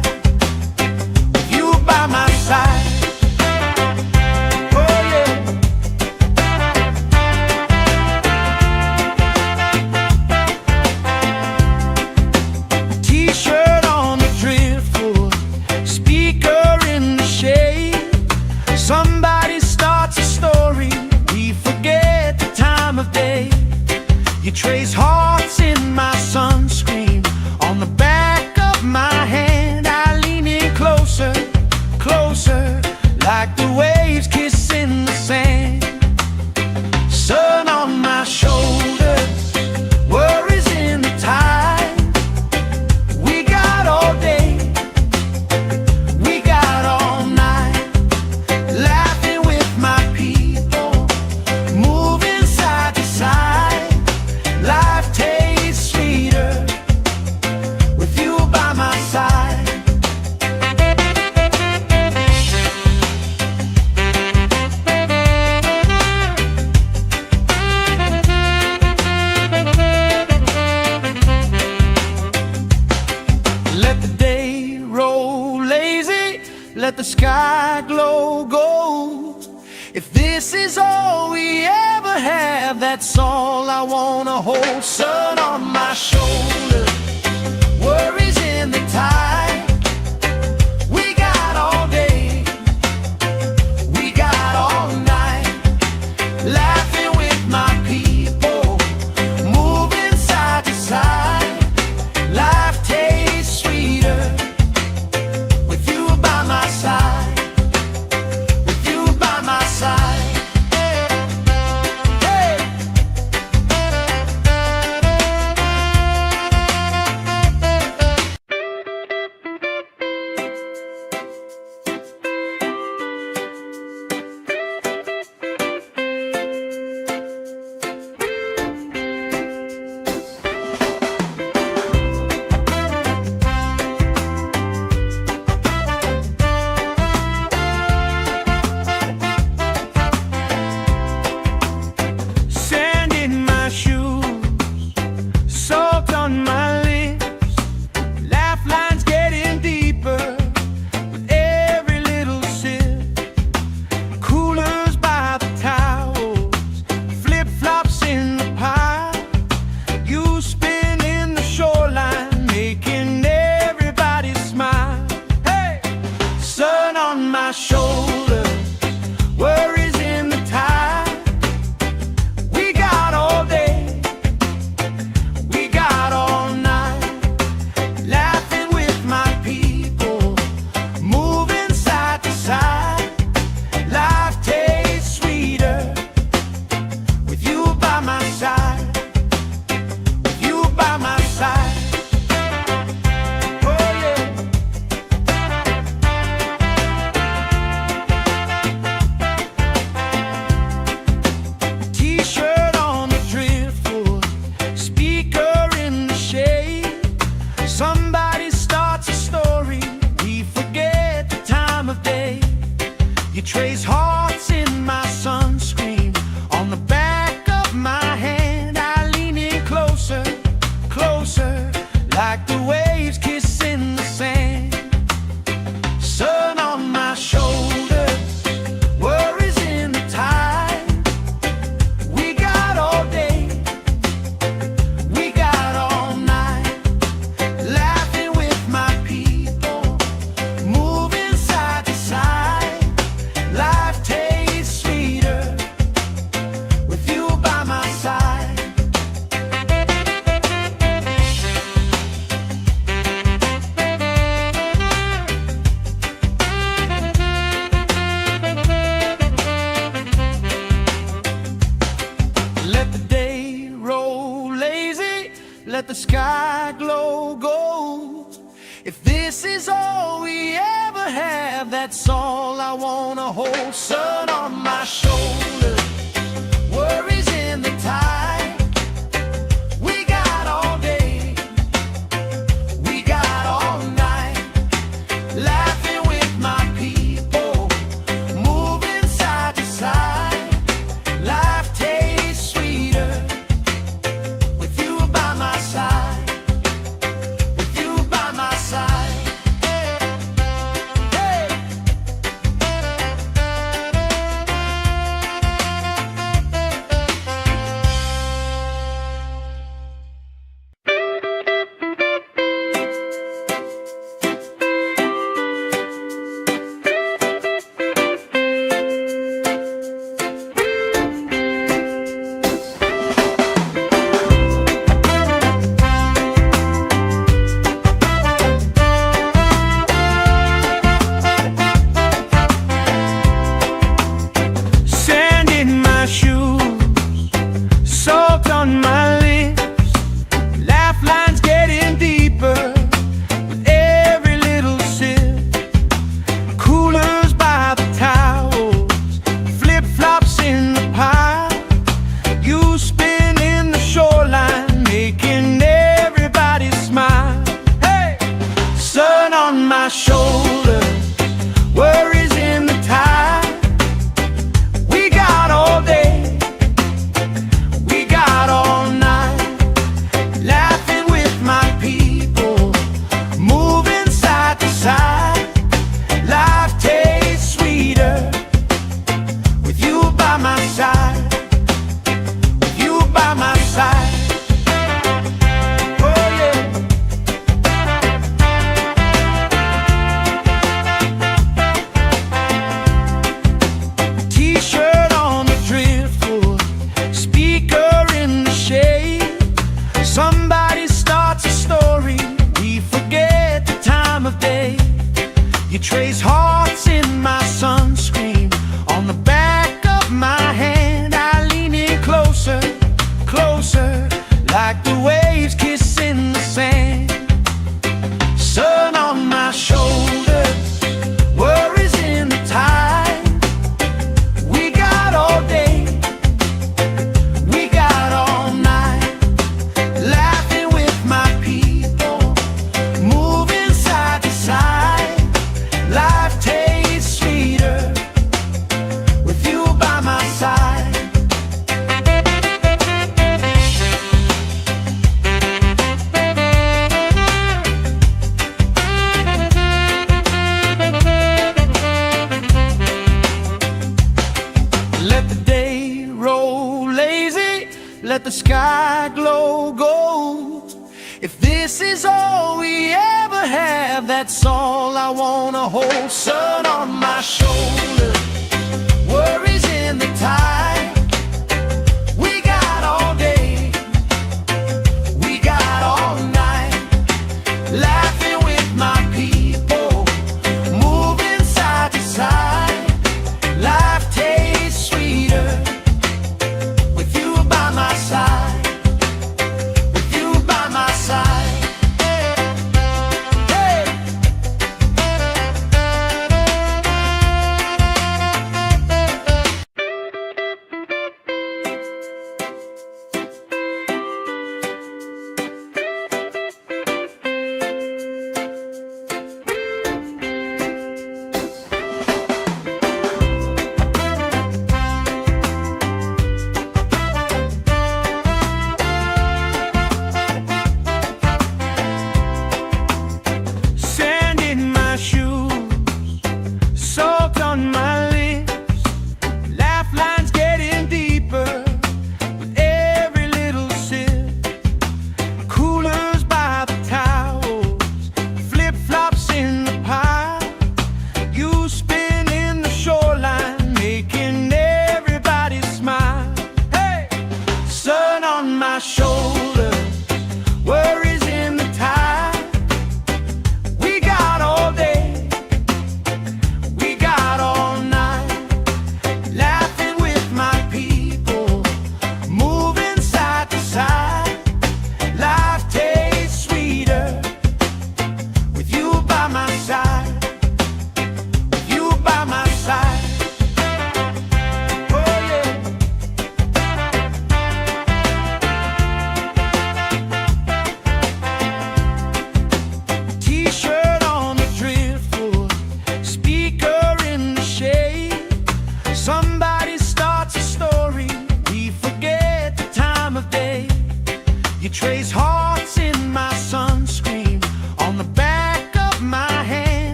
[SPEAKER 1] with you by my side. Oh yeah. T-shirt on the driftwood, speaker in the shade. Somebody starts a story, we forget the time of day. You trace hearts in my sunscreen, on the back of my hand. I lean in closer, closer, like the waves kissing the sand. Sun on my shoulders, worries in the tide. We got all day, we got all night, laughing with my people, moving side to side. Life tastes sweeter with you by my side. Let the day roll lazy, let the sky glow gold. If this is all we ever have, that's all I wanna hold. Sun on my shoulders, worries in the tide. We got all day, we got all night, laughing with my people, moving side to side. Life tastes sweeter with you by my side, with you by my side. Hey! let the sky glow gold. If this is all we ever have, that's all I wanna hold. Sun on my shoulder, worries in the tide. We got all day, we got all night, laughing with my people, moving side to side. Life tastes sweeter with you by my side, with you by my side. Hey. Sand in my shoes, salt on my lips, laugh lines getting deeper with every little sip. Coolers by the towels, flip-flops in the pile. You spin in the shoreline, making everybody smile. Hey! Sun on my shoulders, worries in the tide. We got all day, we got all night, laughing with my people, moving side to side. Life tastes sweeter with you by my side, with you by my side. Oh yeah. T-shirt on the driftwood, speaker in the shade. Somebody starts a story, we forget the time of day. You trace hearts in my sunscreen, on the back of my hand. I lean in closer, closer, like the waves kissing the sand. Sun on my shoulders, worries in the tide. We got all day, we got all night, laughing with my people, moving side to side. Life tastes sweeter with you by my side. Let the day roll lazy, let the sky glow gold. If this is all we ever have, that's all I wanna hold. Sun on my shoulder, worries in the tide. We got all day, we got all night, laughing with my people, moving side to side. Life tastes sweeter with you by my side, with you by my side. Hey.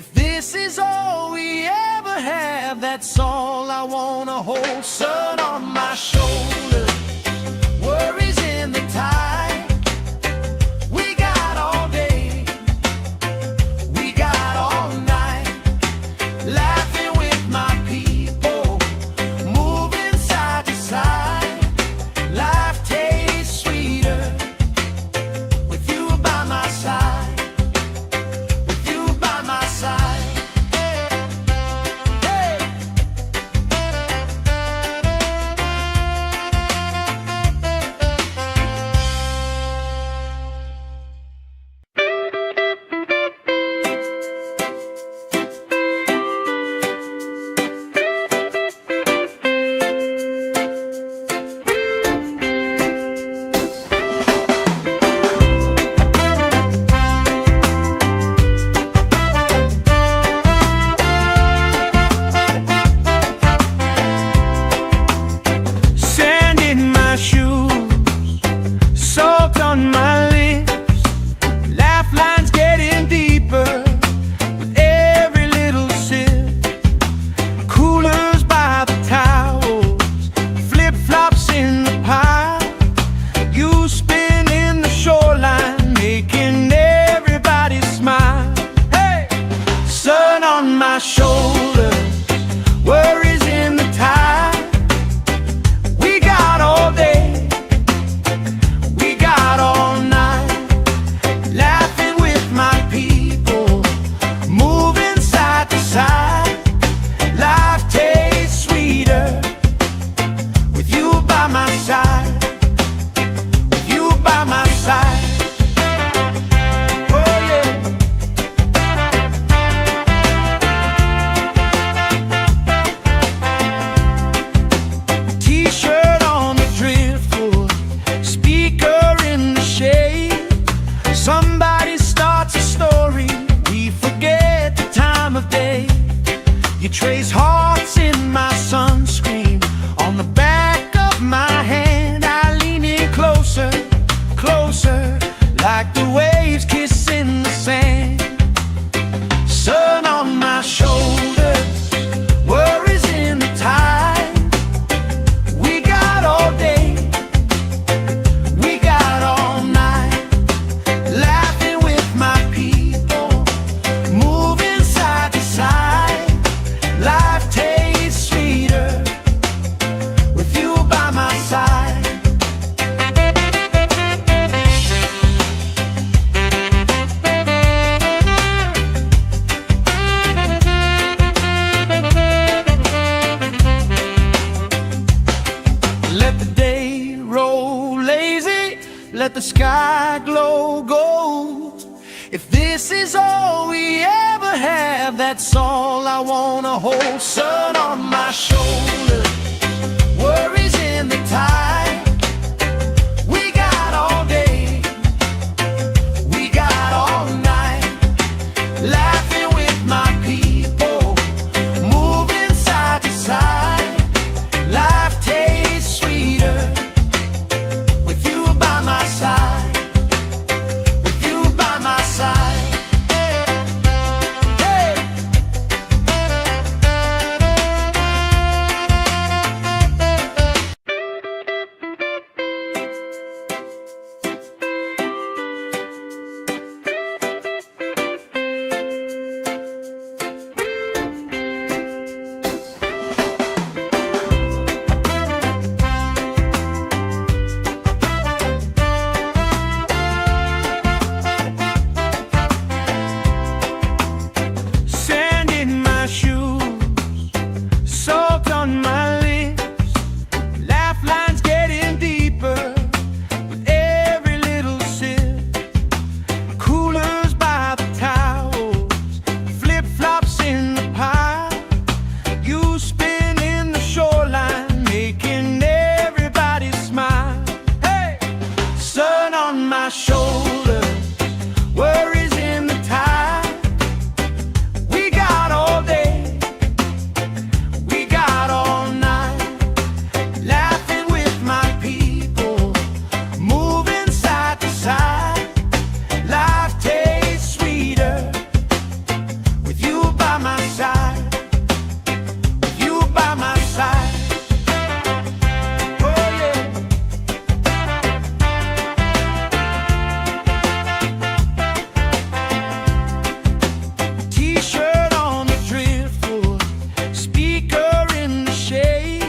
[SPEAKER 1] If this is all we ever have, that's all I wanna hold. Sun on my shoulder, worries in the tide. We got all day, we got all night, laughing with my people, moving side to side. Life tastes sweeter with you by my side, with you by my side. Hey. Sand in my shoes, salt on my lips, laugh lines getting deeper with every little sip. Coolers by the towels, flip-flops in the pile, you spinning the shoreline, making everybody smile. Hey! Sun on my shoulders, worries in the tide. We got all day, we got all night, laughing with my people, moving side to side. Life tastes sweeter with you by my side, with you by my side. Oh yeah. T-shirt on the driftwood, speaker in the shade. Somebody starts a story, we forget the time of day. You trace hearts in my sunscreen, on the back of my hand. I lean in closer, closer, like the waves kissing the sand. Sun on my shoulders, worries in the tide. We got all day, we got all night, laughing with my people, moving side to side. Life tastes sweeter with you by my side. Let the day roll lazy, let the sky glow gold. If this is all we ever have, that's all I wanna hold. Sun on my shoulder, worries in the tide. We got all day, we got all night, laughing with my people, moving side to side. Life tastes sweeter with you by my side, with you by my side. Hey. my side, with you by my side. Oh yeah. T-shirt on the driftwood, speaker in the shade.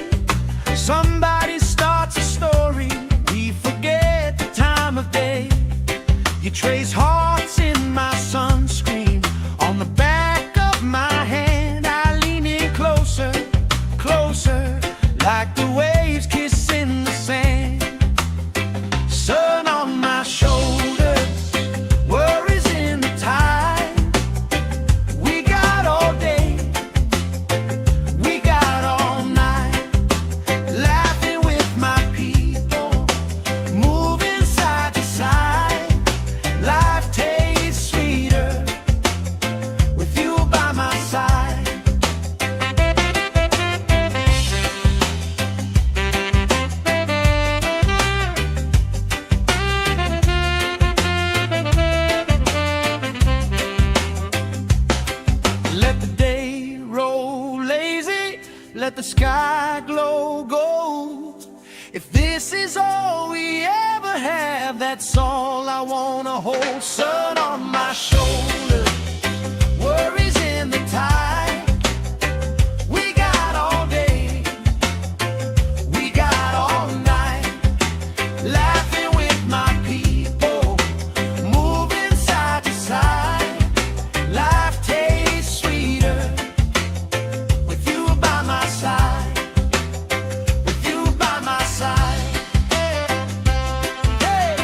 [SPEAKER 1] Somebody starts a story, we forget the time of day. You trace hearts in my sunscreen, on the back of my hand. I lean in closer, closer, like the waves kissing the sand. Sun on my shoulders, worries in the tide. We got all day, we got all night, laughing with my people, moving side to side. Life tastes sweeter with you by my side. Let the day roll lazy, let the sky glow gold. If this is all we ever have, that's all I wanna hold. Sun on my shoulders, worries in the tide. We got all day, we got all night, laughing with my people, moving side to side. Life tastes sweeter with you by my side, with you by my side. Hey.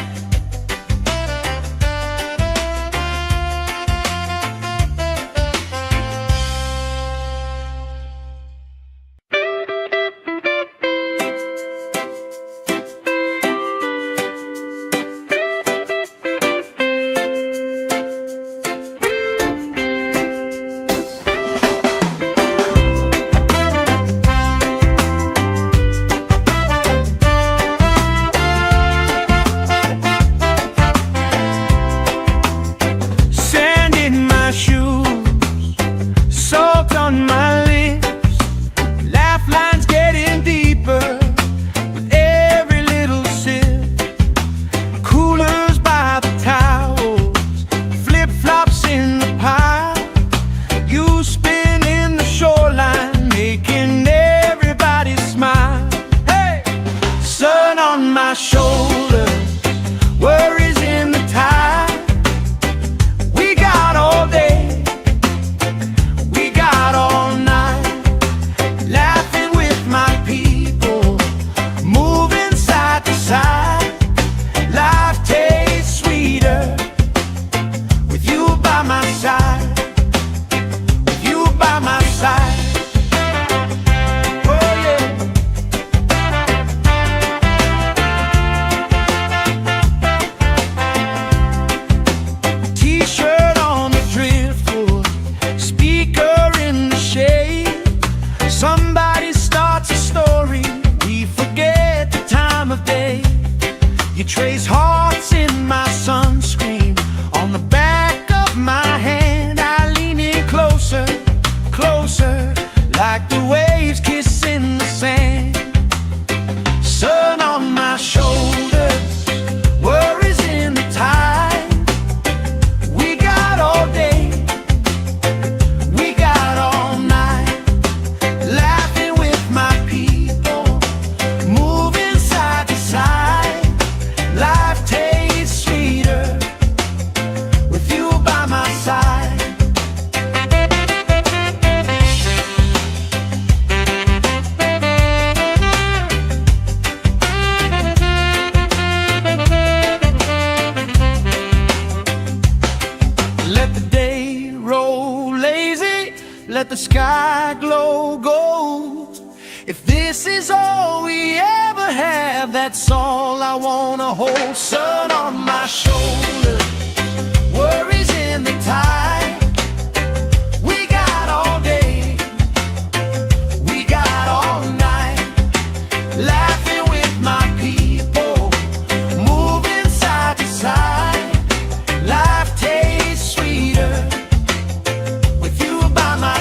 [SPEAKER 1] Sand in my shoes, salt on my lips, laugh lines getting deeper with every little sip. Coolers by the towels, flip-flops in the pile. You spin in the shoreline, making everybody smile. Hey! Sun on my shoulders, worries in the tide. We got all day, we got all night, laughing with my people, moving side to side. Life tastes sweeter with you by my side, with you by my side. Oh yeah. T-shirt on the driftwood, speaker in the shade. Somebody starts a story, we forget the time of day. You trace hearts in my sunscreen, on the back of my hand. I lean in closer, closer, like the waves kissing the sand. Sun on my shoulders, worries in the tide. We got all day, we got all night, laughing with my people, moving side to side. Life tastes sweeter with you by my side. Let the day roll lazy, let the sky glow gold. If this is all we ever have, that's all I wanna hold. Sun on my shoulders, worries in the tide. We got all day, we got all night, laughing with my people, moving side to side. Life tastes sweeter with you by my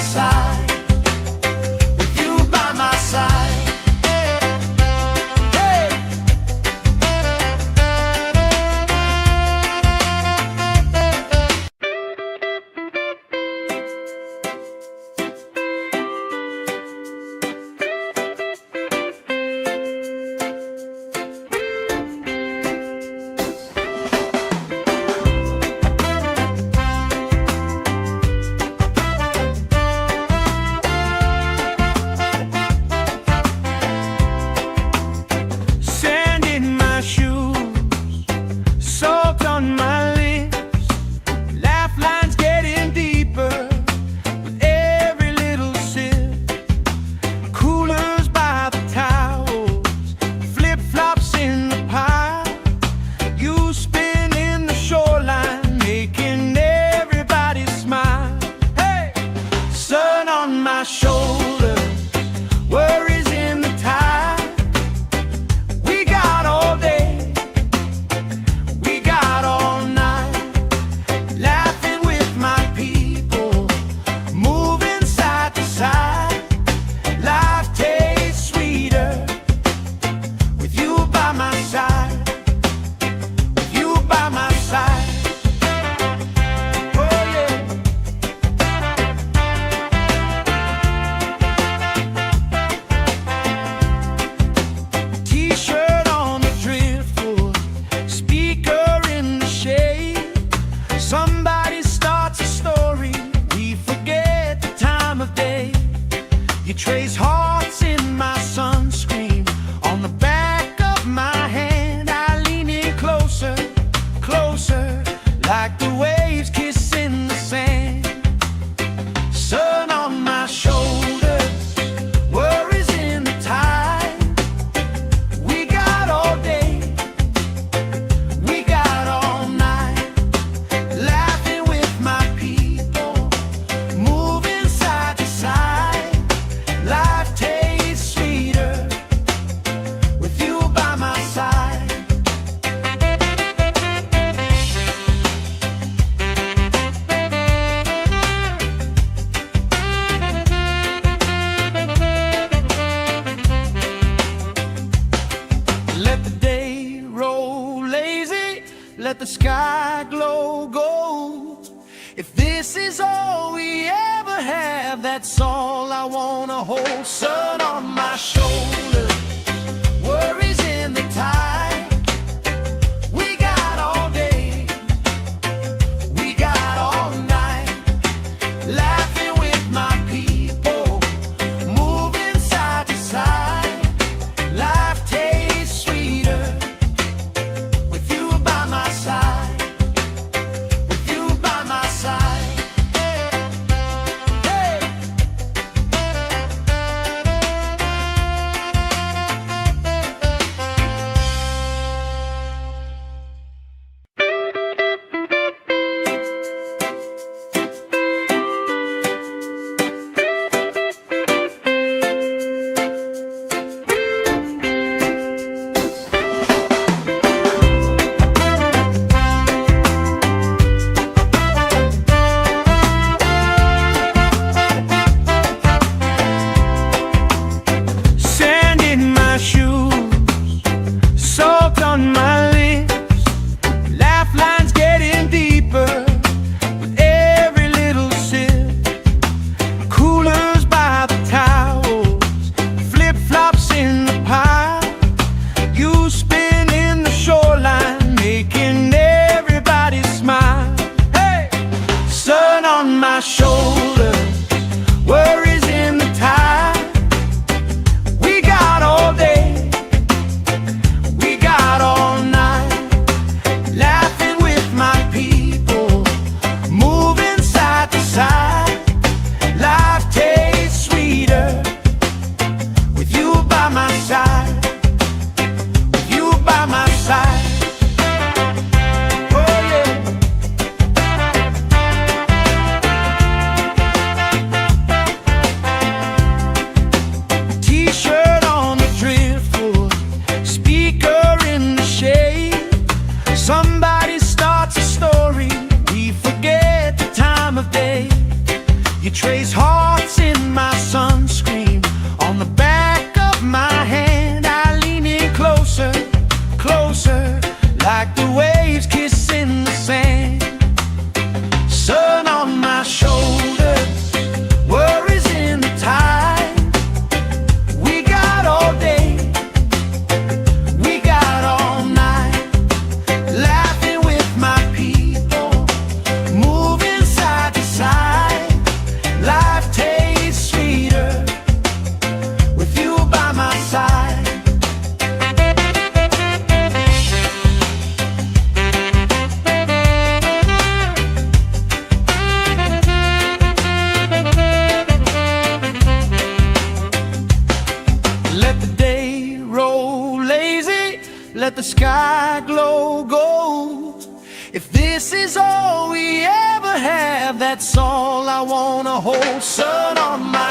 [SPEAKER 1] on my shoulder, worries in the tide. We got all day, we got all night, laughing with my people, moving side to side. Life tastes sweeter with you by my side, with you by my side. Somebody starts a story, we forget the time of day. You trace hearts in my sunscreen, on the back of my hand. I lean in closer, closer, like the waves kissing the sand. Sun on my shoulders, worries in the tide. We got all day, we got all night, laughing with my people, moving side to side. Life tastes sweeter with you by my side. Let the day roll lazy, let the sky glow gold. If this is all we ever have, that's all I wanna hold. Sun on my shoulders, worries in the tide. We got all day, we got all night, laughing with my people, moving side to side. Life tastes sweeter with you by my side, with you by my side. Hey! Sand in my shoes, salt on my lips, laugh lines getting deeper with every little sip. Coolers by the towels, flip-flops in the pile. You spin in the shoreline, making everybody smile. Hey! Sun on my shoulders, worries in the tide. We got all day, we got all night, laughing with my people, moving side to side. Life tastes sweeter with you by my side, with you by my side. Oh yeah. T-shirt on the driftwood, speaker in the shade. Somebody starts a story, we forget the time of day. You trace hearts in my sunscreen, on the back of my hand. I lean in closer, closer, like the waves kissing the sand. Sun on my shoulders, worries in the tide. We got all day, we got all night, laughing with my people, moving side to side. Life tastes sweeter with you by my side. Let the day roll lazy, let the sky glow gold. If this is all we ever have, that's all I wanna hold. Sun on my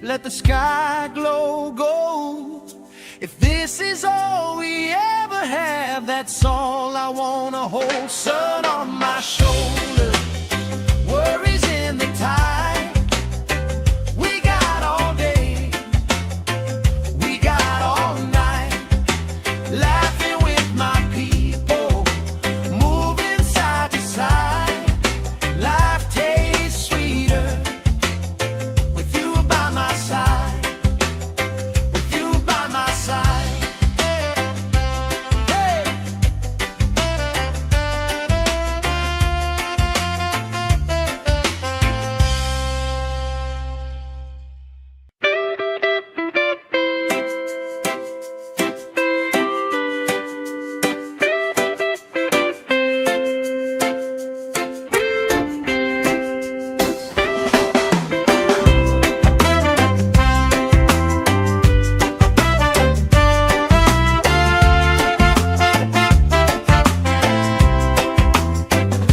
[SPEAKER 1] let the sky glow gold. If this is all we ever have, that's all I wanna hold. Sun on my shoulder, worries in the tide. We got all day, we got all night, laughing with my people, moving side to side. Life tastes sweeter with you by my side, with you by my side. Hey.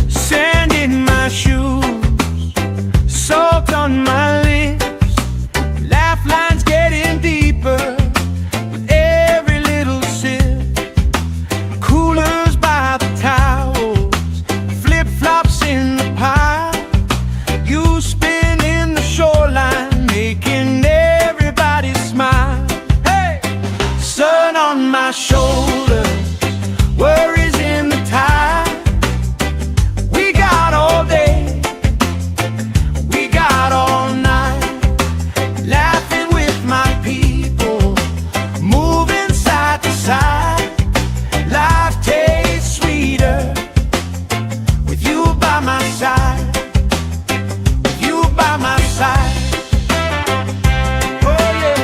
[SPEAKER 1] Sand in my shoes, salt on my lips, laugh lines getting deeper with every little sip. Coolers by the towels, flip-flops in the pile. You spinning the shoreline, making everybody smile. Hey! Sun on my shoulders, worries in the tide. We got all day, we got all night, laughing with my people, moving side to side. Life tastes sweeter with you by my side, with you by my side. Oh yeah.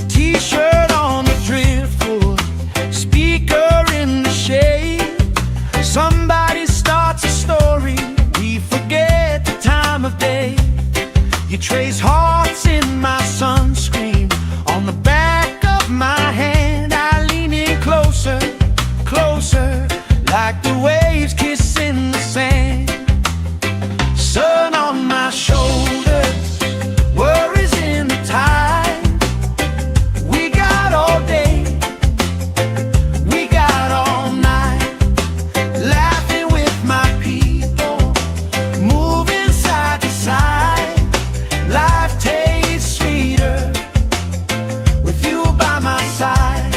[SPEAKER 1] T-shirt on the driftwood, speaker in the shade. Somebody starts a story, we forget the time of day. You trace hearts in my sunscreen, on the back of my hand. I lean in closer, closer, like the waves kissing the sand. Sun on my shoulders, worries in the tide. We got all day, we got all night, laughing with my people, moving side to side. Life tastes sweeter with you by my side.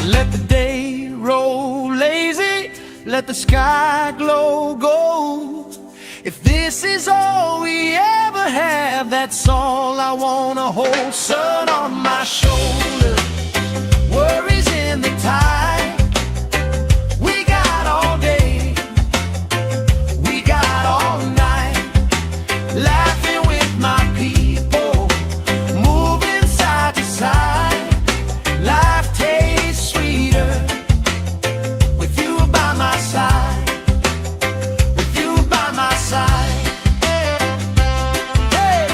[SPEAKER 1] Let the day roll lazy, let the sky glow gold. If this is all we ever have, that's all I wanna hold. Sun on my shoulder, worries in the tide. We got all day, we got all night, laughing with my people, moving side to side. Life tastes sweeter with you by my side, with you by my side. Hey.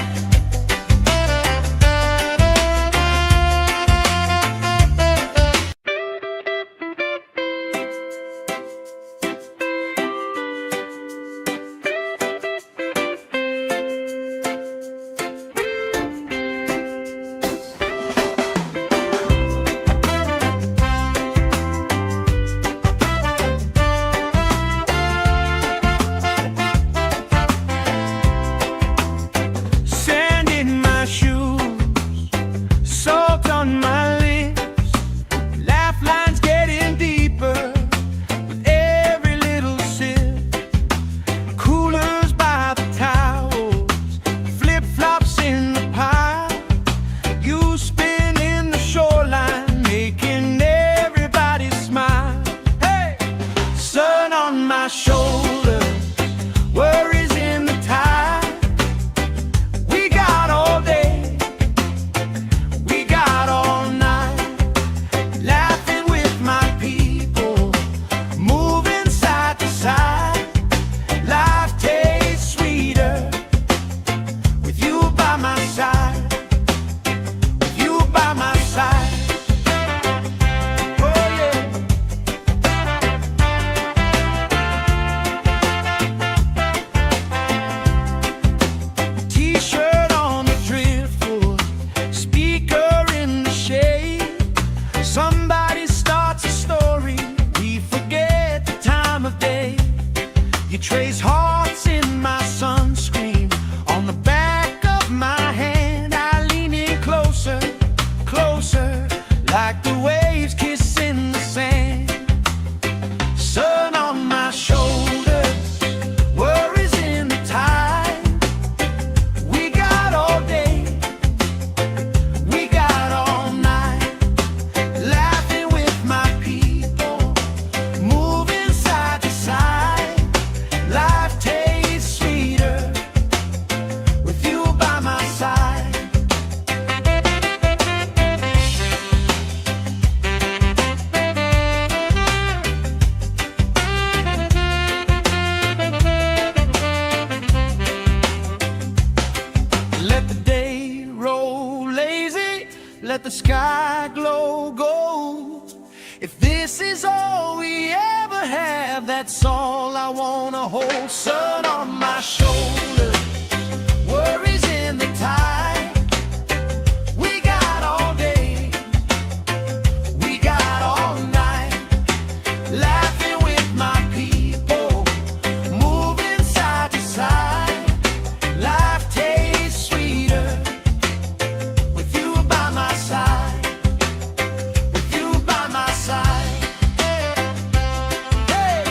[SPEAKER 1] trace hearts in my sunscreen. On the back of my hand, I lean in closer, closer, like the waves kissing the sand. Sun on my shoulders, worries in the tide. We got all day, we got all night, laughing with my people, moving side to side. Life tastes sweeter with you by my side. Let the day roll lazy, let the sky glow gold. If this is all we ever have, that's all I wanna hold. Sun on my shoulders, worries in the tide. We got all day, we got all night, laughing with my people, moving side to side. Life tastes sweeter with you by my side, with you by my side. Hey!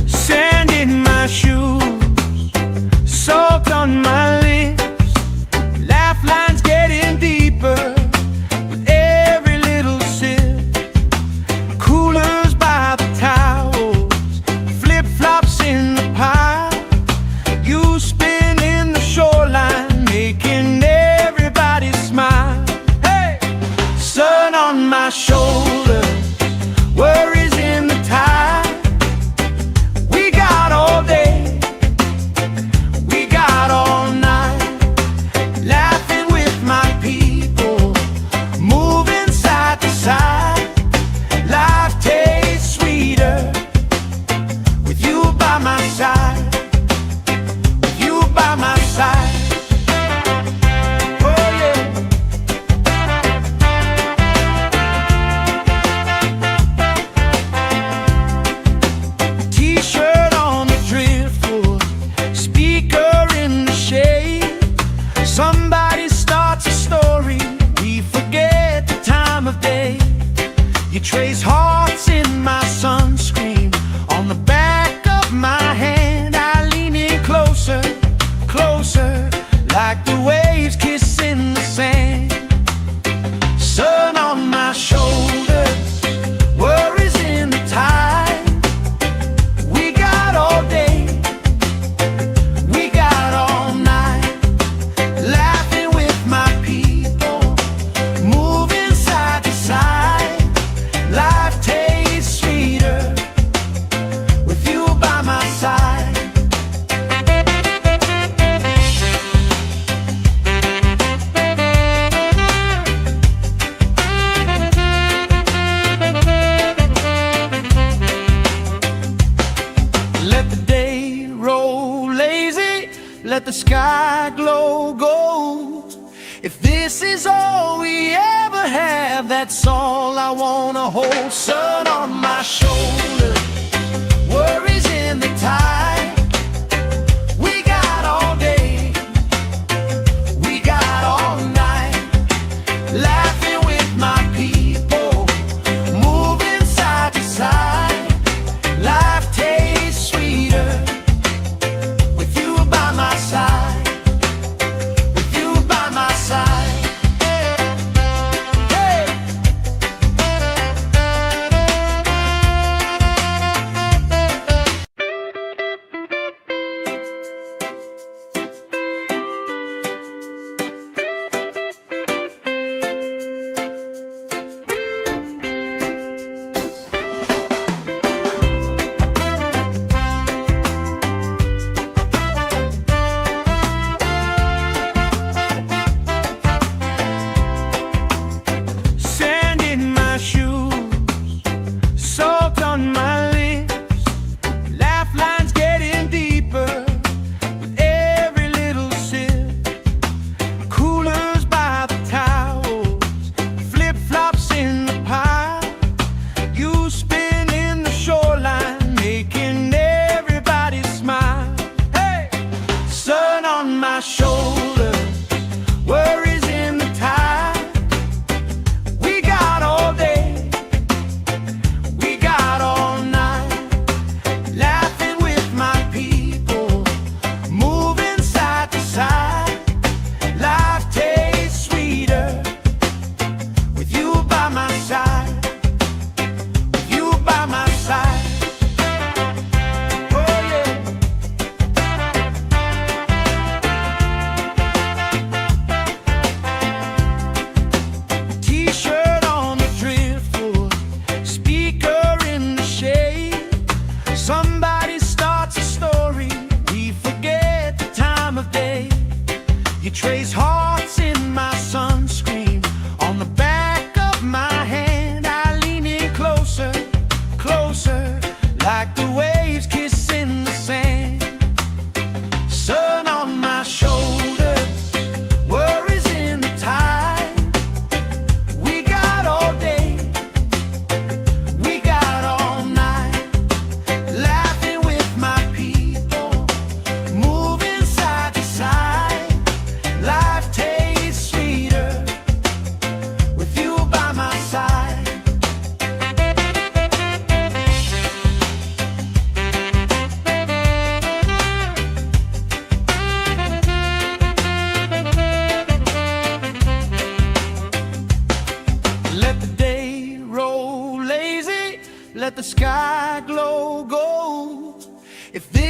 [SPEAKER 1] Sand in my shoes, salt on my lips, laugh lines getting deeper with every little sip. Coolers by the towels, flip-flops in the pile, you spinning the shoreline, making everybody smile. Hey! Sun on my shoulders, worries in the tide. We got all day, we got all night, laughing with my people, moving side to side. Life tastes sweeter with you by my side, with you by my side. Oh yeah. T-shirt on the driftwood, speaker in the shade. Somebody starts a story, we forget the time of day. You trace hearts in my sunscreen. On the back of my hand, I lean in closer, closer, like the waves kissing the sand. Sun on my shoulders, worries in the tide. We got all day, we got all night, laughing with my people, moving side to side. Life tastes sweeter with you by my side. Let the day roll lazy, let the sky glow gold. If this is all we ever have, that's all I wanna hold. Sun on my shoulders, worries in the tide. We got all day, we got all night, laughing with my people, moving side to side. Life tastes sweeter with you by my side, with you by my side. Hey!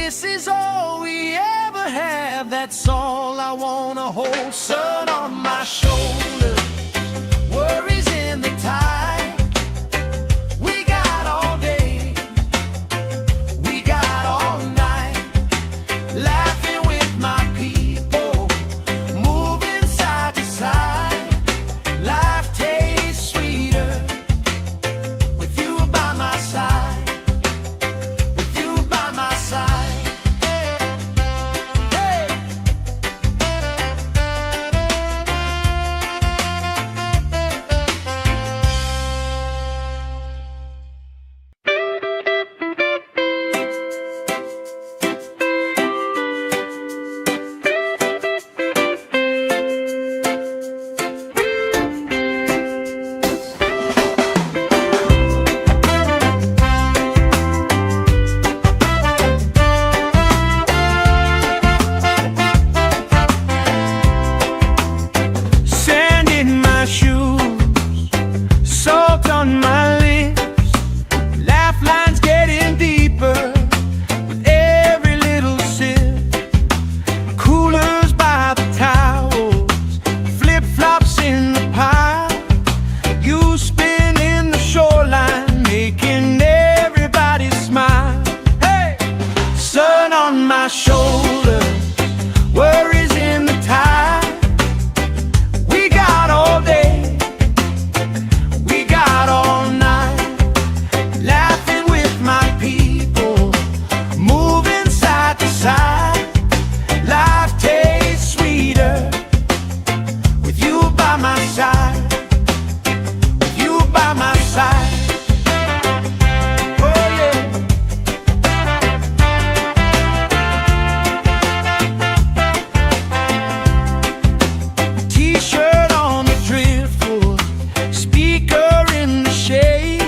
[SPEAKER 1] this is all we ever have, that's all I wanna hold. Sun on my shoulder, worries in the tide. We got all day, we got all night, laughing with my people, moving side to side. Life tastes sweeter with you by my side, with you by my side. Hey. Sand in my shoes, salt on my lips, laugh lines getting deeper with every little sip. Coolers by the towels, flip-flops in the pile, you spin in the shoreline, making everybody smile. Hey! Sun on my shoulder, worries in the tide. We got all day, we got all night, laughing with my people, moving side to side. Life tastes sweeter with you by my side, with you by my side. Oh yeah. T-shirt on the driftwood, speaker in the shade.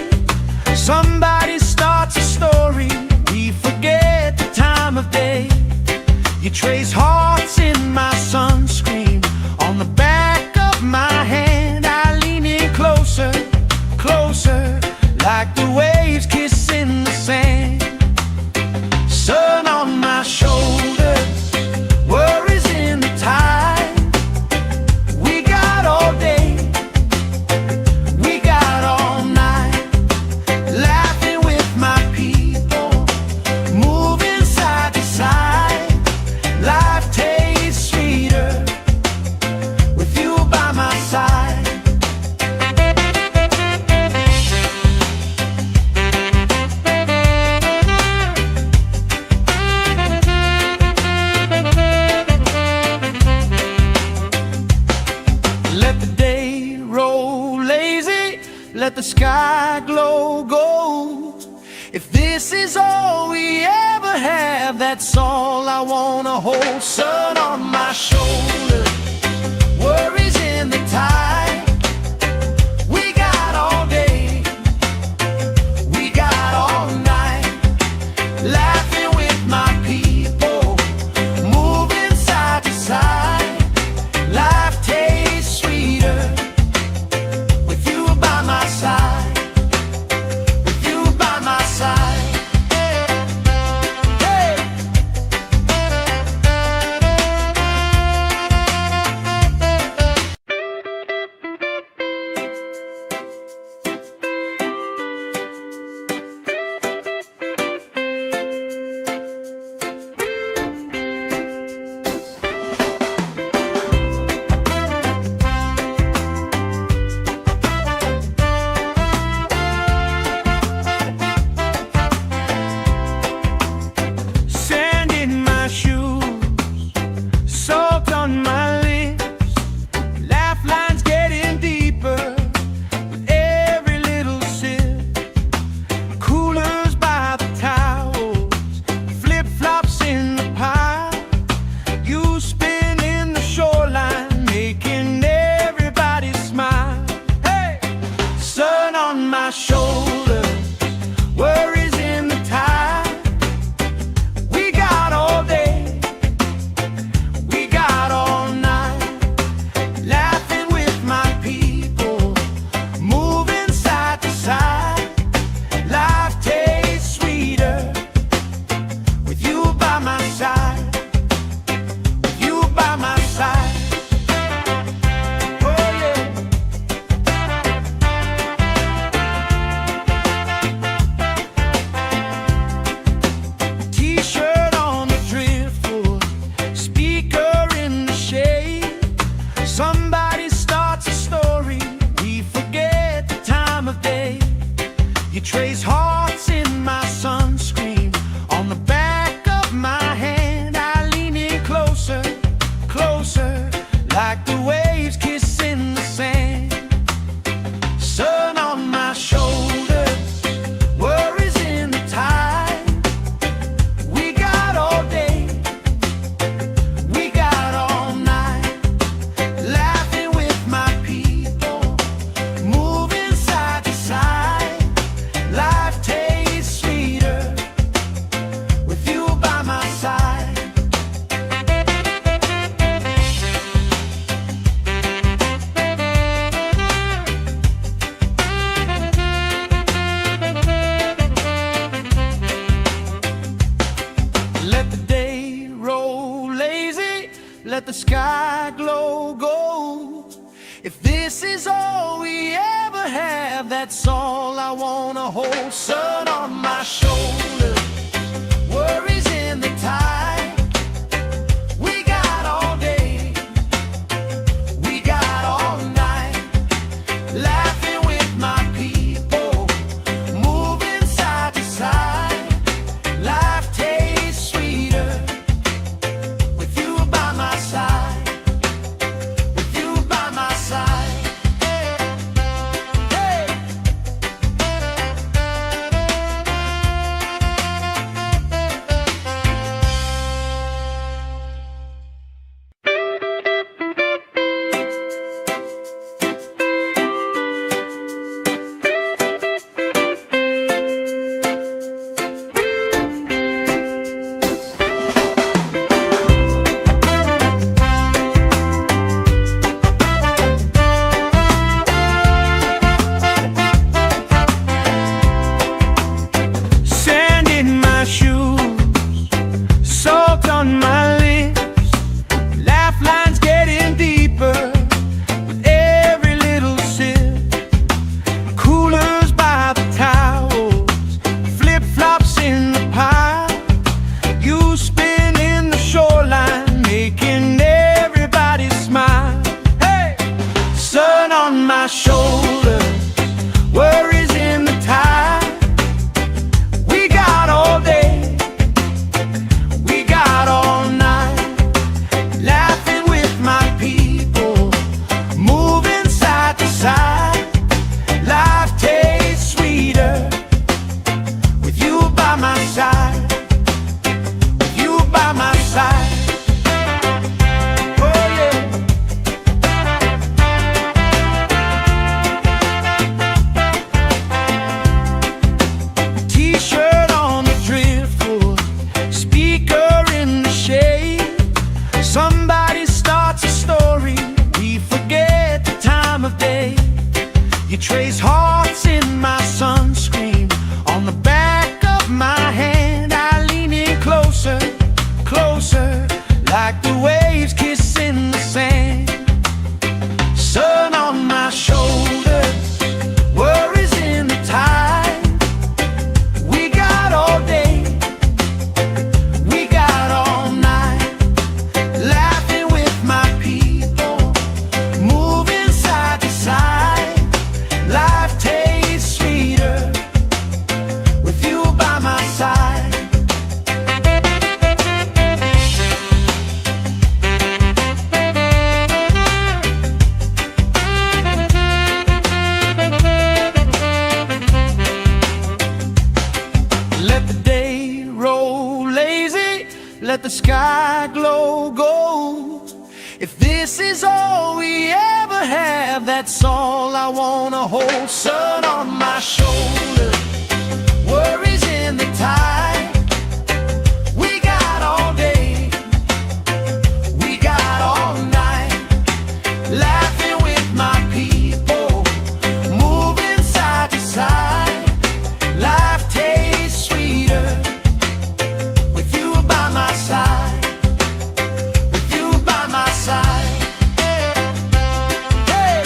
[SPEAKER 1] Somebody starts a story, we forget the time of day. You trace hearts in my sunscreen, on the back of my hand. I lean in closer, closer, like the waves kissing the sand. Sun on my shoulders, worries in the tide. We got all day, we got all night, laughing with my people, moving side to side. Life tastes sweeter with you by my side. Let the day roll lazy, let the sky glow gold. If this is all we ever have, that's all I wanna hold. Sun on my shoulder, worries in the tide. We got all day, we got all night, laughing with my people, moving side to side. Life tastes sweeter with you by my side, with you by my side. Hey! let the sky glow gold. If this is all we ever have, that's all I wanna hold. Sun on my shoulders, worries in the tide. We got all day, we got all night, laughing with my people, moving side to side. Life tastes sweeter with you by my side, with you by my side. Hey. Sand in my shoes, salt on my lips, laugh lines getting deeper with every little sip. Coolers by the towels, flip-flops in the pile. You spin in the shoreline, making everybody smile. Hey! Sun on my shoulders, worries in the tide. We got all day, we got all night, laughing with my people, moving side to side. Life tastes sweeter with you by my side, with you by my side. Oh yeah. T-shirt on the driftwood, speaker in the shade. Somebody starts a story, we forget the time of day. You trace hearts in my sunscreen, on the back of my hand. I lean in closer, closer, like the waves kissing the sand. Sun on my shoulders, worries in the tide. We got all day, we got all night, laughing with my people, moving side to side. Life tastes sweeter with you by my side. Let the day roll lazy, let the sky glow gold. If this is all we ever have, that's all I wanna hold. Sun on my shoulders, worries in the tide. We got all day, we got all night, laughing with my people, moving side to side. Life tastes sweeter with you by my side, with you by my side. Hey!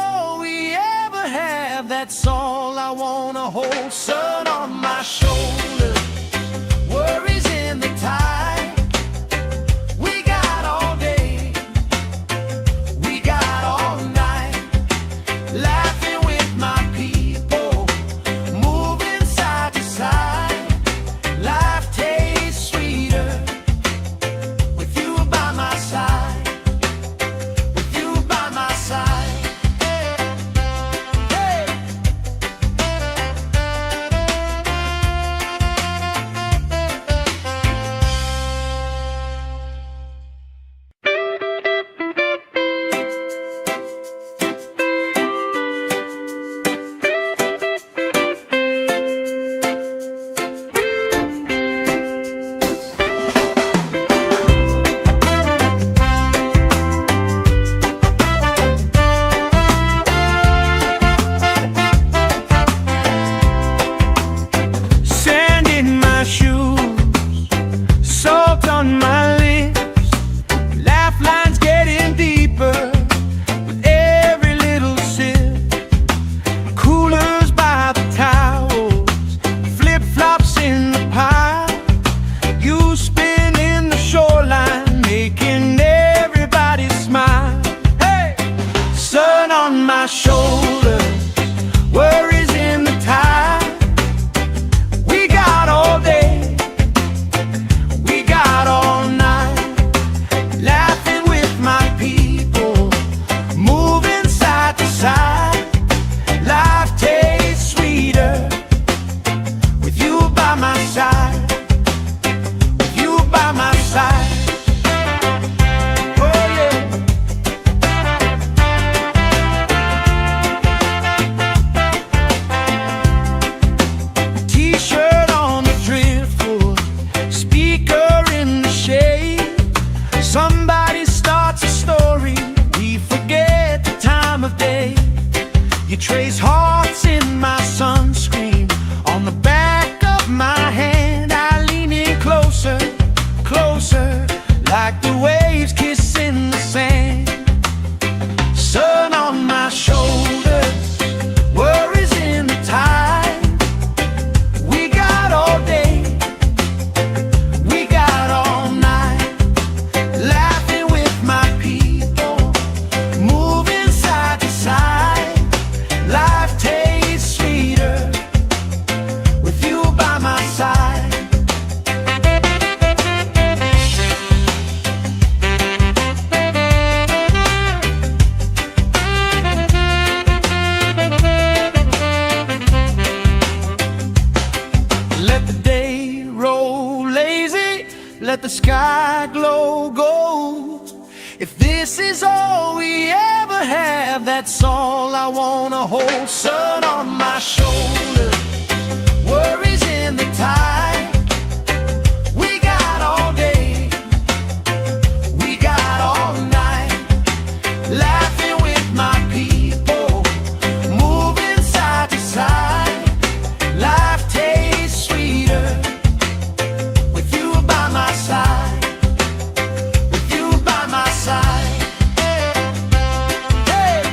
[SPEAKER 1] all we ever have, that's all I wanna hold. Sun on my shoulder, worries in the tide. We got all day, we got all night, laughing with my people, moving side to side. Life tastes sweeter with you by my side, with you by my side. Hey. Sand in my shoes, salt on my lips, laugh lines getting deeper with every little sip. Coolers by the towels, flip-flops in the pile, you spinning the shoreline, making everybody smile. Hey! Sun on my shoulders, worries in the tide. We got all day, we got all night, laughing with my people, moving side to side. Life tastes sweeter with you by my side, with you by my side. Oh yeah. T-shirt on the driftwood, speaker in the shade. Somebody starts a story, we forget the time of day. You trace hearts in my sunscreen, on the back of my hand. I lean in closer, closer, like the waves kissing the sand. Sun on my shoulders, worries in the tide. We got all day, we got all night, laughing with my people, moving side to side. Life tastes sweeter with you by my side. Let the day roll lazy, let the sky glow gold. If this is all we ever have, that's all I wanna hold. Sun on my shoulder, worries in the tide. We got all day, we got all night, laughing with my people, moving side to side. Life tastes sweeter with you by my side, with you by my side. Hey.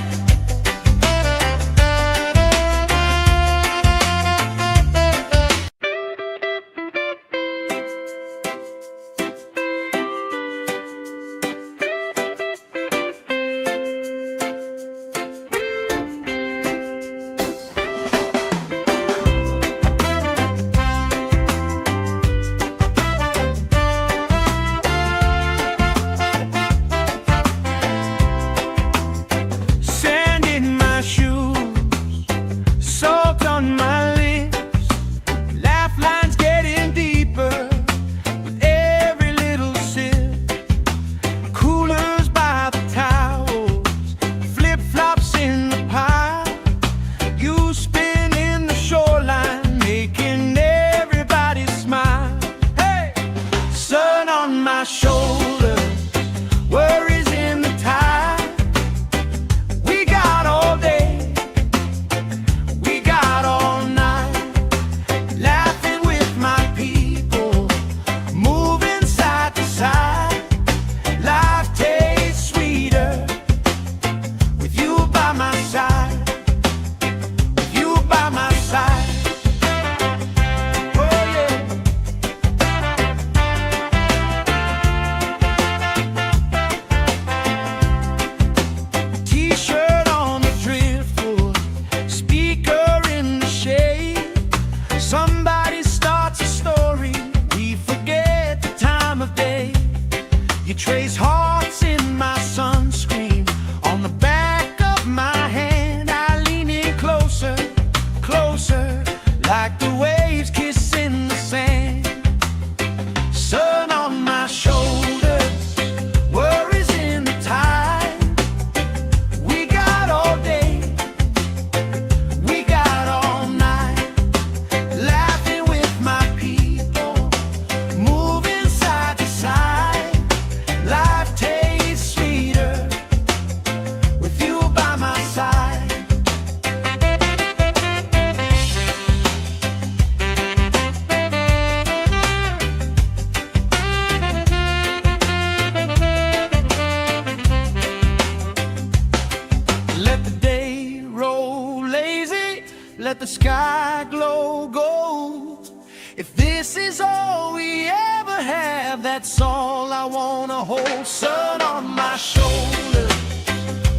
[SPEAKER 1] let the sky glow gold. If this is all we ever have, that's all I wanna hold. Sun on my shoulder,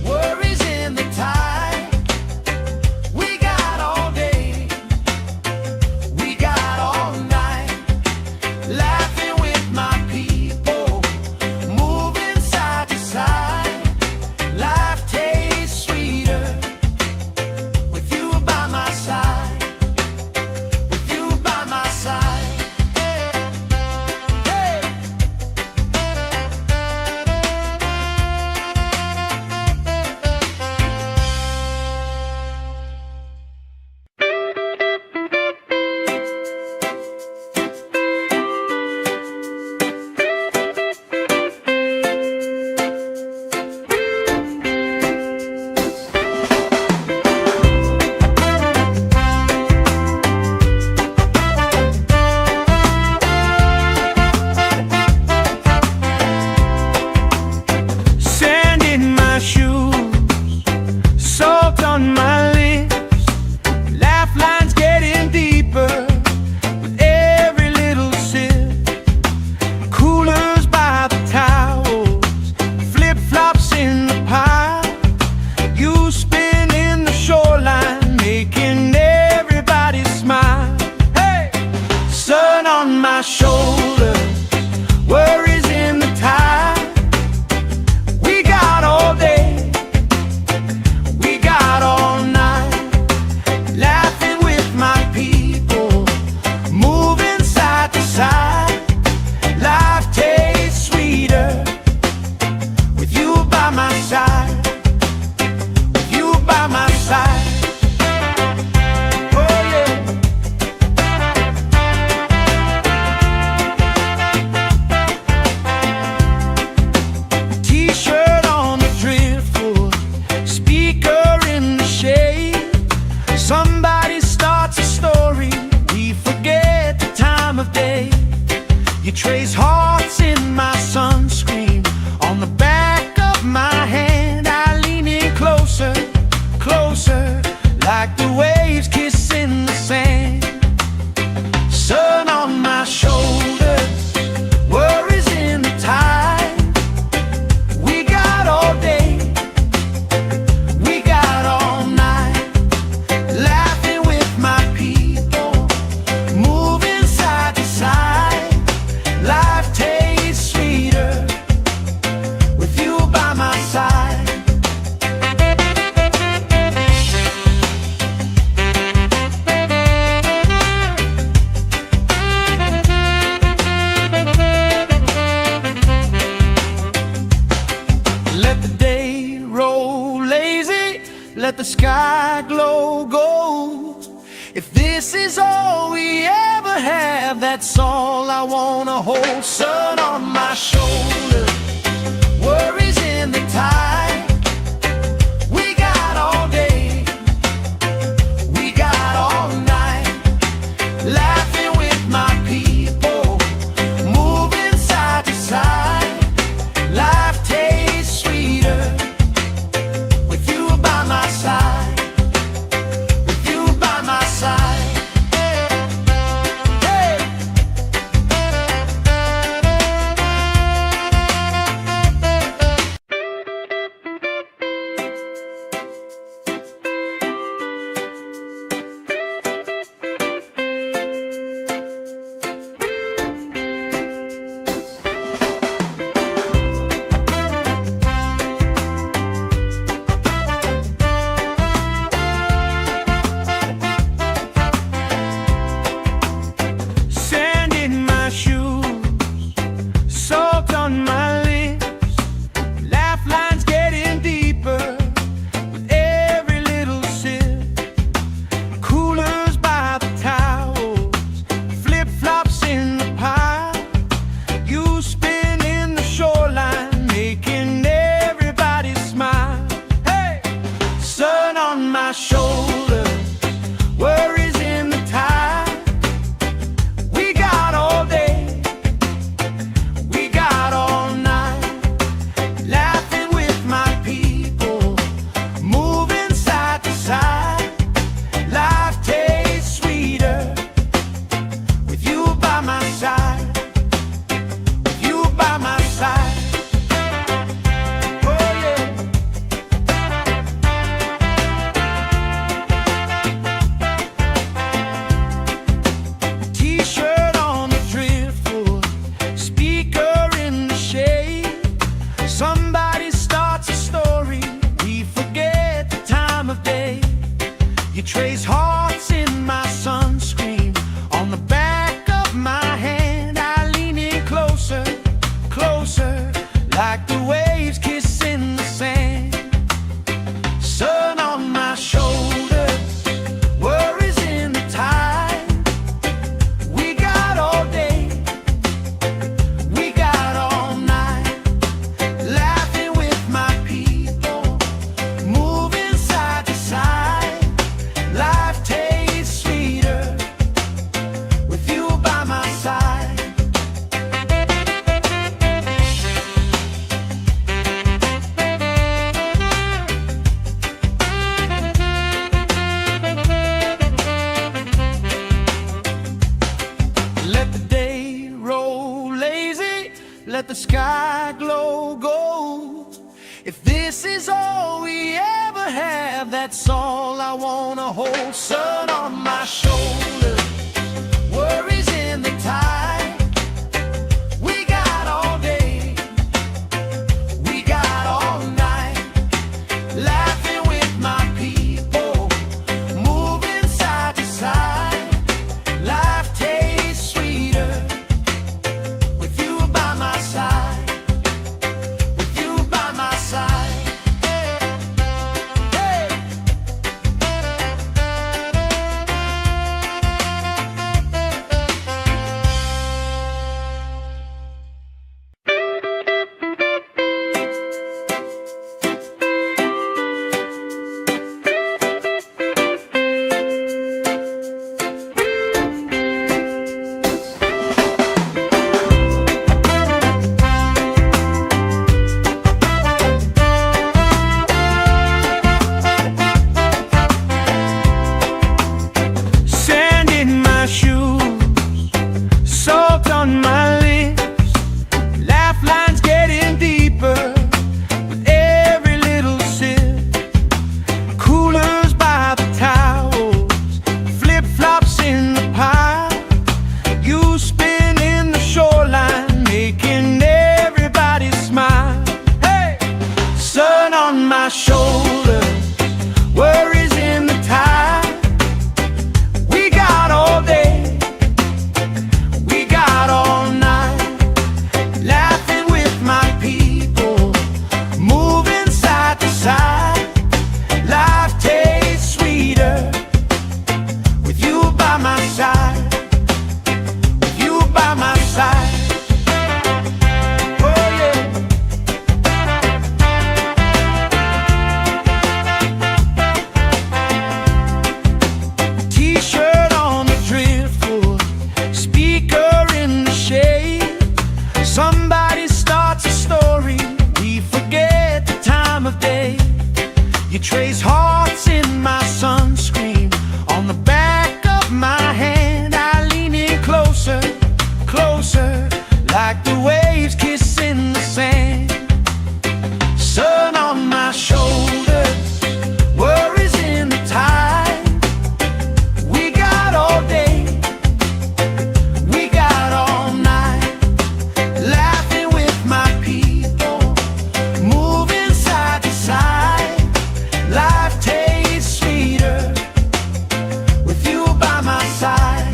[SPEAKER 1] worries in the tide. We got all day, we got all night, laughing with my people, moving side to side. Life tastes sweeter with you by my side, with you by my side. Hey. Sand in my shoes, salt on my lips, laugh lines getting deeper with every little sip. Coolers by the towels, flip-flops in the pile. You spin in the shoreline, making everybody smile. Hey! Sun on my shoulder, worries in the tide. We got all day, we got all night, laughing with my people, moving side to side. Life tastes sweeter with you by my side, with you by my side. Oh yeah. T-shirt on the driftwood, speaker in the shade. Somebody starts a story, we forget the time of day. You trace hearts in my sunscreen, on the back of my hand. I lean in closer, closer, like the waves kissing the sand. Sun on my shoulders, worries in the tide. We got all day, we got all night, laughing with my people, moving side to side. Life tastes sweeter with you by my side. Let the day roll lazy, let the sky glow gold. If this is all we ever have, that's all I wanna hold. Sun on my shoulder, worries in the tide. We got all day, we got all night, laughing with my people, moving side to side. Life tastes sweeter with you by my side, with you by my side. Hey. Sand in my shoes, salt on my lips, laugh lines getting deeper with every little sip. Coolers by the towels, flip-flops in the pile. You spin in the shoreline, making everybody smile. Hey! Sun on my shoulder, worries in the tide. We got all day, we got all night, laughing with my people, moving side to side. Life trace hearts in my sunscreen. On the back of my hand, I lean in closer, closer, like the waves kissing the sand. Sun on my shoulders, worries in the tide. We got all day, we got all night, laughing with my people, moving side to side. Life tastes sweeter with you by my side. Let the day roll lazy, let the sky glow gold. If this is all we ever have, that's all I wanna hold. Sun on my shoulders, worries in the tide. We got all day, we got all night, laughing with my people, moving side to side. Life tastes sweeter with you by my side, with you by my side. Hey. Sand in my shoes, salt on my lips, laugh lines getting deeper with every little sip. Coolers by the towels, flip-flops in the pile. You spin in the shoreline, making everybody smile. Hey! Sun on my shoulders, worries in the tide. We got all day, we got all night, laughing with my people, moving side to side. Life tastes sweeter with you by my side, with you by my side. Oh yeah. T-shirt on the driftwood, speaker in the shade. Somebody starts a story, we forget the time of day. You trace hearts in my sunscreen. On the back of my hand, I lean in closer, closer, like the waves kissing the sand. Sun on my shoulders, worries in the tide. We got all day, we got all night, laughing with my people, moving side to side. Life tastes sweeter with you by my side.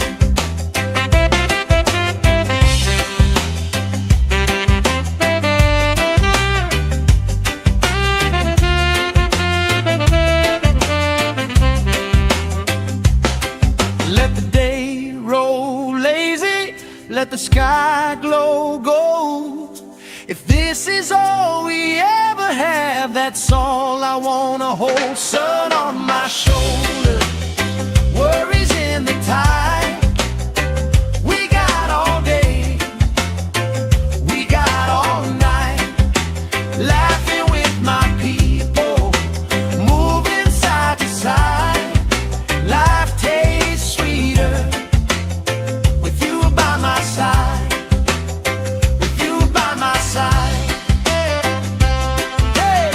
[SPEAKER 1] Let the day roll lazy, let the sky glow gold. If this is all we ever have, that's all I wanna hold. Sun on my shoulders, worries in the tide. We got all day, we got all night, laughing with my people, moving side to side. Life tastes sweeter with you by my side, with you by my side. Hey.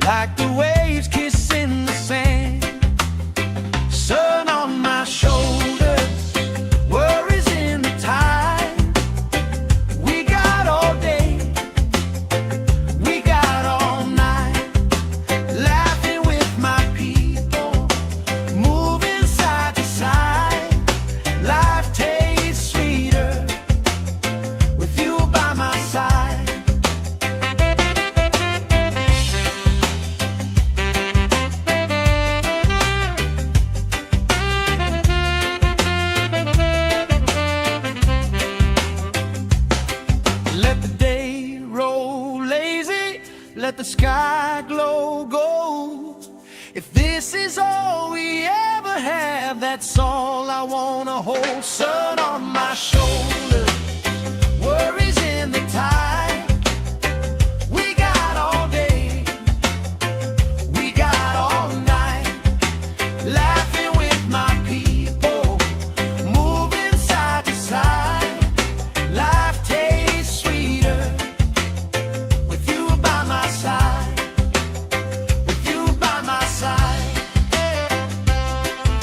[SPEAKER 1] like the waves kissing the sand. Sun on my shoulders, worries in the tide. We got all day, we got all night, laughing with my people, moving side to side. Life tastes sweeter with you by my side. Let the day roll lazy, let the sky glow gold. If this is all we ever have, that's all I wanna hold. Sun on my shoulders, worries in the tide. We got all day, we got all night, laughing with my people, moving side to side. Life tastes sweeter with you by my side, with you by my side.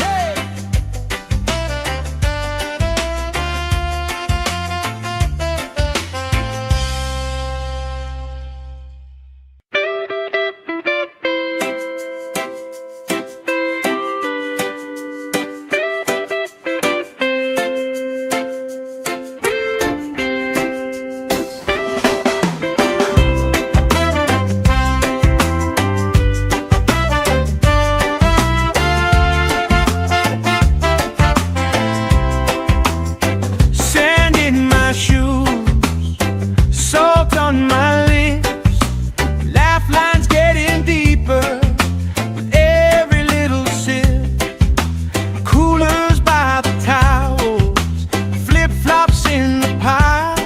[SPEAKER 1] Hey! Sand in my shoes, salt on my lips, laugh lines getting deeper with every little sip. Coolers by the towels, flip-flops in the pile.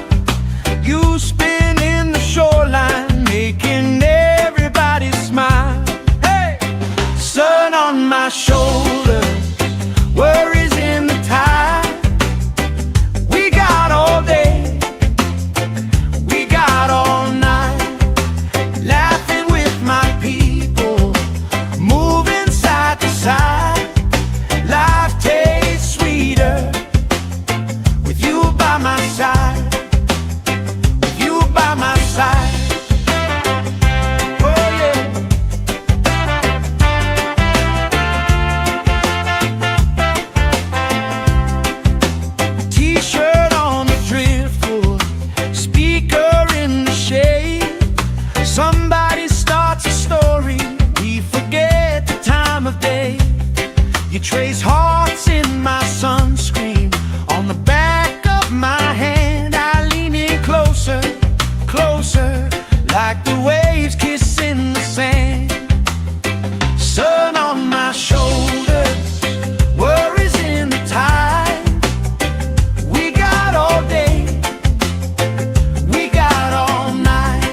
[SPEAKER 1] You spinning the shoreline, making everybody smile. Hey! Sun on my shoulders, worries in the tide. We got all day, we got all night, laughing with my people, moving side to side. Life tastes sweeter with you by my side, with you by my side. Oh yeah. T-shirt on the driftwood, speaker in the shade. Somebody starts a story, we forget the time of day. You trace hearts in my sunscreen, on the back of my hand. I lean in closer, closer, like the waves kissing the sand. Sun on my shoulders, worries in the tide. We got all day, we got all night,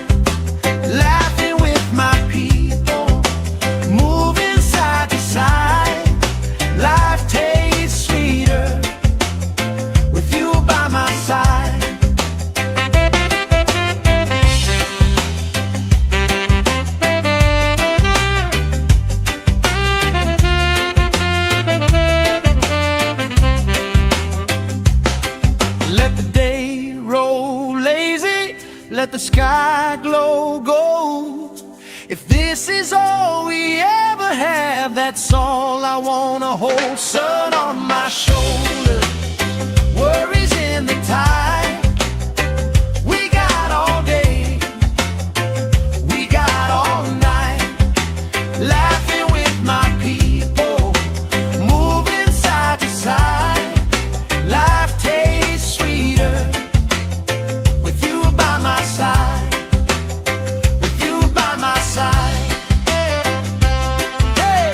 [SPEAKER 1] laughing with my people, moving side to side. Life tastes sweeter with you by my side. Let the day roll lazy, let the sky glow gold. If this is all we ever have, that's all I wanna hold. Sun on my shoulders, worries in the tide. We got all day, we got all night, laughing with my people, moving side to side. Life tastes sweeter with you by my side, with you by my side. Hey!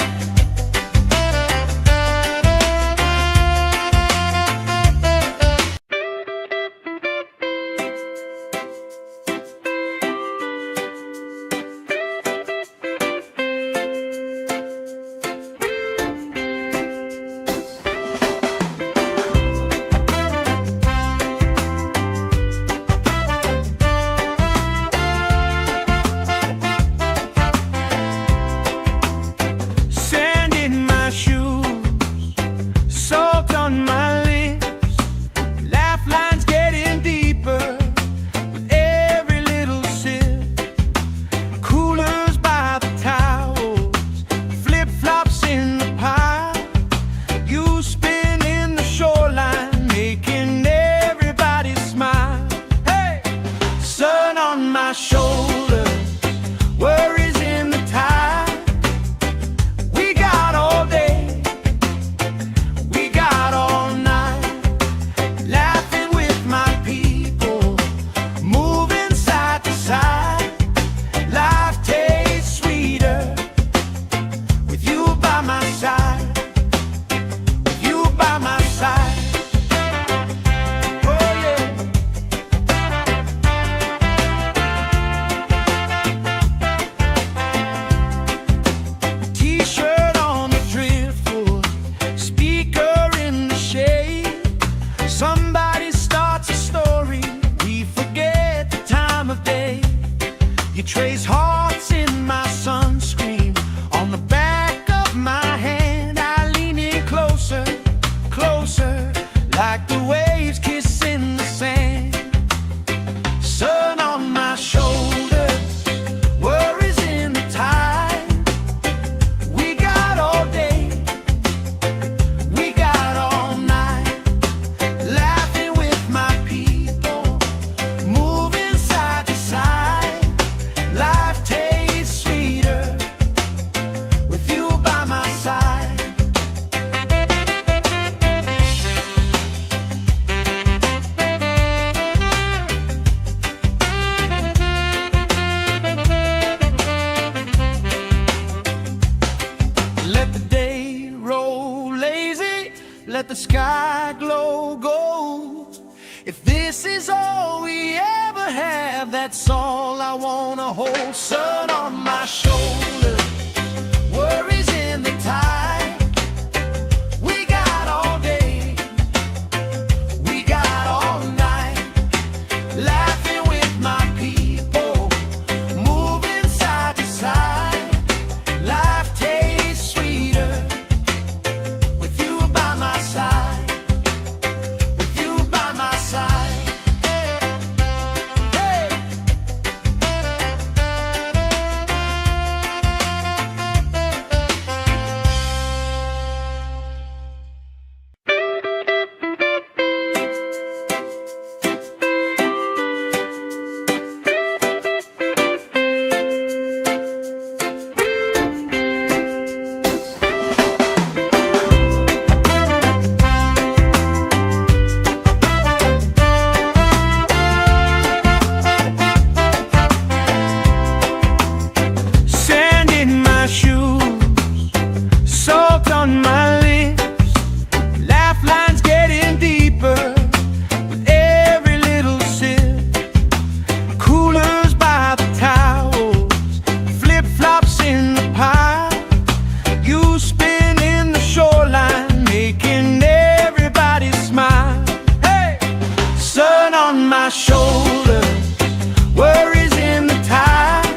[SPEAKER 1] the sky glow gold. If this is all we ever have, that's all I wanna hold. Sun on my shoulder, worries in the tide. We got all day, we got all night, laughing with my people, moving side to side. Life tastes sweeter with you by my side, with you by my side. Hey. Sand in my shoes, salt on my lips, laugh lines getting deeper with every little sip. Coolers by the towels, flip-flops in the pile, you spinning the shoreline, making everybody smile. Hey! Sun on my shoulder, worries in the tide.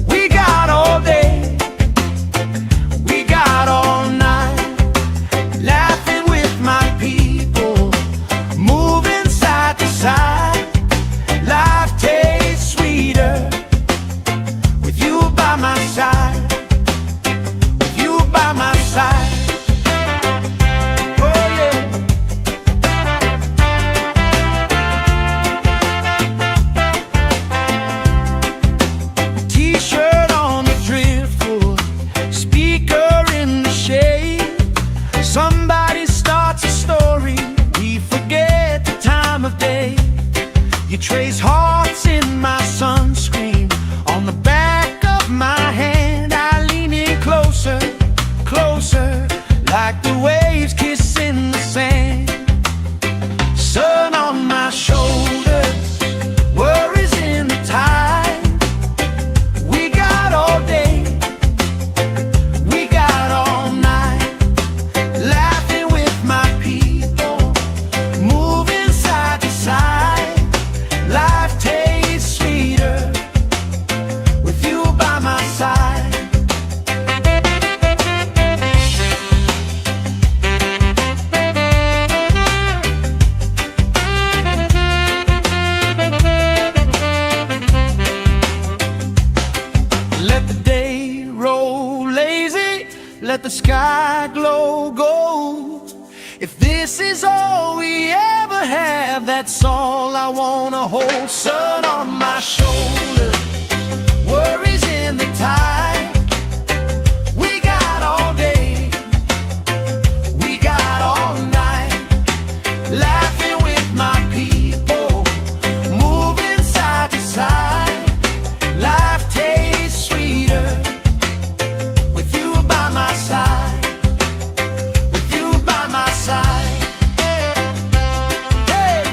[SPEAKER 1] We got all day, we got all night, laughing with my people, moving side to side. Life tastes sweeter with you by my side, with you by my side. Oh yeah. T-shirt on the driftwood, speaker in the shade. Somebody starts a story, we forget the time of day. You trace hearts in my sunscreen, on the back of my hand. I lean in closer, closer, like the waves kissing the sand. Sun on my shoulders, worries in the tide. We got all day, we got all night, laughing with my people, moving side to side. Life tastes sweeter with you by my side. Let the day roll lazy, let the sky glow gold. If this is all we ever have, that's all I wanna hold. Sun on my shoulder, worries in the tide. We got all day, we got all night, laughing with my people, moving side to side. Life tastes sweeter with you by my side, with you by my side. Hey.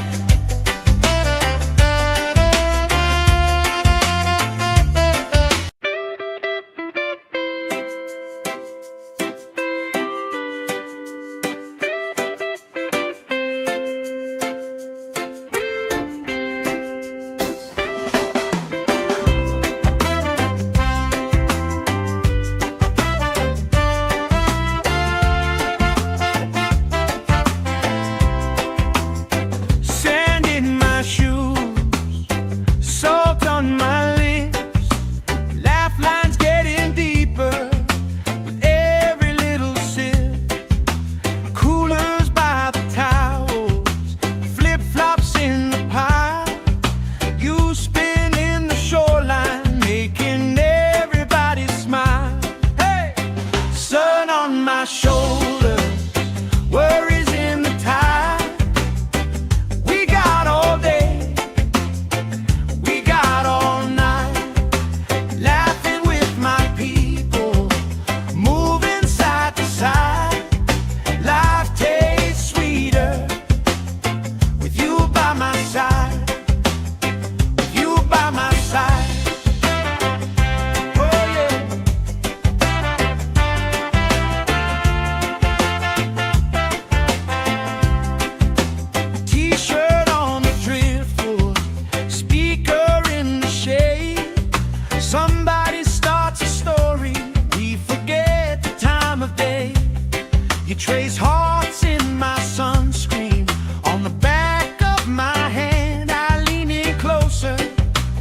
[SPEAKER 1] trace hearts in my sunscreen. On the back of my hand I lean in closer,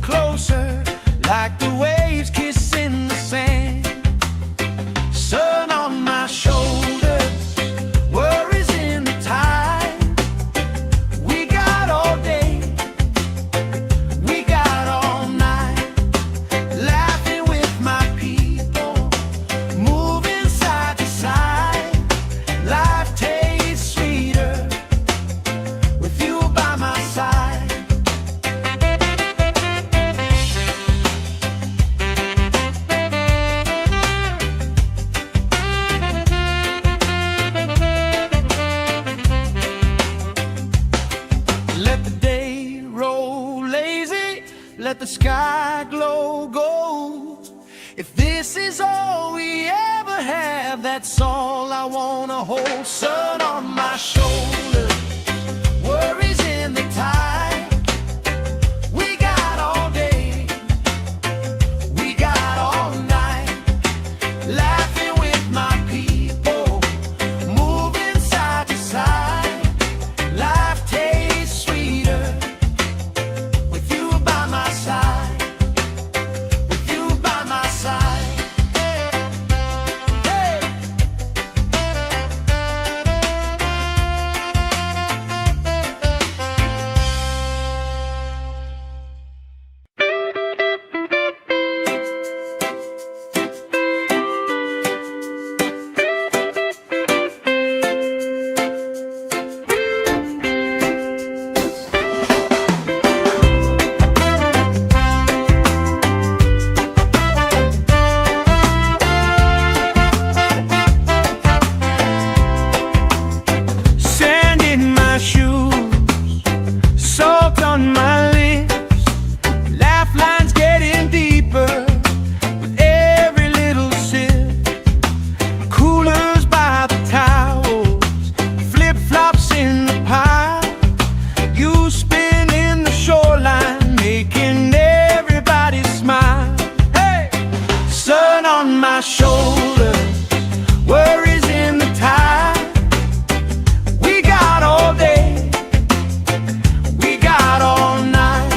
[SPEAKER 1] closer, like the waves kissing the sand. Sun on my shoulders, worries in the tide. We got all day, we got all night, laughing with my people, moving side to side. Life tastes sweeter with you by my side. Let the day roll lazy, let the sky glow gold. If this is all we ever have, that's all I wanna hold. Sun on my shoulders, worries in the tide. We got all day, we got all night, laughing with my people, moving side to side. Life tastes sweeter with you by my side, with you by my side. Hey. Sand in my shoes, salt on my lips, laugh lines getting deeper with every little sip. Coolers by the towels, flip-flops in the pile. You spin in the shoreline, making everybody smile. Hey! Sun on my shoulders, worries in the tide. We got all day, we got all night,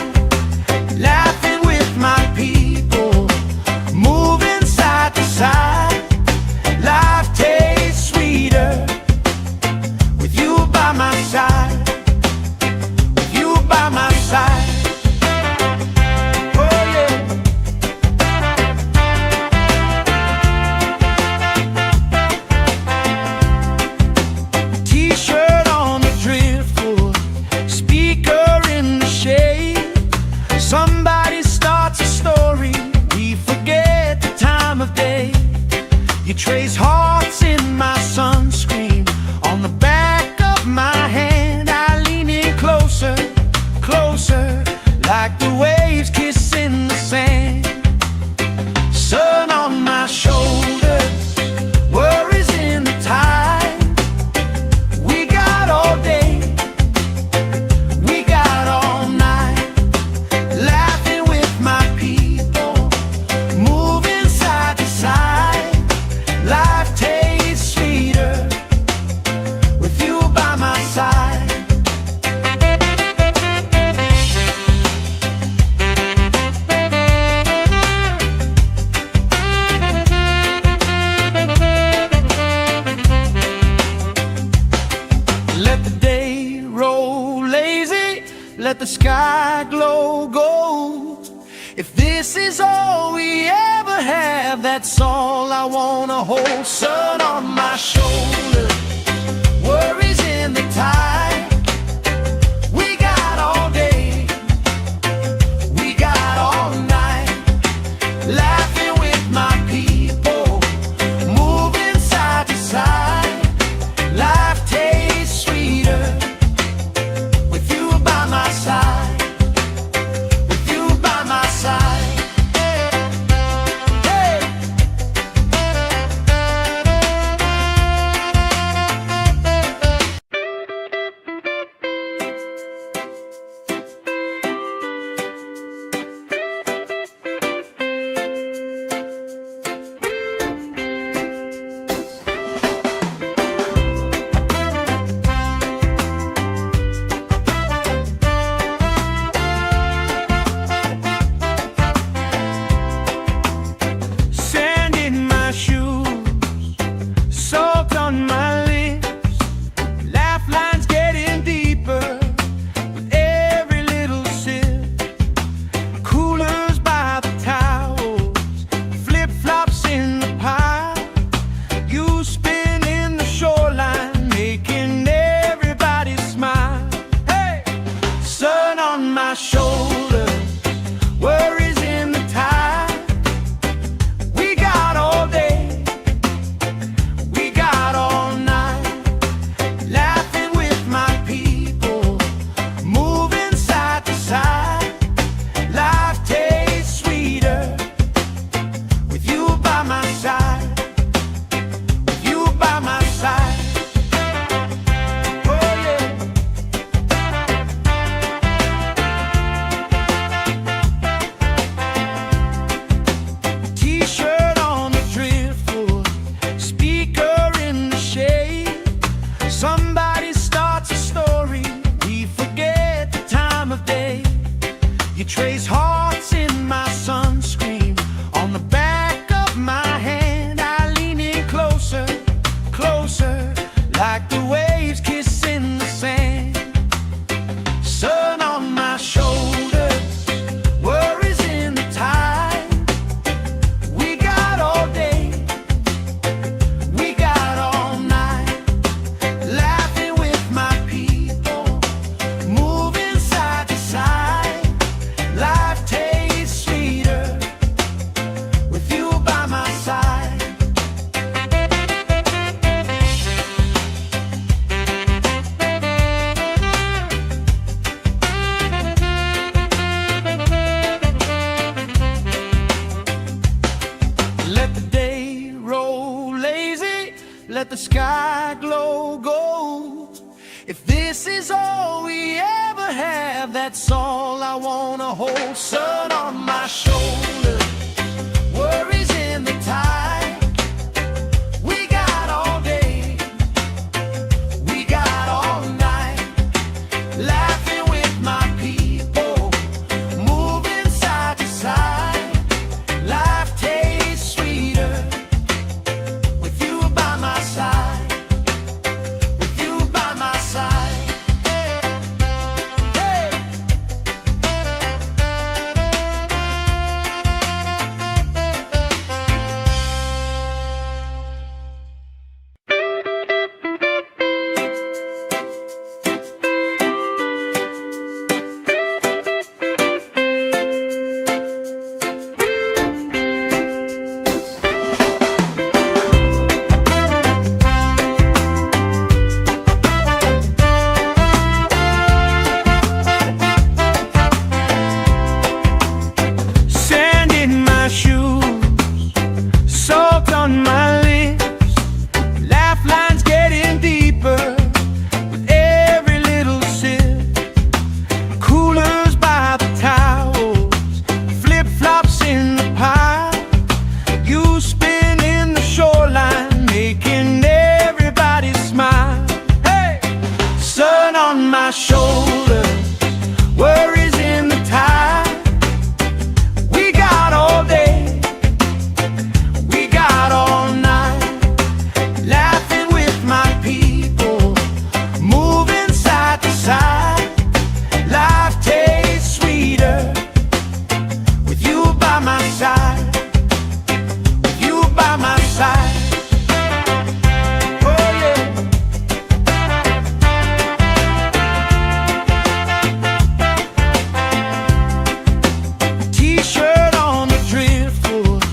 [SPEAKER 1] laughing with my people, moving side to side. Life tastes sweeter with you by my side, with you by my side. Oh yeah. T-shirt on the driftwood, speaker in the shade. Somebody starts a story, we forget the time of day. You trace hearts in my sunscreen. On the back of my hand I lean in closer, closer, like the waves kissing the sand. Sun on my shoulders, worries in the tide. We got all day, we got all night, laughing with my people, moving side to side. Life tastes sweeter with you by my side. Let the day roll lazy, let the sky glow gold. If this is all we ever have, that's all I wanna hold. Sun on my shoulders, worries in the tide. We got all day, we got all night, laughing with my people, moving side to side. Life tastes sweeter with you by my side, with you by my side. Hey. Let the day roll lazy, let the sky glow gold. If this is all we ever have, that's all I wanna hold. Sun on my shoulder, worries in the tide. We got all day, we got all night, laughing with my people, moving side to side. Life tastes sweeter with you by my side, with you by my side. Hey! Sand in my shoes, salt on my lips, laugh lines getting deeper with every little sip. Coolers by the towels, flip-flops in the pile. You spin in the shoreline, making everybody smile. Hey! Sun on my shoulders, worries in the tide. We got all day, we got all night, laughing with my people, moving side to side. Life tastes sweeter with you by my side, with you by my side. Oh yeah. T-shirt on the driftwood,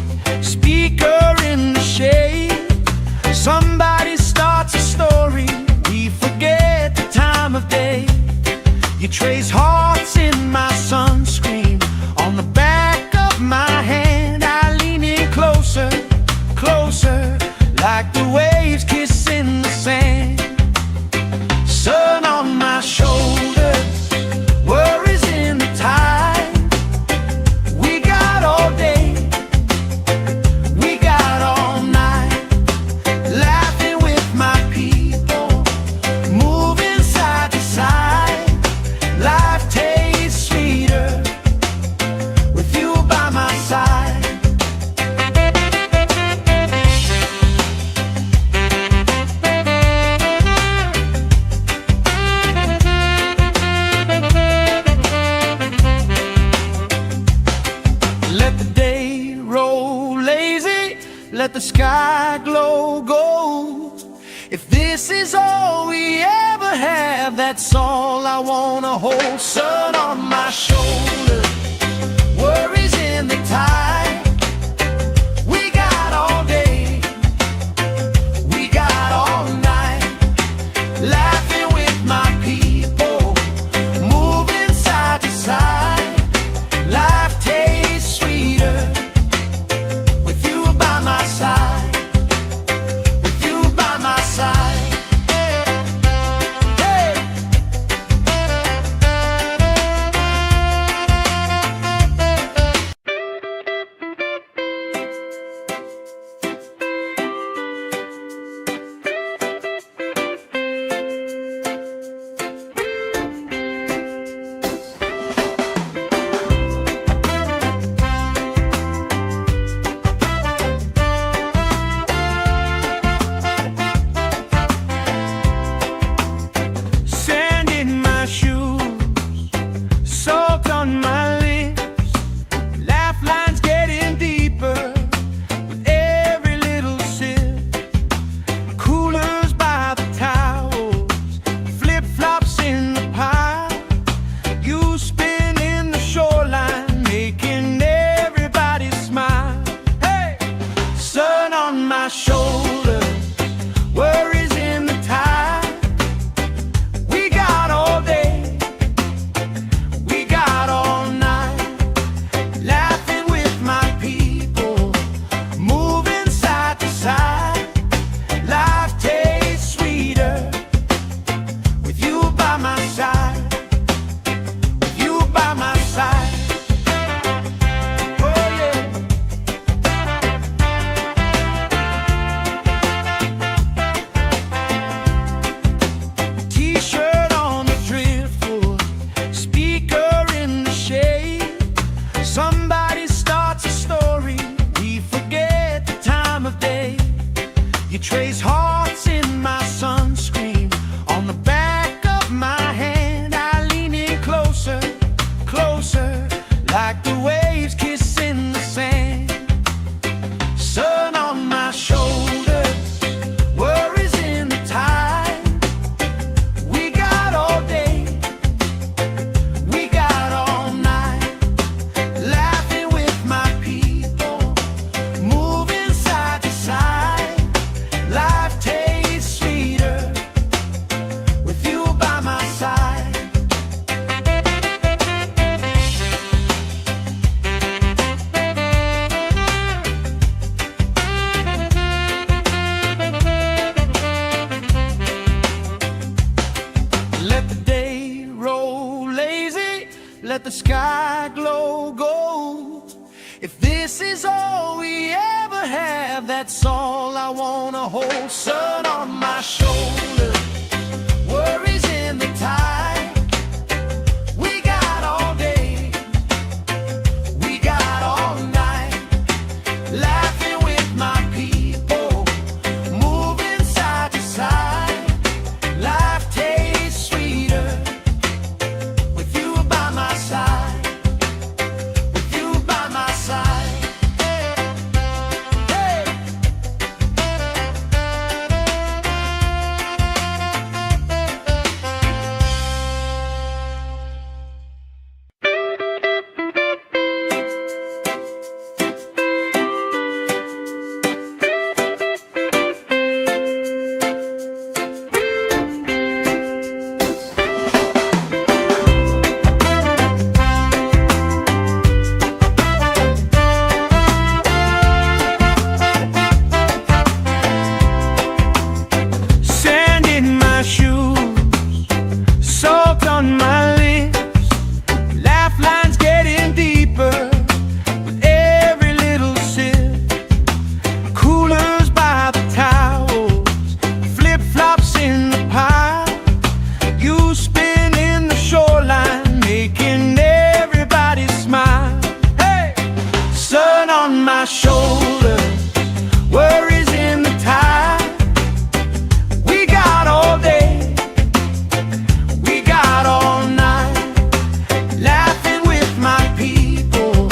[SPEAKER 1] speaker in the shade. Somebody starts a story, we forget the time of day. You trace hearts in my sunscreen, on the back of my hand. I lean in closer, closer, like the waves kissing the sand. Sun on my shoulders, worries in the tide. We got all day, we got all night, laughing with my people, moving side to side. Life tastes sweeter with you by my side. Let the day roll lazy, let the sky glow gold. If this is all we ever have, that's all I wanna hold. Sun on my shoulder, worries in the tide. We got all day, we got all night, laughing with my people, moving side to side. Life tastes sweeter with you by my side, with you by my side. Hey! Sand in my shoes, salt on my lips, laugh lines getting deeper with every little sip. Coolers by the towels, flip-flops in the pile. You spin in the shoreline, making everybody smile. Hey! Sun on my shoulders, worries in the tide. We got all day, we got all night, laughing with my people, moving trace hearts in my sunscreen. On the back of my hand, I lean in closer, closer, like the waves kissing the sand. Sun on my shoulders, worries in the tide. We got all day, we got all night, laughing with my people, moving side to side. Life tastes sweeter with you by my side. Let the day roll lazy, let the sky glow gold. If this is all we ever have, that's all I wanna hold. Sun on my shoulders, worries in the tide. We got all day, we got all night, laughing with my people, moving side to side. Life tastes sweeter with you by my side, with you by my side. Hey. Sand in my shoes, salt on my lips, laugh lines getting deeper with every little sip. Coolers by the towels, flip-flops in the pile. You spinning the shoreline, making everybody smile. Hey! Sun on my shoulders, worries in the tide. We got all day, we got all night, laughing with my people,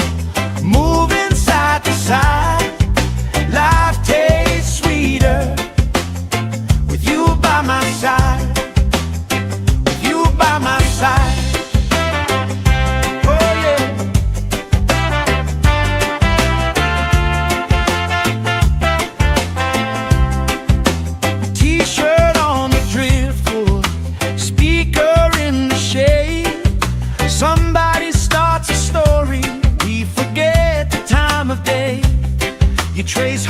[SPEAKER 1] moving side to side. Life tastes sweeter with you by my side, with you by my side. Oh yeah. T-shirt on the driftwood, speaker in the shade. Somebody starts a story, we forget the time of day. You trace